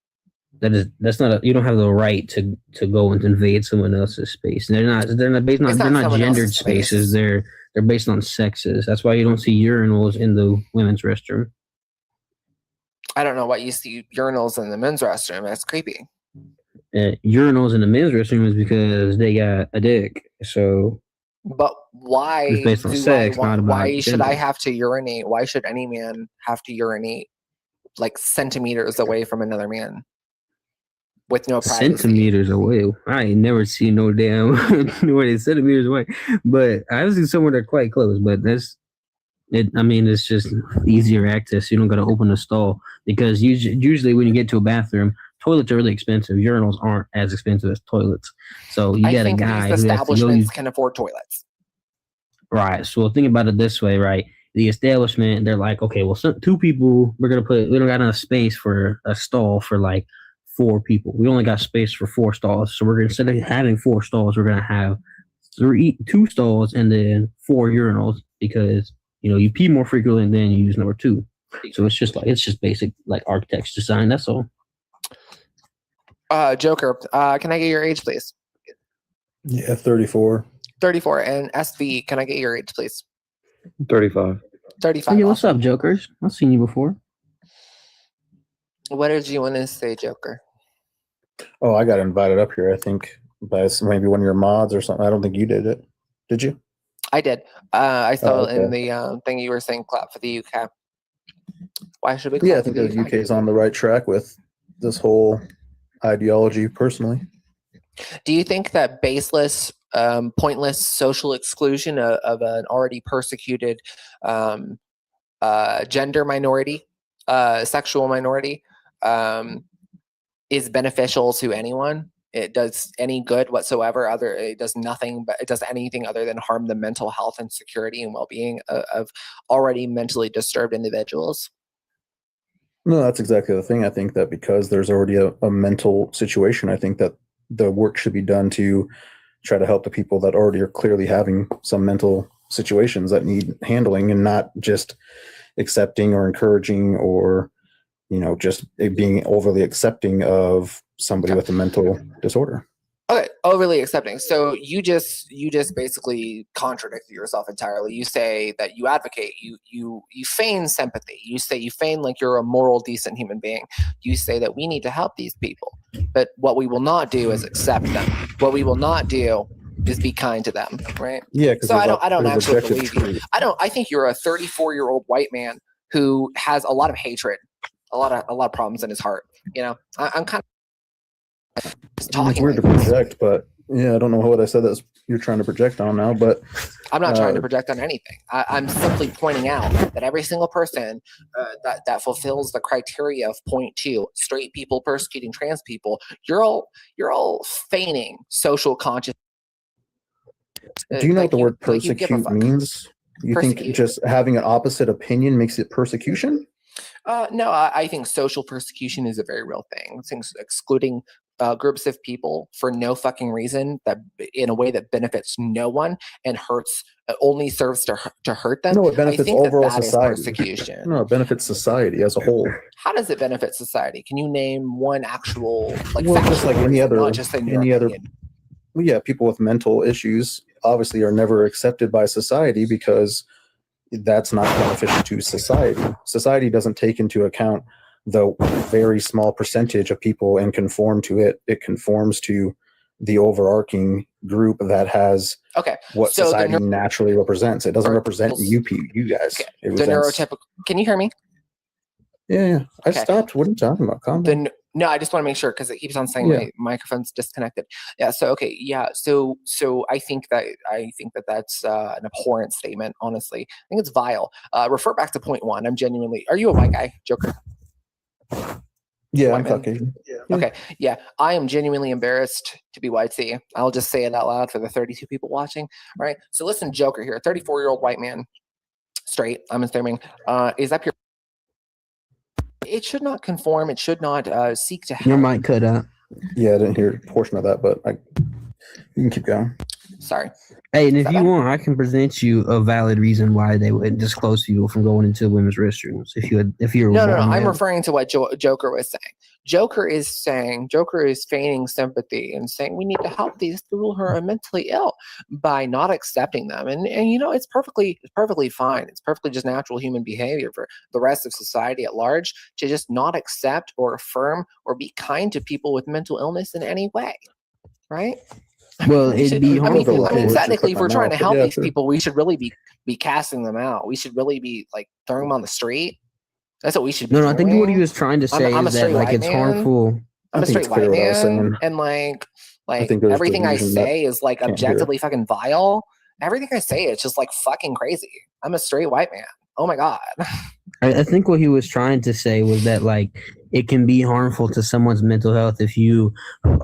That's not you don't have the right to go and invade someone else's space. They're not based on they're not gendered spaces. They're based on sexes. That's why you don't see urinals in the women's restroom. I don't know why you see urinals in the men's restroom. That's creepy. Urinals in the men's restroom is because they got a dick. So, but why? It's based on sex, not about why should gender. I have to urinate? Why should any man have to urinate like centimeters away from another man with no privacy? Centimeters away. I ain't never seen no damn where they centimeters away. But I've seen somewhere they're quite close. But that's it. I mean, it's just easier access. You don't got to open the stall because usually when you get to a bathroom, toilets are really expensive. Urinals aren't as expensive as toilets. So you got a guy these who has to go establishments use. can afford toilets. Right. So think about it this way, right? The establishment, they're like, okay, well, two people, we don't got enough space for a stall for like 4 people. We only got space for 4 stalls. So instead of having 4 stalls, we're going to have 2 stalls and then 4 urinals because, you pee more frequently and then you use number 2. So it's just basic like architect's design. That's all. Joker, can I get your age, please? Yeah, 34. 34. And SV, can I get your age, please? 35. 35. Hey, what's up, Jokers? I've seen you before. What did you want to say, Joker? Oh, I got invited up here, I think, by maybe one of your mods or something. I don't think you did it. Did you? I did. I saw Oh, okay. in the thing you were saying, clap for the UK. Why should we clap Yeah, I for think the the UK? UK is on the right track with this whole ideology, personally. Do you think that baseless, pointless social exclusion of an already persecuted gender minority, sexual minority, is beneficial to anyone? It does any good whatsoever. It does nothing, but it does anything other than harm the mental health and security and well-being of already mentally disturbed individuals. No, that's exactly the thing. I think that because there's already a mental situation, I think that the work should be done to try to help the people that already are clearly having some mental situations that need handling, and not just accepting or encouraging or, just being overly accepting of somebody with a mental disorder. Okay, overly accepting. So you just basically contradicted yourself entirely. You say that you advocate, you feign sympathy. You say you feign like you're a moral, decent human being. You say that we need to help these people, but what we will not do is accept them. What we will not do is be kind to them, right? Yeah. So I don't actually believe you. I think you're a 34-year-old white man who has a lot of hatred, a lot of problems in his heart. I'm kind of talking. It's weird to project, but yeah, I don't know what I said that you're trying to project on now, but I'm not trying to project on anything. I'm simply pointing out that every single person that fulfills the criteria of point 2, straight people persecuting trans people, you're all feigning social conscious. Do you know what the word persecute means? You think just having an opposite opinion makes it persecution? No, I think social persecution is a very real thing. Things excluding groups of people for no fucking reason, that in a way that benefits no one and only serves to hurt them. No, it benefits overall that society. is persecution. No, it benefits society as a whole. How does it benefit society? Can you name one actual Just like any other, not just in your opinion? Well, yeah, people with mental issues obviously are never accepted by society because that's not beneficial to society. Society doesn't take into account the very small percentage of people and conform to it. It conforms to the overarching group that has what society naturally represents. It doesn't represent you guys. Okay. It The neurotypical. Can you hear me? Yeah. I stopped. What are you talking about? Calm down. No, I just want to make sure because it keeps on saying my microphone's disconnected. Yeah. So okay. Yeah. So I think that's an abhorrent statement. Honestly, I think it's vile. Refer back to point 1. I'm genuinely. Are you a white guy, Joker? Yeah, I'm Caucasian. Yeah. Okay. Yeah. I am genuinely embarrassed to be white. See, I'll just say it out loud for the 32 people watching. All right. So listen, Joker here, 34-year-old white man, straight. I'm assuming is up here. It should not conform. It should not seek to help. Your mic cut out. Yeah, I didn't hear a portion of that, but you can keep going. Sorry. Hey, and if you want, I can present you a valid reason why they would disclose people from going into women's restrooms. If you're no, I'm referring to what Joker was saying. Joker is feigning sympathy and saying we need to help these people who are mentally ill by not accepting them, and it's perfectly fine. It's perfectly just natural human behavior for the rest of society at large to just not accept or affirm or be kind to people with mental illness in any way, right? Well, it'd be harmful. I mean, technically, if we're trying to help these people, we should really be casting them out. We should really be throwing them on the street. That's what we should be doing. I think what he was trying to say is that it's harmful. I'm a straight white man, and everything I say is objectively fucking vile. Everything I say is just fucking crazy. I'm a straight white man. Oh my god. I think what he was trying to say was that it can be harmful to someone's mental health if you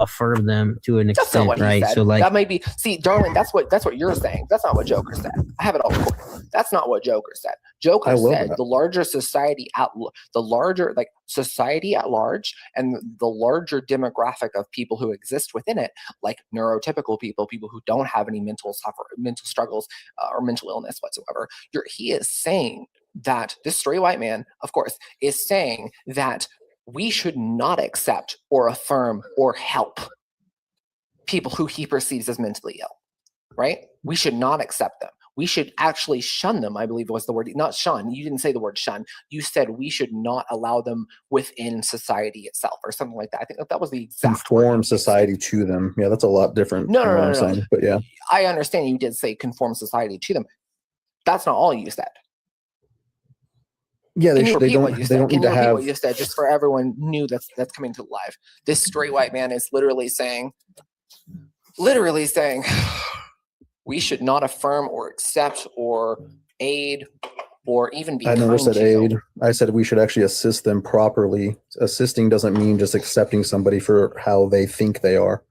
affirm them to an extent, right? So that may be. See, darling, that's what you're saying. That's not what Joker said. I have it all recorded. That's not what Joker said. Joker said the larger society society at large, and the larger demographic of people who exist within it, like neurotypical people who don't have any mental struggles or mental illness whatsoever. He is saying that this straight white man, of course, is saying that we should not accept or affirm or help people who he perceives as mentally ill, right? We should not accept them. We should actually shun them, I believe was the word. Not shun. You didn't say the word shun. You said we should not allow them within society itself or something like that. I think that was the exact conform society to them. Yeah, that's a lot different. No. Saying, but yeah. I understand you did say conform society to them. That's not all you said. Yeah, they don't need to have what you said, just for everyone new that's coming to live. This straight white man is literally saying we should not affirm or accept or aid or even be kind to. I never said aid. I said we should actually assist them properly. Assisting doesn't mean just accepting somebody for how they think they are.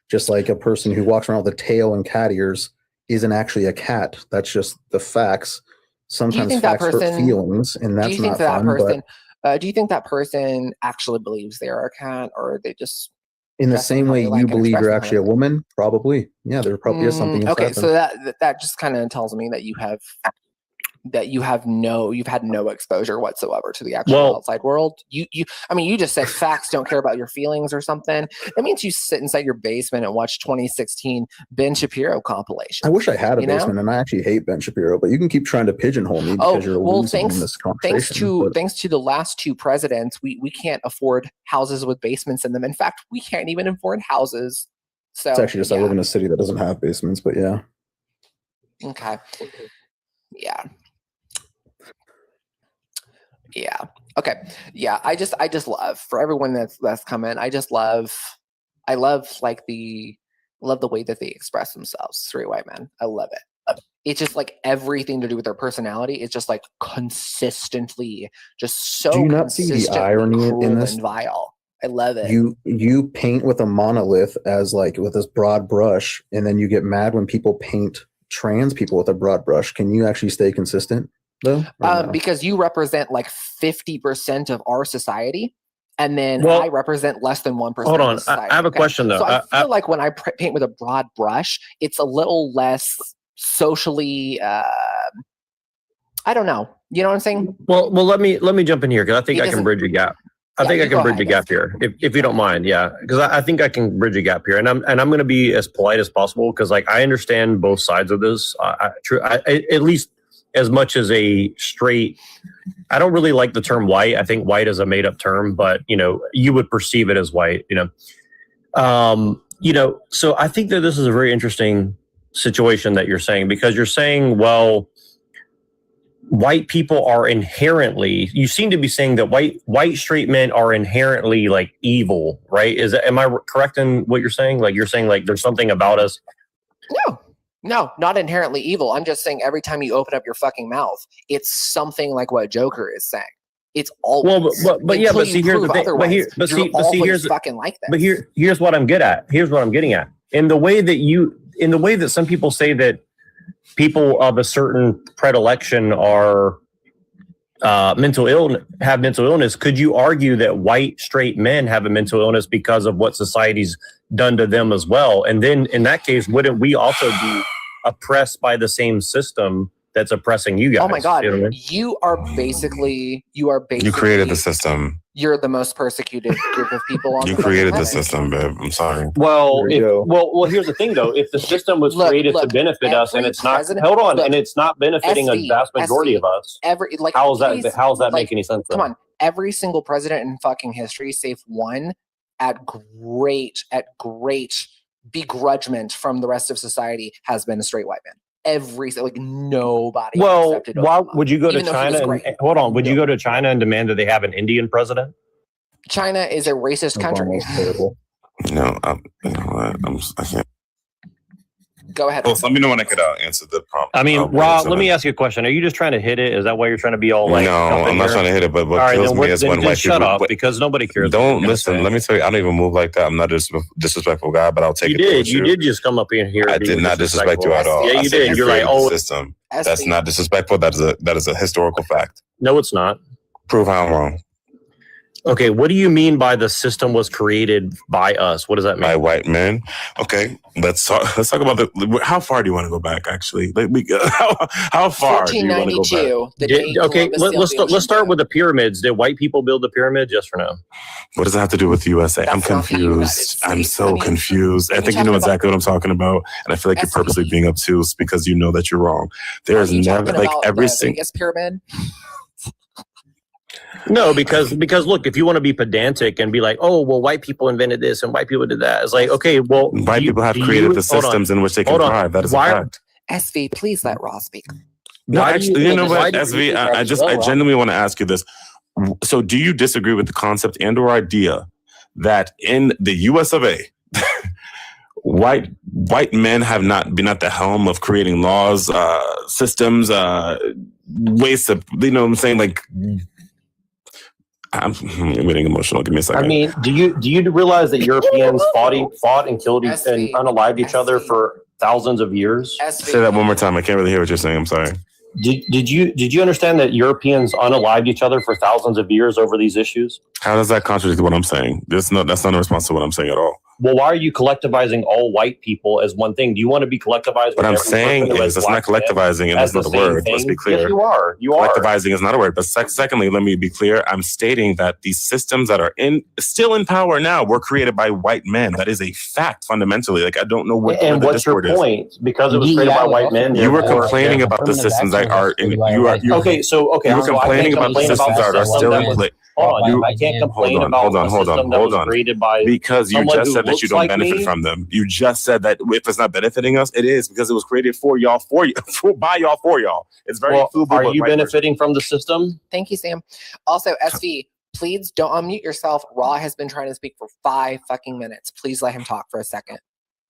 Just like a person who walks around with a tail and cat ears isn't actually a cat. That's just the facts. Sometimes facts hurt feelings, and that's not fun. Do you think that person actually believes they are a cat, or are they just In the dressing same how way they you like and believe you're expressing how actually they a like. woman, probably. Yeah, there probably is something Okay, inside so them. that just kind of tells me that you've had no exposure whatsoever to the actual outside world. You just said facts don't care about your feelings or something. That means you sit inside your basement and watch 2016 Ben Shapiro compilation. I wish I had a you know? basement, and I actually hate Ben Shapiro, but you can keep trying to pigeonhole me because you're losing in this conversation. Thanks to the last two presidents, we can't afford houses with basements in them. In fact, we can't even afford houses. So It's actually just I live in a city that doesn't have basements, but yeah. Okay. Yeah. Yeah. Okay. Yeah. I just love, for everyone that's come in, I love the way that they express themselves. 3 white men. I love it. It's just like everything to do with their personality. It's just like consistently, just so Do you not see the consistently irony cruel in this? and vile. I love it. You paint with a monolith as like with this broad brush, and then you get mad when people paint trans people with a broad brush. Can you actually stay consistent though? Because you represent like 50% of our society, and then I represent less than 1%. Hold on, of society, I have a question though. So I feel like when I paint with a broad brush, it's a little less socially. I don't know. You know what I'm saying? Well, let me jump in here because I think I can bridge a gap. I think I can bridge a gap here, if you don't mind. Yeah, because I think I can bridge a gap here, and I'm going to be as polite as possible because like I understand both sides of this. At least as much as a straight. I don't really like the term white. I think white is a made up term, but you would perceive it as white. So I think that this is a very interesting situation that you're saying because you're saying, well, white people are inherently, you seem to be saying that white straight men are inherently like evil, right? Am I correct in what you're saying? Like you're saying like there's something about us. No, not inherently evil. I'm just saying every time you open up your fucking mouth, it's something like what Joker is saying. It's always. But see, here's the thing. But see, here's fucking like that. But here's what I'm getting at. In the way that some people say that people of a certain predilection are have mental illness. Could you argue that white straight men have a mental illness because of what society's done to them as well? And then in that case, wouldn't we also be oppressed by the same system that's oppressing you guys? Oh my God. You know what I mean? You are basically You created the system. You're the most persecuted group of people on You the created the planet. system, babe. I'm sorry. Well, here's the thing, though. If the system was created to benefit us, and it's not, and it's not benefiting a vast majority of us, how's that make any sense? Come on, every single president in fucking history, save one, at great begrudgment from the rest of society, has been a straight white man. Nobody. Well, why would you go to Even though he was China? great. Hold on. Would you go to China and demand that they have an Indian president? China is a racist country. No, you know what? I can't. Go ahead. Well, let me know when I could answer the prompt. I mean, Rob, let me ask you a question. Are you just trying to hit it? Is that why you're trying to be all like? No, I'm not trying to hit it, but what kills me is when white people. Shut up, because nobody cares. Don't listen. Let me tell you, I don't even move like that. I'm not a disrespectful guy, but I'll take it. You did just come up in here. I did not disrespect you at all. Yeah, you did. You're like, oh, system. That's not disrespectful. That is a historical fact. No, it's not. Prove how I'm wrong. Okay, what do you mean by the system was created by us? What does that mean? By white men. Okay, let's talk about how far do you want to go back? Actually, how far do you want to go back? Let's start with the pyramids. Did white people build the pyramids? Yes or no? What does that have to do with the USA? I'm confused. I'm so confused. I think you know exactly what I'm talking about, and I feel like you're purposely being obtuse because you know that you're wrong. There is never like every single pyramid. No, because look, if you want to be pedantic and be like, oh, well, white people invented this and white people did that, it's like, okay, well, white people have created the systems in which they can thrive. That is a fact. SV, please let Ross speak. No, actually, you know what, SV, I genuinely want to ask you this. So, do you disagree with the concept and/or idea that in the U.S. of A, white men have not been at the helm of creating laws, systems, ways to, you know what I'm saying, like. I'm getting emotional. Give me a second. I mean, do you realize that Europeans fought and killed and unalived each other for thousands of years? Say that one more time. I can't really hear what you're saying. I'm sorry. Did you understand that Europeans unalived each other for thousands of years over these issues? How does that contradict what I'm saying? That's not a response to what I'm saying at all. well, why are you collectivizing all white people as one thing? Do you want to be collectivized? What I'm with every saying person who is has that's not black skin collectivizing, and as that's not the the same word. Let's thing? be clear. Yes, you are. You are. Collectivizing is not a word. But secondly, let me be clear. I'm stating that these systems that are still in power now were created by white men. That is a fact fundamentally. Like, I don't know what And the what's your discord is. point? Because it was created by white men. You were therefore- complaining about the systems that are in. You are. Okay, so You were so I complaining can't about the complain about systems the that are system still that in was- place. Hold on, I can't complain about a system that was created by because you someone just who said that you looks don't like benefit me. from them. You just said that if it's not benefiting us, it is because it was created for y'all, by y'all, for y'all. It's very. Well, FUBU, are but you right benefiting from the system? Thank you, Sam. Also, SV, please don't unmute yourself. Raw has been trying to speak for 5 fucking minutes. Please let him talk for a second.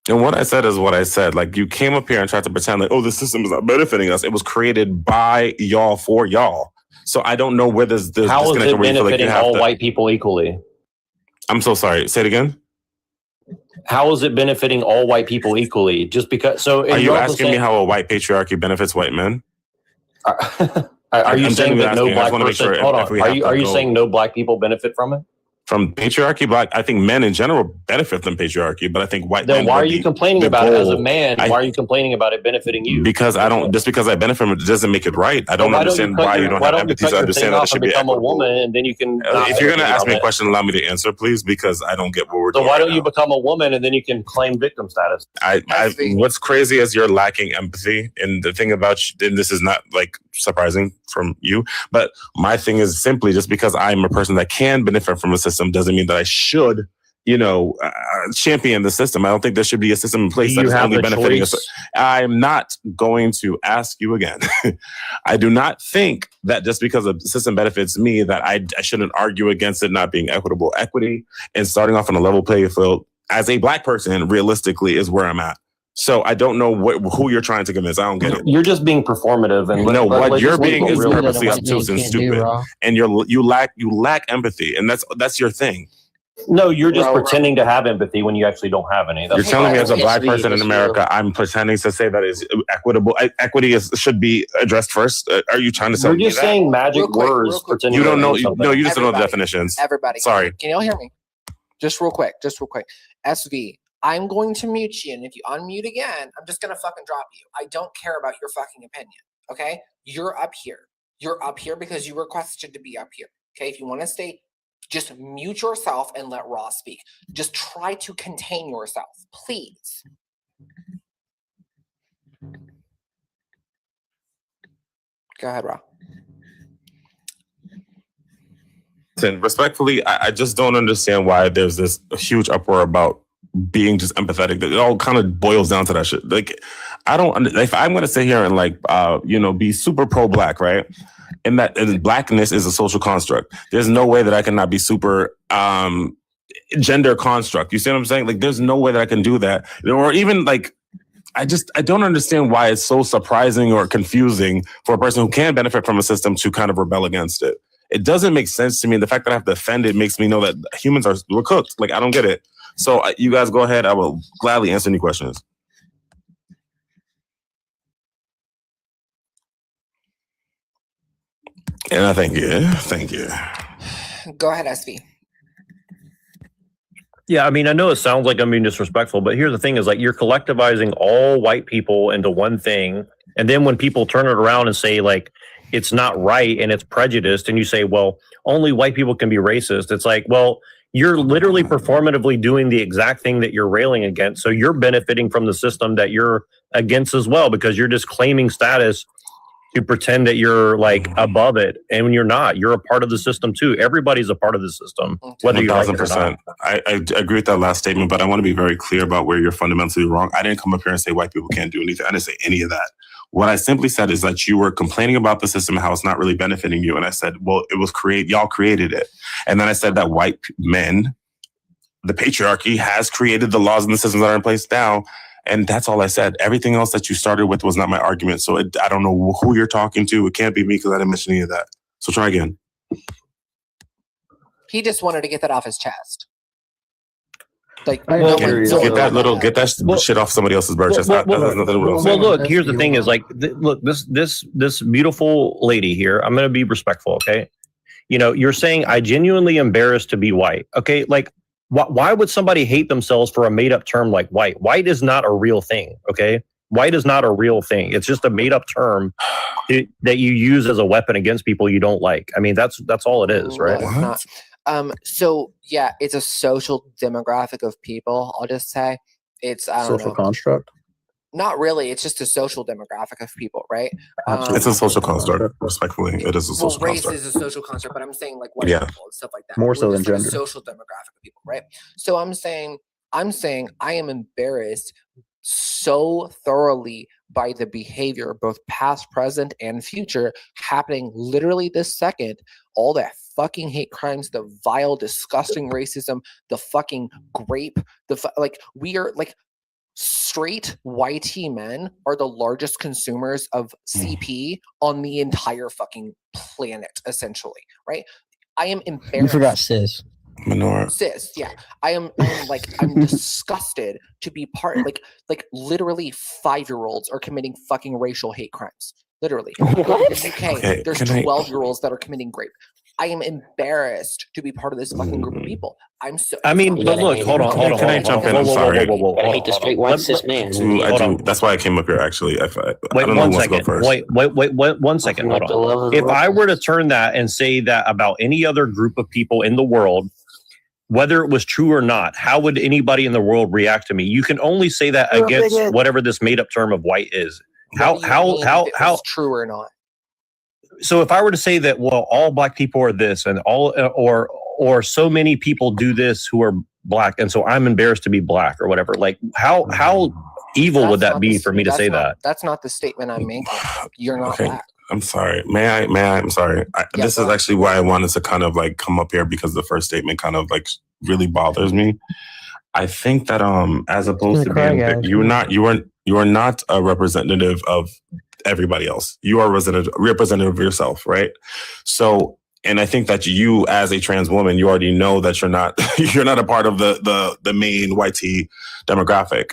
And what I said is what I said. Like, you came up here and tried to pretend like, oh, the system is not benefiting us. It was created by y'all, for y'all. So I don't know where this How is disconnect it where you feel like you benefiting have all to. white people equally? I'm so sorry. Say it again. How is it benefiting all white people equally? Just because? So Are you asking me how a white patriarchy benefits white men? Are you I'm saying genuinely that no asking. I just black want to make person? sure Hold if on. we Are have you to are you go saying no black people benefit from it? from patriarchy? Black, I think men in general benefit from patriarchy, but I think white men. Then why would are you be complaining the about it as a goal. man? Why are you complaining about it benefiting you? Because I don't. Just because I benefit from it doesn't make it right. I don't understand why you don't have empathy to understand that it should be become a equitable. woman and then you can? If you're going to ask me a question, allow me to answer, please, because I don't get what we're So doing. why right don't you become a woman and then you can claim victim status? What's crazy is you're lacking empathy, and the thing about you, and this is not like surprising from you, but my thing is simply just because I'm a person that can benefit from a system doesn't mean that I should, champion the system. I don't think there should be a system in place Do that you is have only the benefiting us. choice? I'm not going to ask you again. I do not think that just because a system benefits me that I shouldn't argue against it not being equitable. Equity and starting off on a level playing field as a black person realistically is where I'm at. So I don't know who you're trying to convince. I don't get it. You're just being performative, and No, what you're being is real. purposely obtuse and stupid, and you lack empathy, and that's your thing. No, you're just pretending to have empathy when you actually don't have any. You're telling me as a black person in America, I'm pretending to say that is equitable. Equity should be addressed first. Are you trying to tell me that? You're just saying magic words, pretending You don't know. something. No, you just don't know the definitions. Everybody. Sorry. Can y'all hear me? Just real quick. SV, I'm going to mute you, and if you unmute again, I'm just going to fucking drop you. I don't care about your fucking opinion, okay? You're up here. You're up here because you requested to be up here, okay? If you want to stay, just mute yourself and let Raw speak. Just try to contain yourself, please. Go ahead, Raw. And respectfully, I just don't understand why there's this huge uproar about being just empathetic. It all kind of boils down to that shit. Like, I don't. If I'm going to sit here and be super pro-black, right? And blackness is a social construct. There's no way that I cannot be super gender construct. You see what I'm saying? Like, there's no way that I can do that. Or even like, I don't understand why it's so surprising or confusing for a person who can benefit from a system to kind of rebel against it. It doesn't make sense to me. The fact that I have to defend it makes me know that humans we're cooked. Like, I don't get it. So you guys go ahead. I will gladly answer any questions. And I thank you. Go ahead, SV. Yeah, I mean, I know it sounds like I'm being disrespectful, but here's the thing is like you're collectivizing all white people into one thing. And then when people turn it around and say like, it's not right and it's prejudiced, and you say, well, only white people can be racist. It's like, well, you're literally performatively doing the exact thing that you're railing against. So you're benefiting from the system that you're against as well, because you're just claiming status to pretend that you're like above it. And when you're not, you're a part of the system too. Everybody's a part of the system, whether you like it or not. I agree with that last statement, but I want to be very clear about where you're fundamentally wrong. I didn't come up here and say white people can't do anything. I didn't say any of that. What I simply said is that you were complaining about the system, how it's not really benefiting you. And I said, well, it was y'all created it. And then I said that white men, the patriarchy has created the laws and the systems that are in place now. And that's all I said. Everything else that you started with was not my argument. So I don't know who you're talking to. It can't be me because I didn't mention any of that. So try again. He just wanted to get that off his chest. Like, get that shit off somebody else's birch. That has nothing to do with what I'm saying. Well, look, here's the thing is like, look, this beautiful lady here, I'm going to be respectful. Okay. You're saying I genuinely embarrassed to be white. Okay. Like, Why would somebody hate themselves for a made up term like white? White is not a real thing. Okay. White is not a real thing. It's just a made up term that you use as a weapon against people you don't like. I mean, that's all it is, right? No, it's not. So yeah, it's a social demographic of people. I'll just say it's I don't Social know. construct. Not really. It's just a social demographic of people, right? It's a social construct. Respectfully, it is a Well, social race construct. is a social construct, but I'm saying like white Yeah. people and stuff like that. More We're so than just like a gender. social demographic of people, right? So I'm saying I am embarrassed so thoroughly by the behavior, both past, present, and future, happening literally this second. All that fucking hate crimes, the vile, disgusting racism, the fucking grape, like we are like straight YT men are the largest consumers of CP on the entire fucking planet, essentially, right? I am embarrassed. You forgot cis. Menorah. Cis, yeah. I'm disgusted to be part like literally 5-year-olds are committing fucking racial hate crimes. Literally. In the UK, Okay, there's can I- 12-year-olds that are committing rape. I am embarrassed to be part of this fucking group of people. I'm so I mean, but look, hold on. Can I jump in? I'm sorry. I hate the straight white cis man. I do. That's why I came up here. Actually, I Wait don't know who one wants to go second. first. Wait 1 second. Hold on. If I were to turn that and say that about any other group of people in the world, whether it was true or not, how would anybody in the world react to me? You can only say that You're a against bigot. whatever this made up term of white is. What do you mean if it was true or not? So if I were to say that, well, all black people are this, and all or so many people do this who are black, and so I'm embarrassed to be black or whatever. Like how evil would that be for me to say that? That's not the statement I'm making. You're not Okay. black. I'm sorry. May I? I'm sorry. This is actually why I wanted to kind of like come up here, because the first statement kind of like really bothers me. I think that as opposed to being, you are not a representative of everybody else. You are a representative of yourself, right? So, and I think that you, as a trans woman, you already know that you're not a part of the main YT demographic.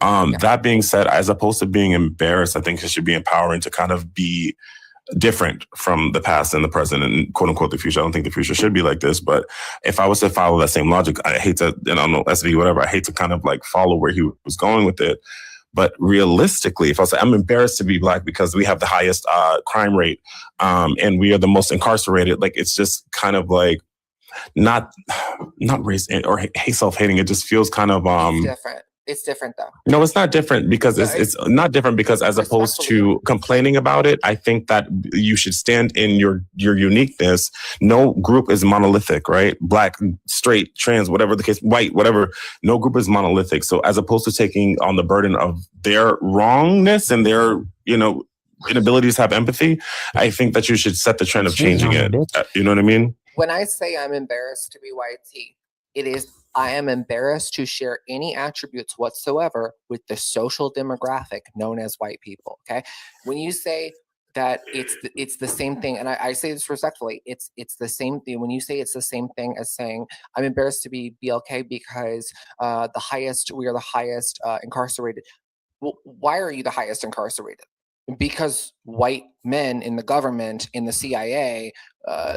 That being said, as opposed to being embarrassed, I think it should be empowering to kind of be different from the past and the present and quote unquote the future. I don't think the future should be like this, but if I was to follow that same logic, I hate to, and I don't know, SV, whatever, I hate to kind of like follow where he was going with it. But realistically, if I say I'm embarrassed to be black because we have the highest crime rate and we are the most incarcerated, like it's just kind of like not race or hate self-hating. It just feels kind of Different. It's different though. No, it's not different because it's not different because as opposed to complaining about it, I think that you should stand in your uniqueness. No group is monolithic, right? Black, straight, trans, whatever the case, white, whatever. No group is monolithic. So as opposed to taking on the burden of their wrongness and their, inability to have empathy, I think that you should set the trend of changing it. You know what I mean? When I say I'm embarrassed to be YT, it is I am embarrassed to share any attributes whatsoever with the social demographic known as white people. Okay, when you say that it's the same thing, and I say this respectfully, it's the same thing. When you say it's the same thing as saying I'm embarrassed to be BLK because we are the highest incarcerated. Well, why are you the highest incarcerated? Because white men in the government, in the CIA,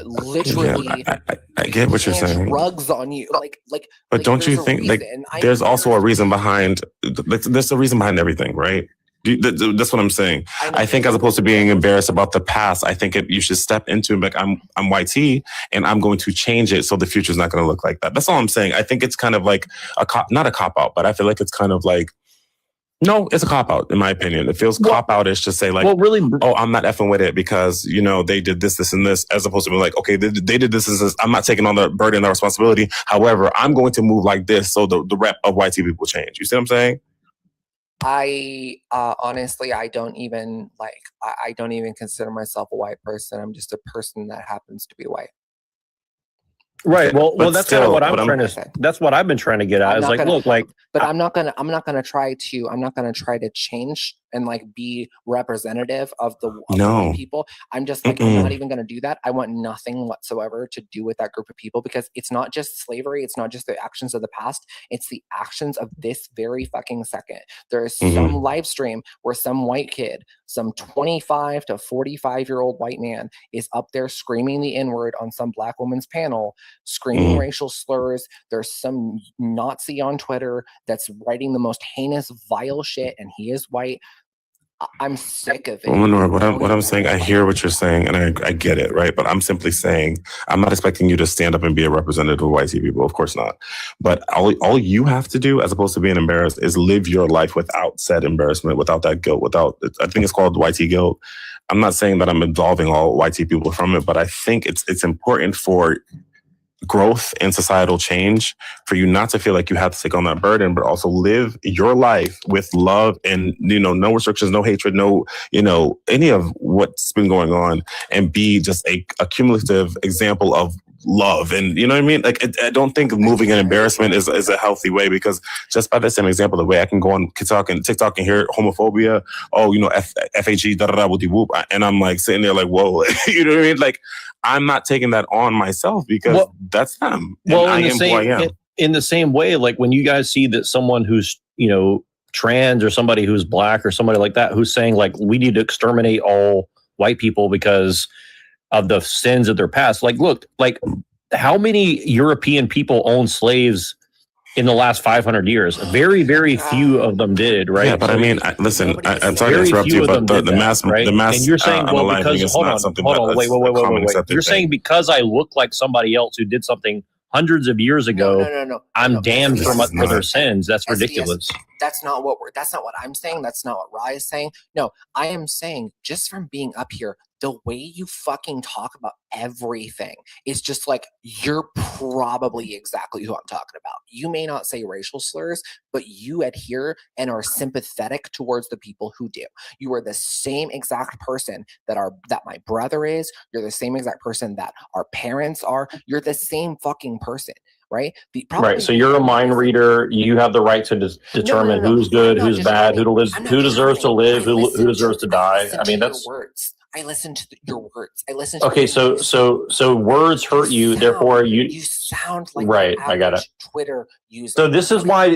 literally I get what you're saying. Drugs on you, But don't you think like there's also a reason behind? There's a reason behind everything, right? That's what I'm saying. I think as opposed to being embarrassed about the past, I think you should step into like I'm YT and I'm going to change it so the future is not going to look like that. That's all I'm saying. I think it's kind of like not a cop out, but I feel like it's kind of like. No, it's a cop-out, in my opinion. It feels cop-out-ish to say, like, oh, I'm not effing with it because, they did this, and this, as opposed to be like, okay, they did this, and this. I'm not taking on the burden and the responsibility. However, I'm going to move like this so the rep of YT people change. You see what I'm saying? I honestly, I don't even consider myself a white person. I'm just a person that happens to be white. Right. Well, that's kind of what I'm trying to. That's what I've been trying to get at. Is like, look, like, but I'm not gonna try to change and like be representative of the No. white people. I'm just like, I'm not even going to do that. I want nothing whatsoever to do with that group of people, because it's not just slavery. It's not just the actions of the past. It's the actions of this very fucking second. There is some live stream where some white kid, some 25 to 45-year-old white man is up there screaming the N-word on some black woman's panel, screaming racial slurs. There's some Nazi on Twitter that's writing the most heinous, vile shit, and he is white. I'm sick of it. Lenore, what I'm saying, I hear what you're saying, and I get it, right? But I'm simply saying, I'm not expecting you to stand up and be a representative of white people. Of course not. But all you have to do, as opposed to being embarrassed, is live your life without said embarrassment, without that guilt, I think it's called YT guilt. I'm not saying that I'm absolving all YT people from it, but I think it's important for growth and societal change for you not to feel like you have to take on that burden, but also live your life with love and, no restrictions, no hatred, no, any of what's been going on, and be just a cumulative example of love. And you know what I mean? Like, I don't think moving in embarrassment is a healthy way, because just by the same example, the way I can go on TikTok and hear homophobia, FHE, whoop, and I'm like sitting there like, whoa, you know what I mean? Like, I'm not taking that on myself, because that's them. Well, I am who I am. In the same way, like when you guys see that someone who's, trans, or somebody who's black, or somebody like that, who's saying like, we need to exterminate all white people because of the sins of their past. Like, look, like how many European people owned slaves in the last 500 years? Very, very few of them did, right? Yeah, but I mean, listen, I'm sorry to interrupt you, but the mass, and you're saying, well, because hold on, wait. You're saying because I look like somebody else who did something hundreds of years ago, I'm damned for their sins. That's ridiculous. That's not what I'm saying. That's not what Rye is saying. No, I am saying, just from being up here, the way you fucking talk about everything is just like, you're probably exactly who I'm talking about. You may not say racial slurs, but you adhere and are sympathetic towards the people who do. You are the same exact person that my brother is. You're the same exact person that our parents are. You're the same fucking person. Right. Right. So you're a mind reader. You have the right to determine who's good, who's bad, who deserves to live, who deserves to die. I mean, that's words. I listen to your words. I listen. Okay. So words hurt you. Therefore, you sound like right. I got it. Twitter user. So this is why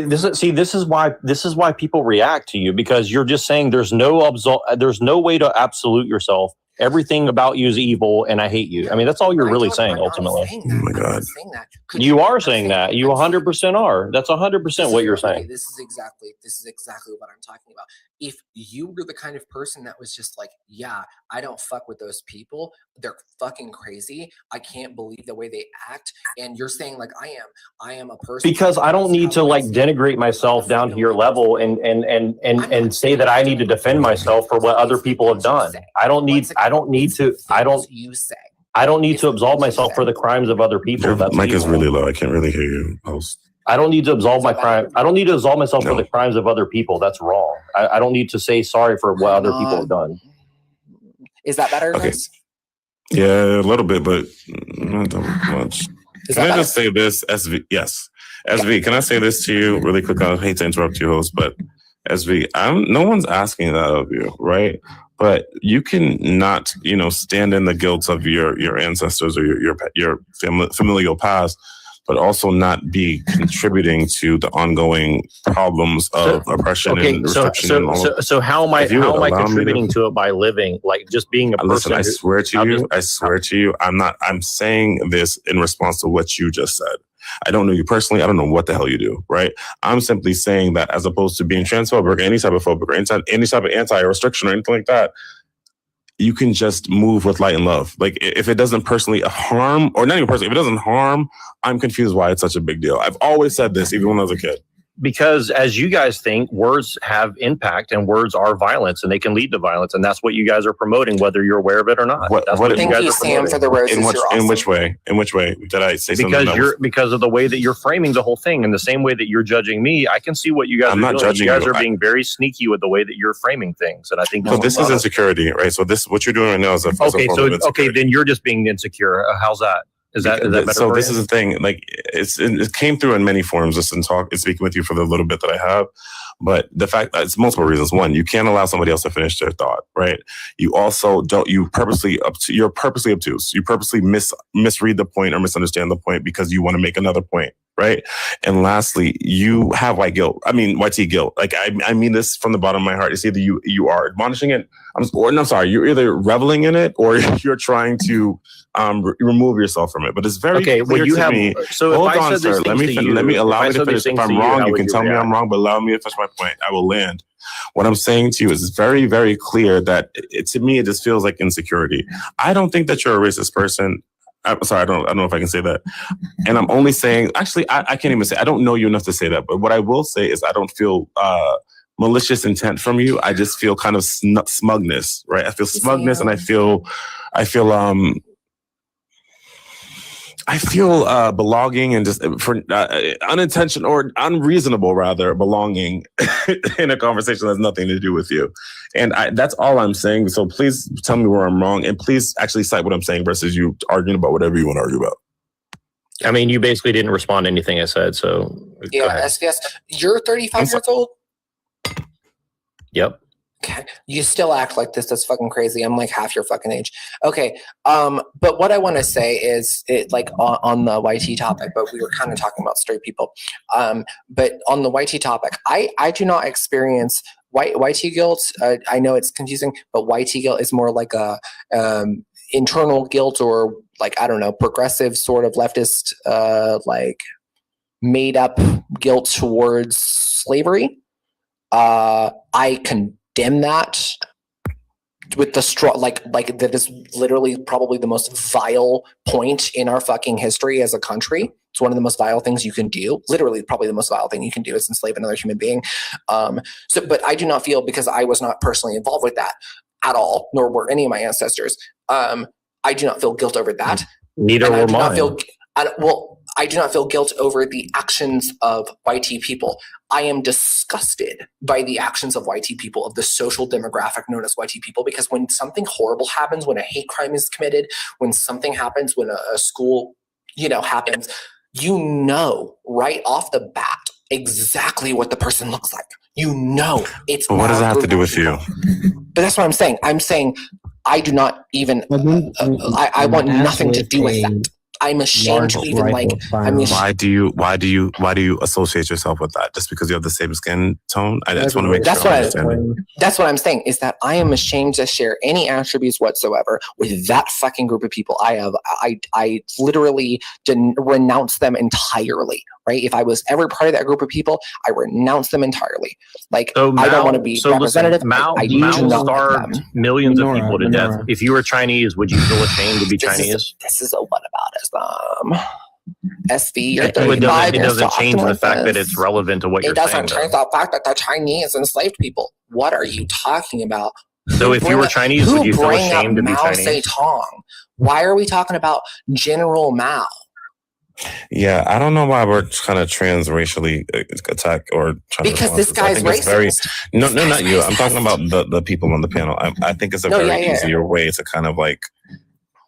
people react to you, because you're just saying there's no way to absolute yourself. Everything about you is evil, and I hate you. I mean, that's all you're really saying, ultimately. Oh my God. You are saying that. You 100% are. That's 100% what you're saying. This is exactly what I'm talking about. If you were the kind of person that was just like, yeah, I don't fuck with those people, they're fucking crazy, I can't believe the way they act, and you're saying like, I am a person, because I don't need to like denigrate myself down to your level and say that I need to defend myself for what other people have done. I don't need to absolve myself for the crimes of other people. Your mic is really low. I can't really hear you, host. I don't need to absolve myself for the crimes of other people. That's wrong. I don't need to say sorry for what other people have done. Is that better? Okay. Yeah, a little bit, but not that much. Can I just say this, SV? Yes. SV, can I say this to you really quick? I hate to interrupt you, host, but SV, no one's asking that of you, right? But you can not, stand in the guilt of your ancestors or your familial past, but also not be contributing to the ongoing problems of oppression and restriction. So how am I contributing to it by living, like just being a person? Listen, I swear to you, I'm saying this in response to what you just said. I don't know you personally. I don't know what the hell you do, right? I'm simply saying that as opposed to being transphobic or any type of phobic or any type of anti-restriction or anything like that, you can just move with light and love. Like, if it doesn't personally harm, or not even personally, if it doesn't harm, I'm confused why it's such a big deal. I've always said this, even when I was a kid. Because as you guys think, words have impact and words are violence and they can lead to violence. And that's what you guys are promoting, whether you're aware of it or not. Thank you, Sam, for the roses. In which way? In which way did I say something? Because of the way that you're framing the whole thing, and the same way that you're judging me, I can see what you guys are doing. Judging you guys are being very sneaky with the way that you're framing things. And I think so. This is insecurity, right? So what you're doing right now is then you're just being insecure. How's that? Is that better? So this is the thing. Like, it came through in many forms. Just in speaking with you for the little bit that I have, But the fact that it's multiple reasons. One, you can't allow somebody else to finish their thought, right? You also don't. You're purposely obtuse. You purposely misread the point or misunderstand the point because you want to make another point, right? And lastly, you have white tea guilt. Like I mean this from the bottom of my heart. It's either you are admonishing it. I'm sorry. You're either reveling in it or you're trying to remove yourself from it. But it's very clear to me. So Hold if I on, said these sir. Let things to you, me allow if I me to said finish. these If things I'm to you, wrong, how you would can you tell me react? I'm wrong, but allow me to finish my point. I will land. What I'm saying to you is it's very, very clear that to me it just feels like insecurity. I don't think that you're a racist person. I'm sorry, I don't know if I can say that. And I'm only saying, actually, I can't even say, I don't know you enough to say that. But what I will say is I don't feel malicious intent from you. I just feel kind of smugness, right? I feel smugness and I feel belonging and just for unintentional or unreasonable, rather, belonging in a conversation that has nothing to do with you. And that's all I'm saying. So please tell me where I'm wrong. And please actually cite what I'm saying versus you arguing about whatever you want to argue about. I mean, you basically didn't respond to anything I said. So Yeah, SPS, you're 35 years old? Yep. Okay. You still act like this. That's fucking crazy. I'm like half your fucking age. Okay. But what I want to say is it like on the YT topic, but we were kind of talking about straight people. But on the YT topic, I do not experience YT guilt. I know it's confusing, but YT guilt is more like a internal guilt or like, I don't know, progressive sort of leftist, like made up guilt towards slavery. I condemn that with the straw, like that is literally probably the most vile point in our fucking history as a country. It's one of the most vile things you can do. Literally, probably the most vile thing you can do is enslave another human being. But I do not feel, because I was not personally involved with that at all, nor were any of my ancestors. I do not feel guilt over that. Neither were mine. I do not feel guilt over the actions of YT people. I am disgusted by the actions of YT people, of the social demographic known as YT people, because when something horrible happens, when a hate crime is committed, when something happens, when a school, happens, right off the bat exactly what the person looks like. It's. But what does that have to do with you? But that's what I'm saying. I'm saying I do not even. I want nothing to do with that. I'm ashamed to even Why do you associate yourself with that? Just because you have the same skin tone? I just want to make sure I understand. That's what I'm saying, is that I am ashamed to share any attributes whatsoever with that fucking group of people. I literally renounce them entirely. Right? If I was ever part of that group of people, I renounce them entirely. Like, I don't want to be representative. Mao starved millions of people to death. If you were Chinese, would you feel ashamed to be Chinese? This is a whataboutism. SV, you're It 35. doesn't change the fact that it's relevant to what you're saying. It doesn't change the fact that the Chinese enslaved people. What are you talking about? So if you were Chinese, would you feel ashamed to be Chinese? Zedong? Why are we talking about General Mao? Yeah, I don't know why we're kind of transracially attack or trying because to this guy's racist. No, not you. I'm talking about the people on the panel. I think it's a very easier way to kind of like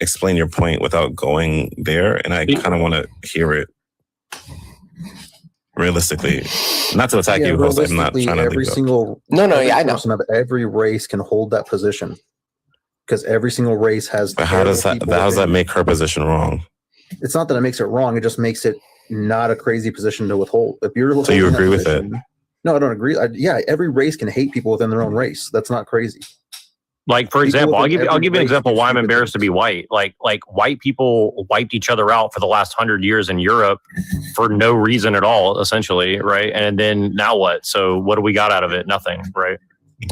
explain your point without going there, and I kind of want to hear it realistically. Not to attack you, host. I'm not trying to. Every single I know. Person of every race can hold that position because every single race has. But how does that make her position wrong? It's not that it makes it wrong. It just makes it not a crazy position to withhold. If you're so you agree with it? No, I don't agree. Every race can hate people within their own race. That's not crazy. Like, for example, I'll give you an example why I'm embarrassed to be white. Like white people wiped each other out for the last 100 years in Europe for no reason at all, essentially, right? And then now what? So what do we got out of it? Nothing, right?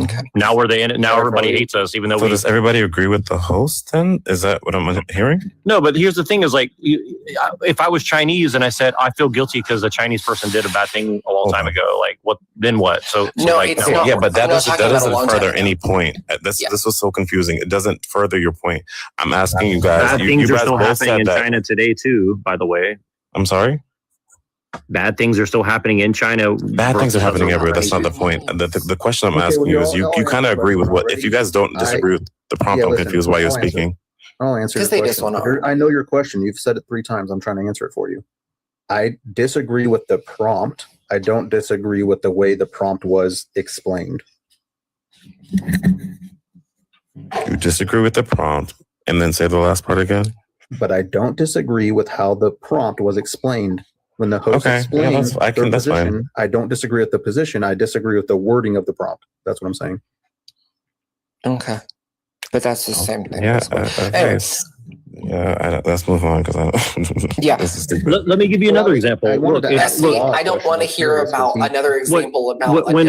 Okay. Now we're the end. Now everybody hates us, even though. So does everybody agree with the host? Then is that what I'm hearing? No, but here's the thing: is like, if I was Chinese and I said I feel guilty because a Chinese person did a bad thing a long time ago, like what? Then what? So no, like, it's not. Yeah, but that doesn't further any point. This was so confusing. It doesn't further your point. I'm asking you guys. Bad things are still happening in China today too. By the way, I'm sorry. Bad things are still happening in China. Bad things are happening everywhere. That's not the point. The question I'm asking you is you kind of agree with what, if you guys don't disagree with the prompt, I'm confused why you're speaking. I'll answer your question. I know your question. You've said it 3 times. I'm trying to answer it for you. I disagree with the prompt I don't disagree with the way the prompt was explained. You disagree with the prompt, and then say the last part again. But I don't disagree with how the prompt was explained. When the host explained their position, I don't disagree with the position. I disagree with the wording of the prompt. That's what I'm saying. Okay. But that's the same thing. Yeah. Anyways. Yeah. Let's move on because I. Yeah. This is stupid. Let me give you another example. I don't want to hear about another example about when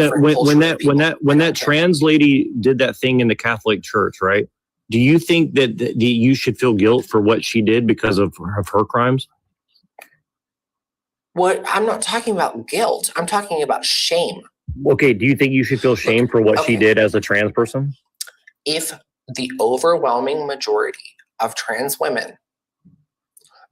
that trans lady did that thing in the Catholic Church, right? Do you think that you should feel guilt for what she did because of her crimes? What I'm not talking about guilt. I'm talking about shame. Okay, do you think you should feel shame for what she did as a trans person? If the overwhelming majority of trans women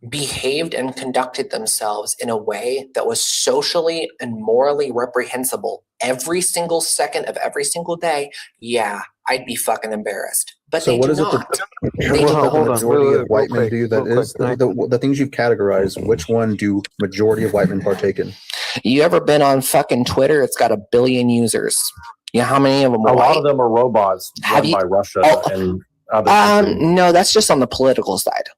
behaved and conducted themselves in a way that was socially and morally reprehensible every single second of every single day, yeah, I'd be fucking embarrassed. But so they what do is it not. the majority of white men do that is the things you've categorized, which one do majority of white men partake in? You ever been on fucking Twitter? It's got 1 billion users. You know how many of them are A white? lot of them are robots run by Russia and other countries. No, that's just on the political side.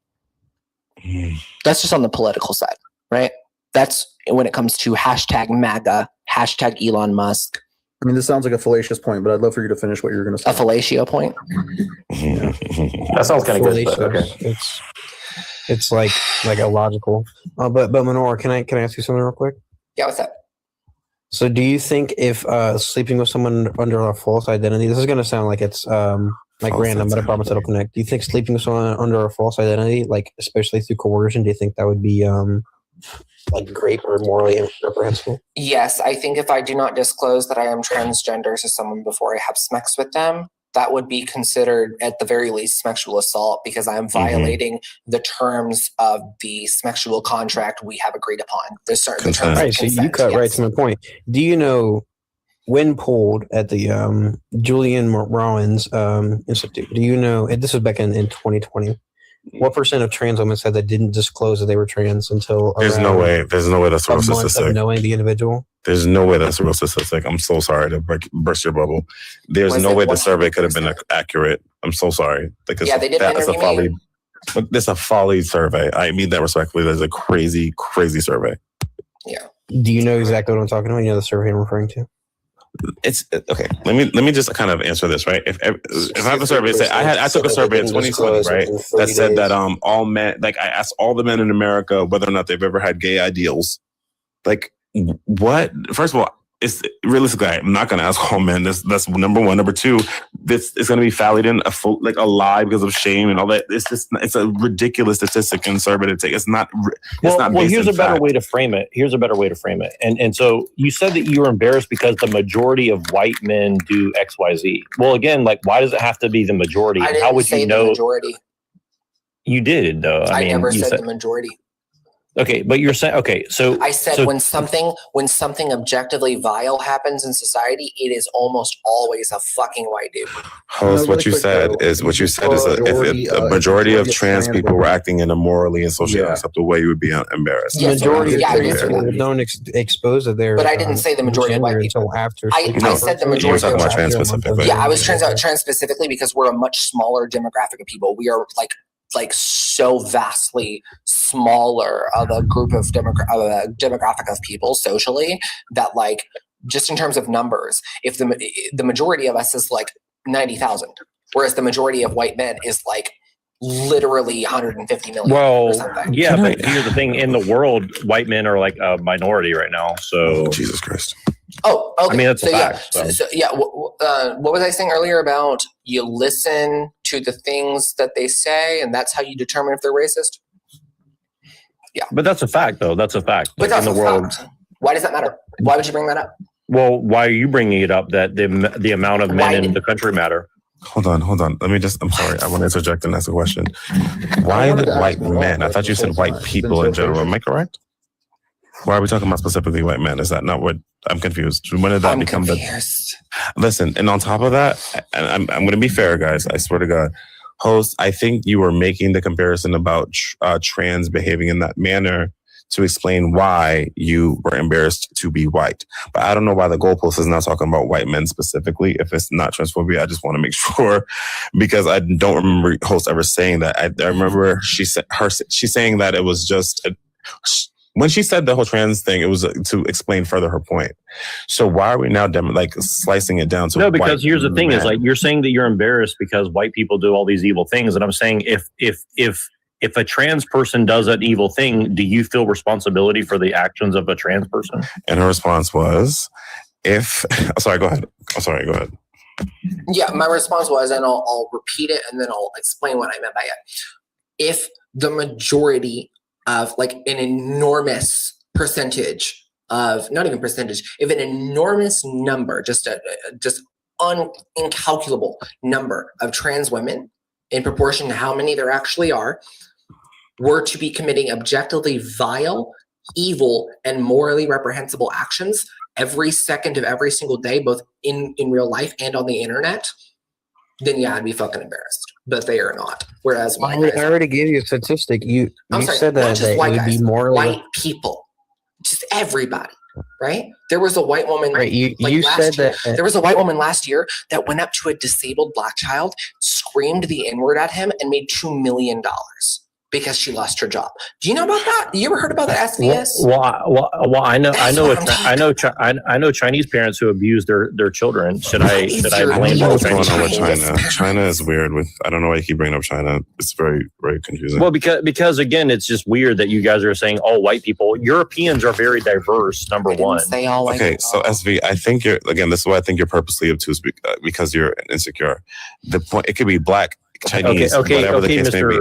That's just on the political side, right? That's when it comes to hashtag MAGA, hashtag Elon Musk. I mean, this sounds like a fallacious point, but I'd love for you to finish what you're going to say. A fellatio point? That sounds kind of good. But okay. It's like illogical. But Menorah, can I ask you something real quick? Yeah, what's that? So do you think if sleeping with someone under a false identity, this is going to sound like it's random, but I promise it'll connect. Do you think sleeping with someone under a false identity, like especially through coercion, do you think that would be like rape or morally reprehensible? Yes, I think if I do not disclose that I am transgender to someone before I have sex with them, that would be considered at the very least sexual assault because I am violating the terms of the sexual contract we have agreed upon. There's certain terms. Right, so you cut right to my point. Do you know when polled at the Julian Rowan's Institute, do you know, and this was back in 2020, what percent of trans women said they didn't disclose that they were trans until There's no way that's a real statistic. Of knowing the individual? There's no way that's a real statistic. I'm so sorry to burst your bubble. There's no way the survey could have been accurate. I'm so sorry. Because Yeah, they didn't that's a interview folly. me. That's a folly survey. I mean that respectfully. That's a crazy, crazy survey. Yeah. Do you know exactly what I'm talking about? You know the survey I'm referring to? It's okay. Let me just kind of answer this, right? If I have a survey, say I took a survey in 2020, right? That said that all men, like I asked all the men in America whether or not they've ever had gay ideals. Like what? First of all, it's realistically, I'm not going to ask all men. That's number one. Number two, this is going to be fallied in a lie because of shame and all that. It's a ridiculous statistic and survey to take. It's not. Well, here's a better way to frame it. And so you said that you were embarrassed because the majority of white men do X, Y, Z. Well, again, like why does it have to be the majority? I didn't How would say you the know? majority. You did though. I mean, never you said the majority. Okay, but you're saying so I said when something objectively vile happens in society, it is almost always a fucking white dude. Host, what you said is if a majority of trans people were acting in a morally and socially unacceptable way, you would be embarrassed. Yes, Majority of yeah, trans people don't expose that they're. But I didn't say the majority of white people. Until after. I said the majority. You were talking about trans specifically. Yeah, I was trans specifically because we're a much smaller demographic of people. We are like so vastly smaller of a group of demographic of people socially that like just in terms of numbers, if the majority of us is like 90,000, whereas the majority of white men is like literally 150 million. Well, or something. yeah, but here's the thing: in the world, white men are like a minority right now. So Jesus Christ. Oh, okay. I mean, that's a fact. What was I saying earlier about you listen to the things that they say, and that's how you determine if they're racist? Yeah, but that's a fact, though. That's a fact. But Like, that's in the a world. fact. Why does that matter? Why would you bring that up? Well, why are you bringing it up? That the amount of men in the country matter. Hold on. I'm sorry. I want to interject and ask a question. Why the white men? I thought you said white people in general. Am I correct? Why are we talking about specifically white men? Is that not what I'm confused? When did that become confused. Listen, and on top of that, and I'm going to be fair, guys. I swear to God, host. I think you were making the comparison about trans behaving in that manner to explain why you were embarrassed to be white. But I don't know why the goalpost is not talking about white men specifically. If it's not transphobia, I just want to make sure, because I don't remember host ever saying that. I remember she's saying that it was just when she said the whole trans thing, it was to explain further her point. So why are we now slicing it down to no? Because here's the thing: men? is like you're saying that you're embarrassed because white people do all these evil things, and I'm saying if a trans person does an evil thing, do you feel responsibility for the actions of a trans person? And her response was, sorry, go ahead. I'm sorry, go ahead. Yeah, my response was, and I'll repeat it and then I'll explain what I meant by it. If the majority of like an enormous percentage of, not even percentage, if an enormous number, just incalculable number of trans women in proportion to how many there actually are, were to be committing objectively vile, evil, and morally reprehensible actions every second of every single day, both in real life and on the internet, then yeah, I'd be fucking embarrassed. But they are not. Whereas I already gave you a statistic. You sorry, said not that, just that it white would guys, be morally. white people, just everybody, right? There was a white woman. Right, you last said year, that. there was a white woman last year that went up to a disabled black child, screamed the N-word at him, and made $2 million because she lost her job. Do you know about that? You ever heard about the SVS? Well, I know Chinese parents who abuse their children. Should I blame What's the going Chinese on with people? China? China is weird. I don't know why you keep bringing up China. It's very, very confusing. Well, because again, it's just weird that you guys are saying all white people. Europeans are very diverse. Number one. Say all white Okay, so SV, I think this is why I think you're purposely obtuse because you're insecure. The point, it could be black, Chinese, whatever the case may be.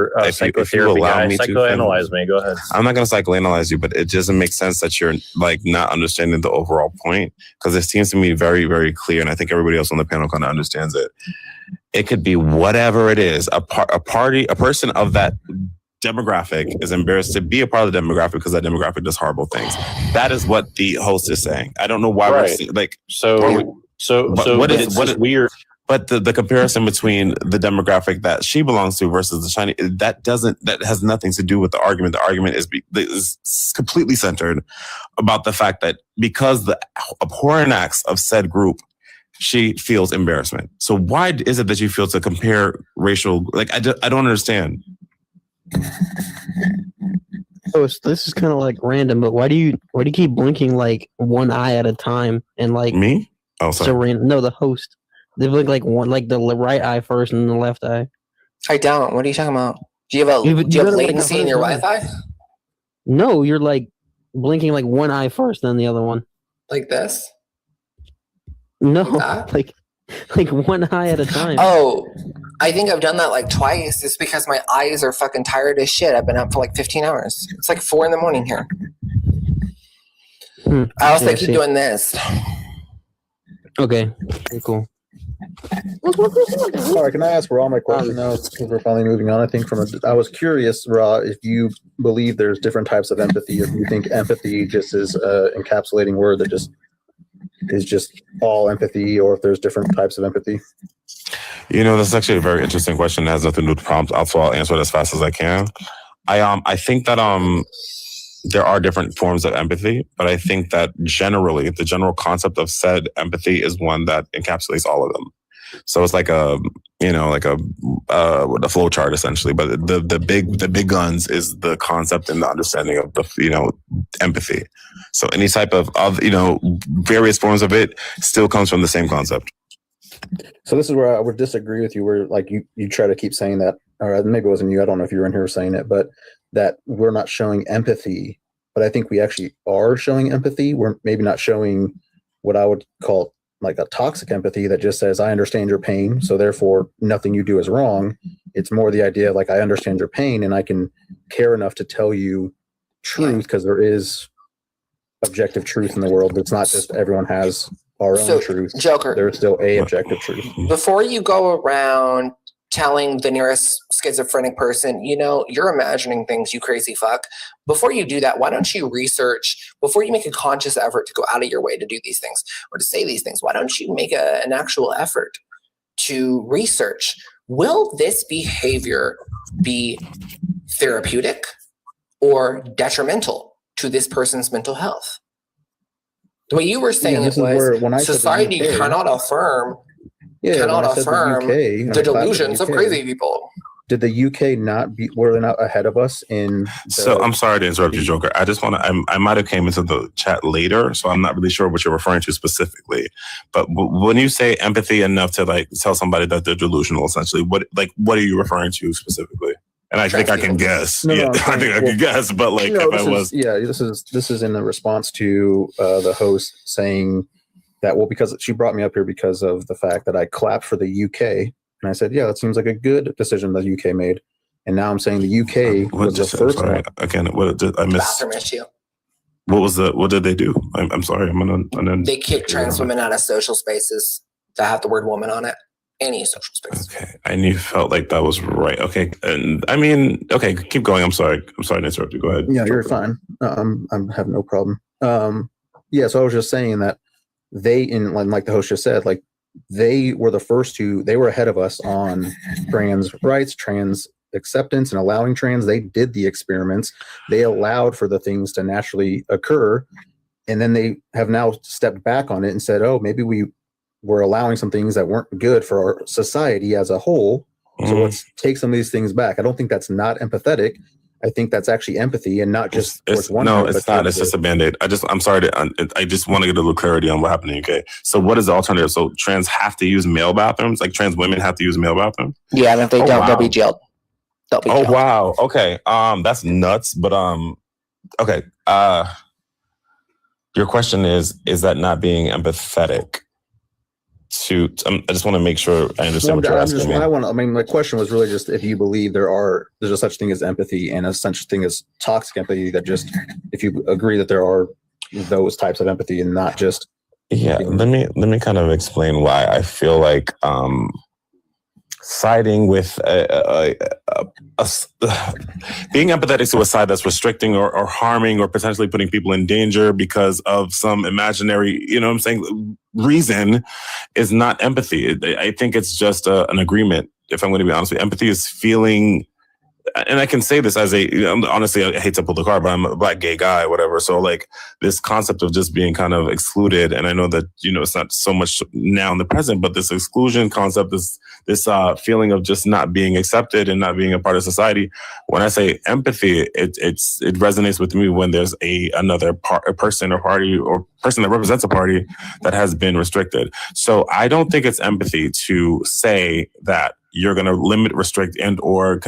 If you allow me to psychoanalyze me, go ahead. I'm not going to psychoanalyze you, but it doesn't make sense that you're like not understanding the overall point, because it seems to me very, very clear, and I think everybody else on the panel kind of understands it. It could be whatever it is. A person of that demographic is embarrassed to be a part of the demographic because that demographic does horrible things. That is what the host is saying. I don't know why we're like what is weird. But the comparison between the demographic that she belongs to versus the Chinese, that has nothing to do with the argument. The argument is completely centered about the fact that because the abhorrent acts of said group, she feels embarrassment. So why is it that you feel to compare racial? Like I don't understand. So this is kind of like random, but why do you keep blinking like one eye at a time and like me? Oh, sorry. So random. No, the host. They blink like one, like the right eye first and the left eye. I don't. What are you talking about? Do you have latency in your Wi-Fi? No, you're like blinking like one eye first, then the other one. Like this? No, like one eye at a time. Oh, I think I've done that like twice. It's because my eyes are fucking tired as shit. I've been up for like 15 hours. It's like 4 a.m. here. I also keep doing this. Okay, very cool. All right, can I ask Ra my question now? Because we're finally moving on. I think I was curious, Ra, if you believe there's different types of empathy, or if you think empathy just is an encapsulating word that just is just all empathy, or if there's different types of empathy. You know, that's actually a very interesting question. It has nothing to do with prompts. Also, I'll answer it as fast as I can. I think that there are different forms of empathy, but I think that generally the general concept of said empathy is one that encapsulates all of them. So it's like a flow chart essentially, but the big guns is the concept and the understanding of the empathy. So any type of various forms of it still comes from the same concept. So this is where I would disagree with you, where like you try to keep saying that, or maybe it wasn't you, I don't know if you were in here saying it, but that we're not showing empathy, but I think we actually are showing empathy. We're maybe not showing what I would call like a toxic empathy that just says, I understand your pain, so therefore nothing you do is wrong. It's more the idea of like, I understand your pain and I can care enough to tell you truth, because there is objective truth in the world. It's not just everyone has our own truth. Joker, there's still a objective truth. Before you go around telling the nearest schizophrenic person, you're imagining things, you crazy fuck. Before you do that, why don't you research, before you make a conscious effort to go out of your way to do these things or to say these things, why don't you make an actual effort to research, will this behavior be therapeutic or detrimental to this person's mental health. The way you were saying this it is where, was when I said the society UK cannot affirm when cannot I said affirm UK, the delusions of crazy people. Did the UK were they not ahead of us in? So I'm sorry to interrupt you, Joker. I just want to. I might have came into the chat later, so I'm not really sure what you're referring to specifically. But when you say empathy enough to like tell somebody that they're delusional, essentially, what are you referring to specifically? And I think I can guess. I think I can guess. But like, if I was, this is in the response to the host saying that, well, because she brought me up here because of the fact that I clapped for the UK. And I said, yeah, that seems like a good decision the UK made. And now I'm saying the UK was the first one. Again, what did I miss? Bathroom issue. What did they do? I'm sorry. They kicked trans women out of social spaces that have the word woman on it. Any social space. Okay. And you felt like that was right. Okay. And I mean, okay, keep going. I'm sorry to interrupt you. Go ahead. Yeah, you're fine. I have no problem. So I was just saying that like the host just said, like, they were the first they were ahead of us on trans rights, trans acceptance, and allowing trans. They did the experiments. They allowed for the things to naturally occur. And then they have now stepped back on it and said, oh, maybe we were allowing some things that weren't good for our society as a whole. So let's take some of these things back. I don't think that's not empathetic. I think that's actually empathy, and not just it's not. It's just a band-aid. I'm sorry I just want to get a little clarity on what happened in the UK. So what is the alternative? So trans have to use male bathrooms? Like trans women have to use male bathrooms? Yeah, and if they don't, they'll be jailed. Wow. Okay. That's nuts. But okay. Your question is that not being empathetic? I just want to make sure I understand what you're asking me. My question was really just if you believe there's a such thing as empathy and a such thing as toxic empathy, that just if you agree that there are those types of empathy and not just. Yeah, let me kind of explain why I feel like siding with being empathetic to a side that's restricting or harming or potentially putting people in danger because of some imaginary, reason is not empathy. I think it's just an agreement, if I'm going to be honest with you. Empathy is feeling, and I can say this as honestly, I hate to pull the card, but I'm a black gay guy, whatever. So like this concept of just being kind of excluded, and I know that, it's not so much now in the present, but this exclusion concept, this feeling of just not being accepted and not being a part of society. When I say empathy, it resonates with me when there's another person or party or person that represents a party that has been restricted. So I don't think it's empathy to say that you're going to limit, restrict, and or